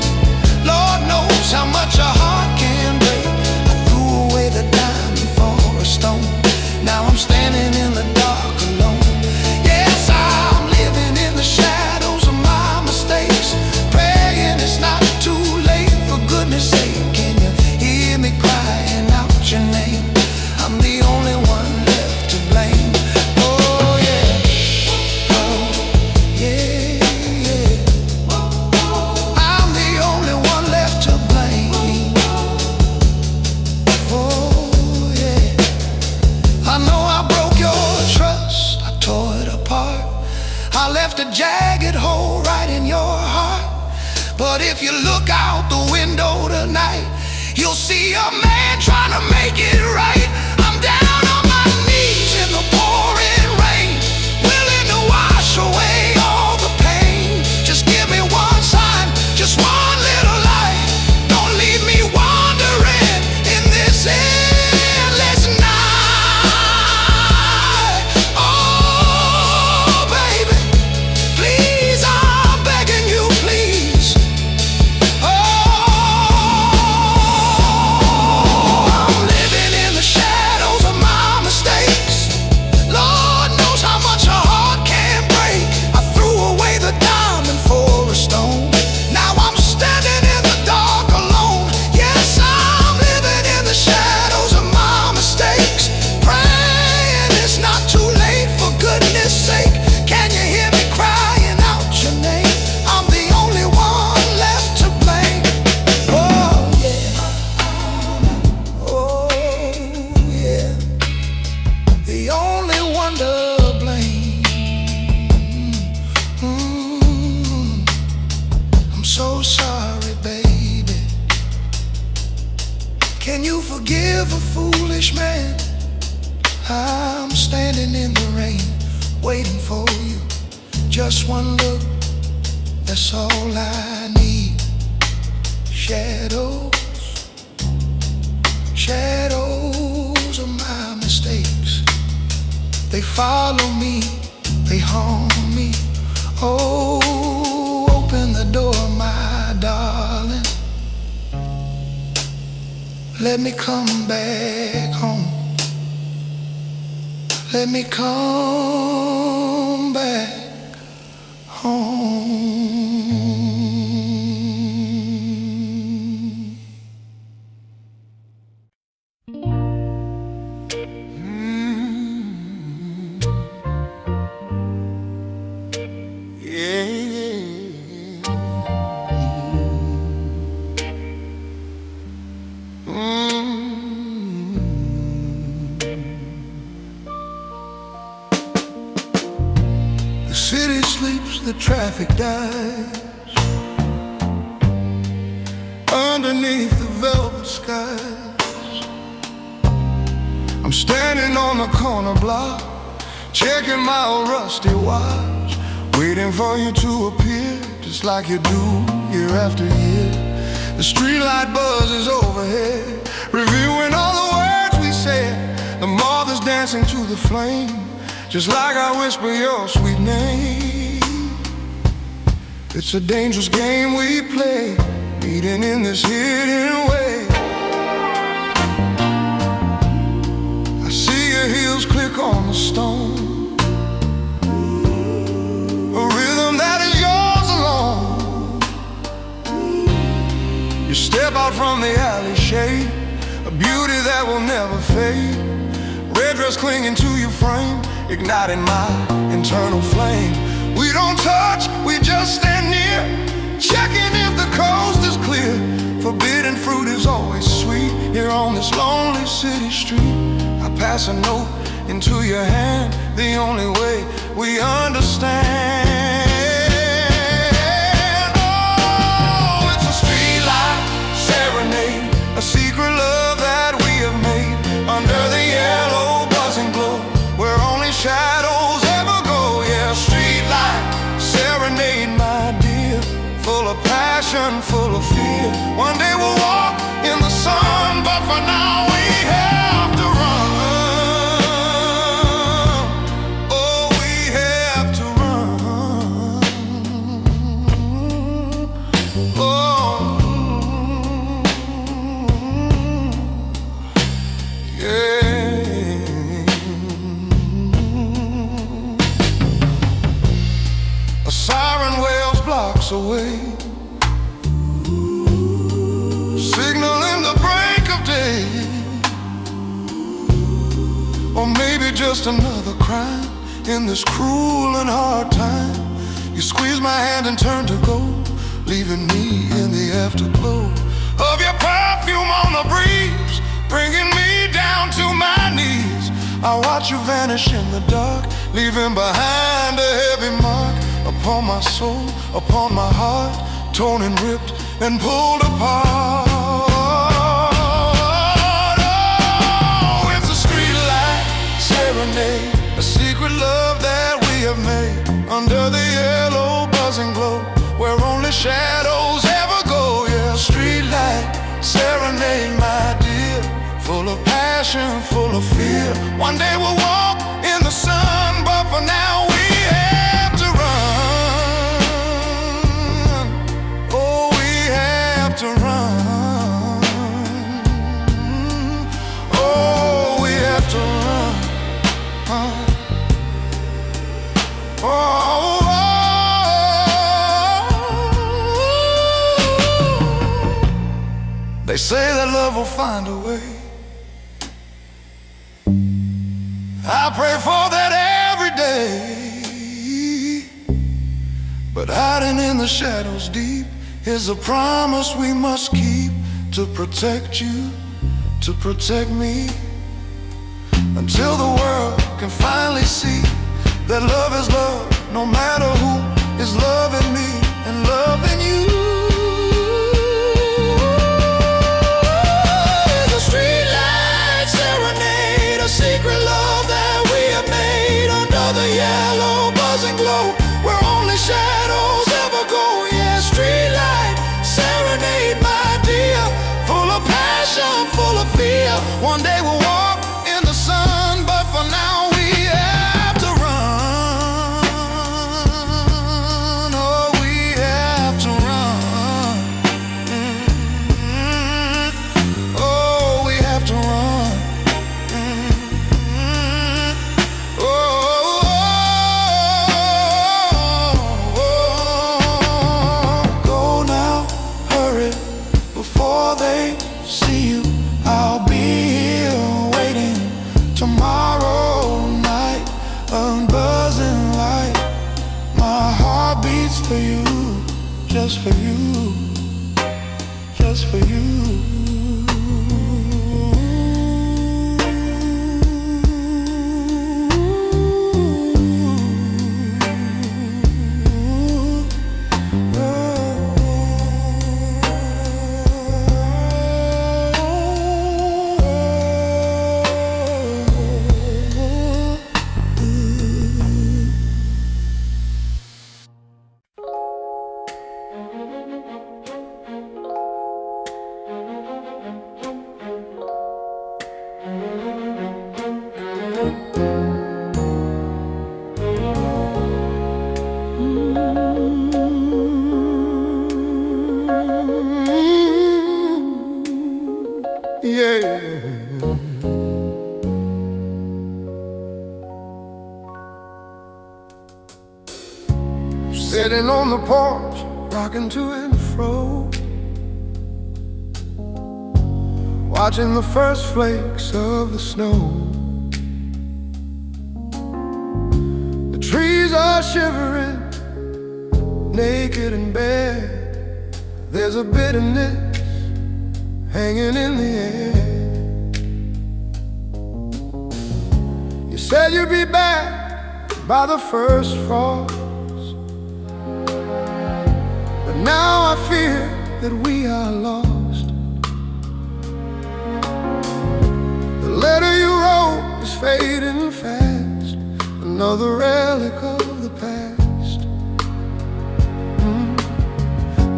Lord knows how much a heart can break. I threw away the diamond for a stone. Now I'm standing in the dark alone. Yes, I'm living in the shadows of my mistakes, praying it's not too late. For goodness sake, can you hear me crying out your name? I'm the only one left to blame. Oh yeah, oh yeah, yeah. I'm the only one left to blame. Oh yeah. I know I broke your trust, I tore it apart. I left a jagged hole right in your heart. But if you look out the window tonight, you'll see a man trying to make it right. I'm down on my knees in the pouring rain, willing to wash away all the pain. Just give me one sign, just one little light. Don't leave me wandering in this endless night. Oh baby, please, I'm begging you, please. I'm living in the shadows of my mistakes. Lord knows how much a heart can break. I threw away the diamond for a stone. Now I'm standing in the dark alone. Yes, I'm living in the shadows of my mistakes, praying it's not too late. For goodness sake, can you hear me crying out your name? I'm the only one left to blame. Oh yeah, oh yeah, the only one to blame. I'm so sorry, baby. Can you forgive a foolish man? I'm standing in the rain, waiting for you. Just one look, that's all I need. Shadows, shadows of my mistakes. They follow me, they haunt me. Oh, open the door, my darling. Let me come back home. Let me come back home. The city sleeps, the traffic dies. Underneath the velvet skies, I'm standing on the corner block, checking my old rusty watch, waiting for you to appear, just like you do year after year. The streetlight buzzes overhead, reviewing all the words we said. The moth is dancing to the flame, just like I whisper your sweet name. It's a dangerous game we play, meeting in this hidden way. I see your heels click on the stone, a rhythm that is yours alone. You step out from the alley shade, a beauty that will never fade. Red dress clinging to your frame, igniting my internal flame. We don't touch, we just stand near, checking if the coast is clear. Forbidden fruit is always sweet here on this lonely city street. I pass a note into your hand, the only way we understand. Oh, it's a streetlight serenade, a secret love that we have made under the yellow buzzing glow, where only shadows ever go. Yeah, streetlight serenade, my dear, full of passion, full of fear. One day we'll walk in the sun, but for now we have to run. Oh, we have to run. Oh, yeah. A siren wails blocks away, signaling the break of day. Or maybe just another crime in this cruel and hard time. You squeeze my hand and turn to go, leaving me in the afterglow of your perfume on the breeze, bringing me down to my knees. I watch you vanish in the dark, leaving behind a heavy mark upon my soul, upon my heart, torn and ripped and pulled apart. Oh, it's a streetlight serenade, a secret love that we have made under the yellow buzzing glow, where only shadows ever go. Yeah, streetlight serenade, my dear, full of passion, full of fear. One day we'll walk in the sun, but for now we have to run. Oh, we have to run. Oh, we have to run. Oh, they say that love will find a way. I pray for that every day. But hiding in the shadows deep is a promise we must keep, to protect you, to protect me, until the world can finally see that love is love, no matter who is loving me and loving you. It's a streetlight serenade, a secret love that we have made under the yellow buzzing glow, where only shadows ever go. Yeah, streetlight serenade, my dear, full of passion, full of fear. One day we'll walk in the sun, but for now we have to run. Oh, we have to run. Oh, we have to run. Go now, hurry, before they see you. I'll be here waiting tomorrow night, a buzzing light. My heart beats for you, just for you, just for you. sitting on the porch, rocking to and fro, watching the first flakes of the snow. The trees are shivering, naked and bare. There's a bitterness hanging in the air. You said you'd be back by the first frost, but now I fear that we are lost. The letter you wrote is fading fast, another relic of the past.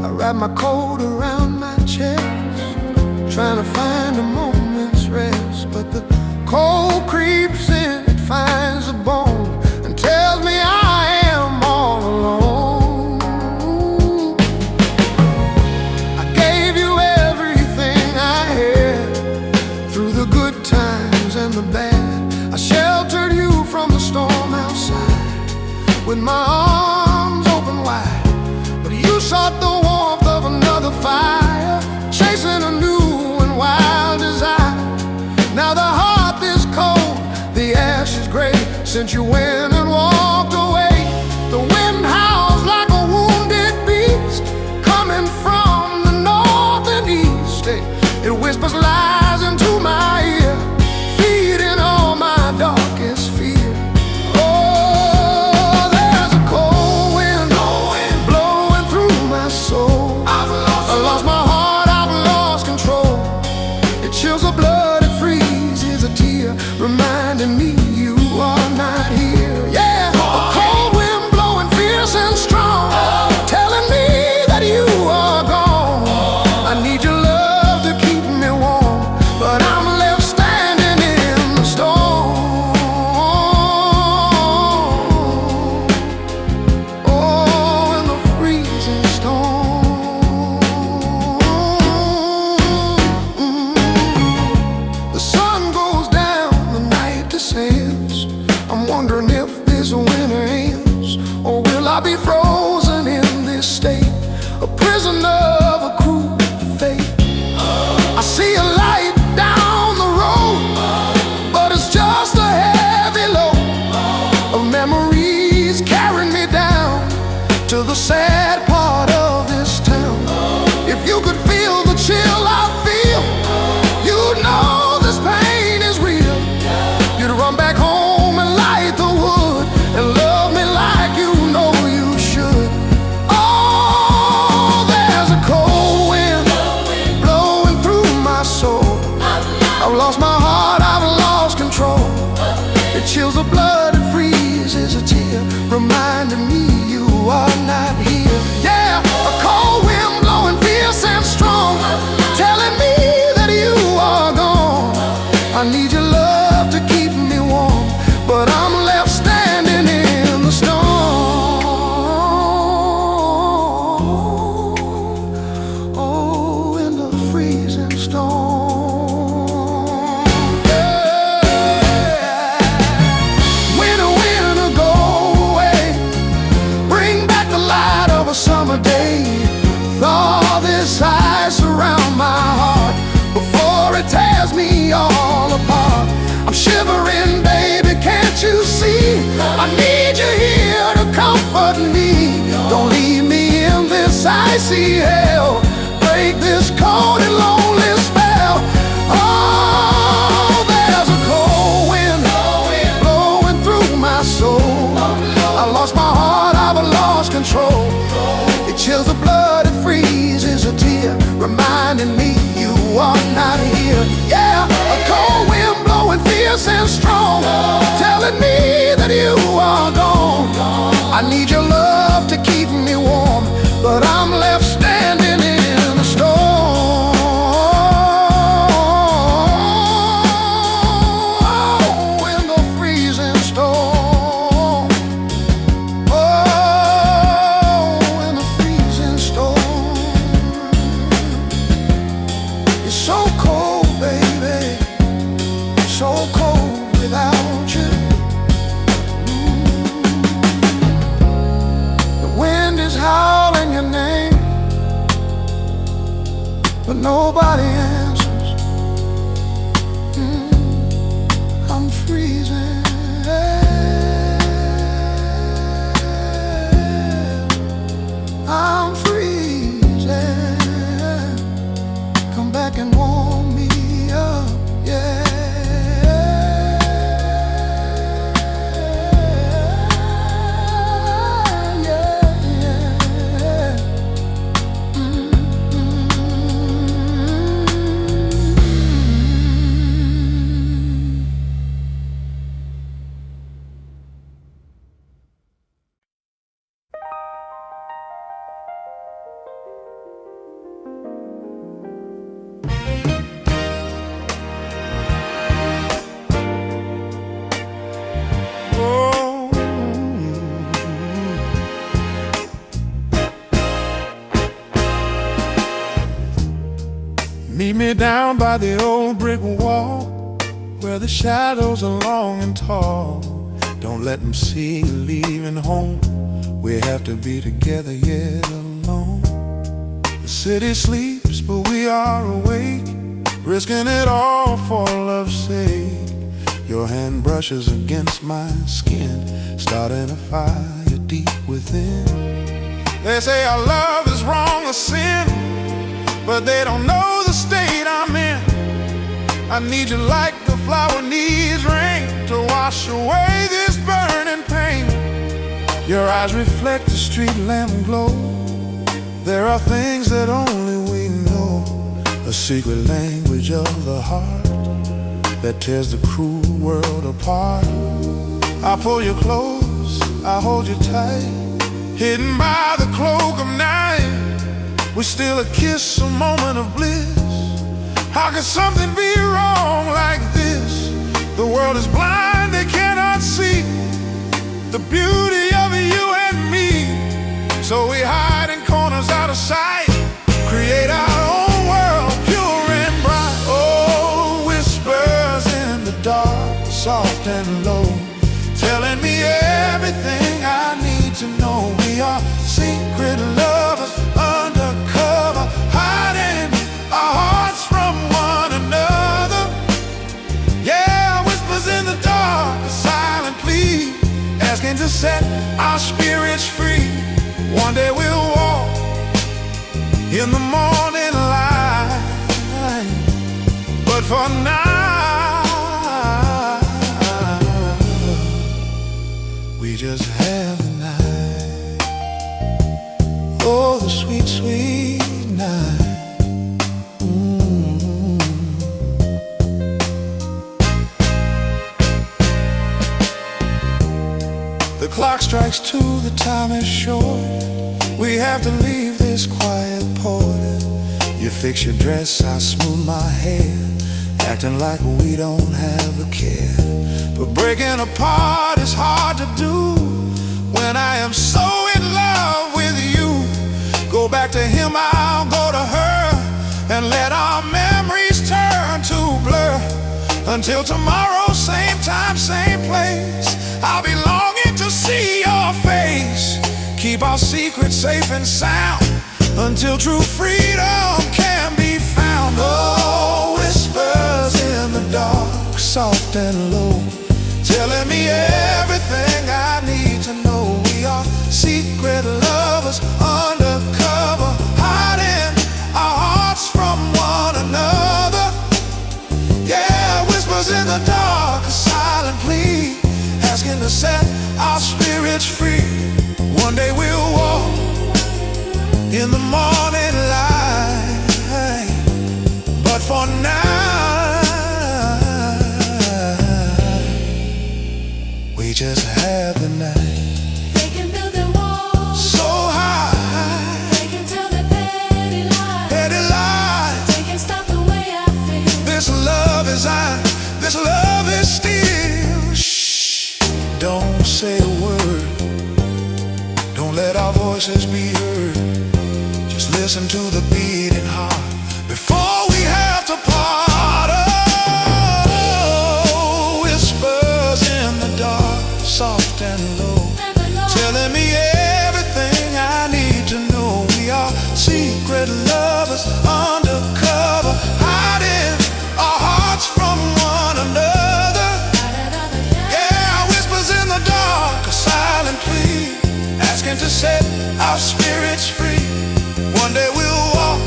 I wrap my coat around my chest, trying to find a moment's rest, but the cold creeps in, it finds a bone and tells me I am all alone. I gave you everything I had, through the good times and the bad. I sheltered you from the storm outside, with my arms open wide, but you sought the warmth of another fire, chasing a new and wild desire. Now the hearth is cold, the ash is gray, since you went and walked away. The wind howls like a wounded beast, coming from the north and east. It whispers lies into my ear, feeding all my darkest fear. Oh, there's a cold wind blowing through my soul. I lost my heart, I've lost control. It chills the blood, it freezes a tear, reminding me you are not here. Yeah, a cold wind blowing fierce and strong, telling me that you are gone. I need your love to keep me warm, but I'm left standing in the storm. Oh, in the freezing storm. The sun goes down, the night descends. I'm wondering if this winter ends, or will I be frozen in this state, a prisoner of a cruel fate. I see a light down the road, but it's just a heavy load of memories carrying me down to the sad part of this town. If you could feel the chill I feel, you'd know this pain is real. You'd run back home and light the wood and love me like you know you should. Oh, there's a cold wind blowing through my soul. I've lost my heart, I've lost control. It chills the blood, it freezes a tear, reminding me you are not here. Yeah, a cold wind blowing fierce and strong, telling me that you are gone. I need your love to keep me warm, but I'm left standing in the storm. Oh, in the freezing storm. Yeah. Winter, winter, go away, bring back the light of a summer day. Thaw this ice around my heart before it tears me all apart. I'm shivering, baby, can't you see? I need you here to comfort me. Don't leave me in this icy hell, break this cold and lonely spell. Oh, there's a cold wind blowing through my soul. I lost my heart, I've lost control. It chills the blood, it freezes a tear, reminding me you are not here. Yeah, a cold wind blowing fierce and strong, telling me that you are gone. I need your love to keep me warm, but I'm left standing in the storm. Oh, in the freezing storm. Oh, in the freezing storm. It's so cold, baby, so cold without you. nobody answers. I'm freezing. I'm freezing. Come back and warm me up, yeah. Meet me down by the old brick wall, where the shadows are long and tall. Don't let them see you leaving home. We have to be together yet alone. The city sleeps, but we are awake, risking it all for love's sake. Your hand brushes against my skin, starting a fire deep within. They say our love is wrong or sin, but they don't know the state I'm in. I need you like the flower needs rain to wash away this burning pain. Your eyes reflect the street lamp glow. There are things that only we know, a secret language of the heart that tears the cruel world apart. I pull you close, I hold you tight, hidden by the cloak of night. We steal a kiss, a moment of bliss. How could something be wrong like this? The world is blind, they cannot see the beauty of you and me. So we hide in corners out of sight, create our own world, pure and bright. Oh, whispers in the dark, soft and low, telling me everything I need to know. We are secret lovers, undercover, hiding our hearts from one another. Yeah, whispers in the dark, a silent plea, asking to set our spirits free. One day we'll walk in the morning light, but for now we just have the night. Oh, the sweet, sweet night. The clock strikes 2, the time is short. We have to leave this quiet port. You fix your dress, I smooth my hair, acting like we don't have a care. But breaking apart is hard to do when I am so in love with you. Go back to him, I'll go to her, and let our memories turn to blur. Until tomorrow, same time, same place, I'll be longing to see your face. Keep our secrets safe and sound until true freedom can be found. Oh, whispers in the dark, soft and low, telling me everything I need to know. We are secret lovers, undercover, hiding our hearts from one another. Yeah, whispers in the dark, a silent plea, asking to set our spirits free. One day we'll walk in the morning light, but for now we just have the night. They can build their walls So high, they can tell their petty lies, petty lies. they can stop the way I feel. This love is this love is still. Shh, don't say a word, don't let our voices be heard. Just listen to the beating heart before we have to part. Oh, whispers in the dark, soft and low, Never know. telling me everything I need to know. We are secret lovers, undercover, begging to set our spirits free. One day we'll walk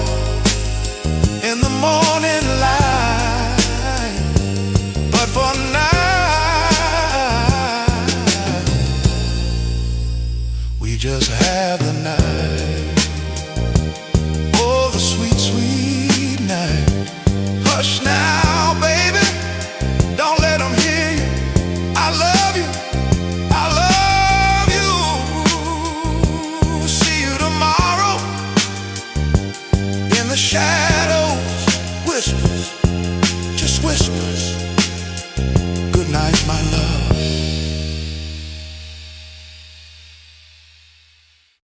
in the morning light, but for now we just have the night. Oh, the sweet, sweet night. Hush now, baby, don't let them hear you. I love you, I love you. See you tomorrow in the shadows. Whispers, just whispers. Good night, my love.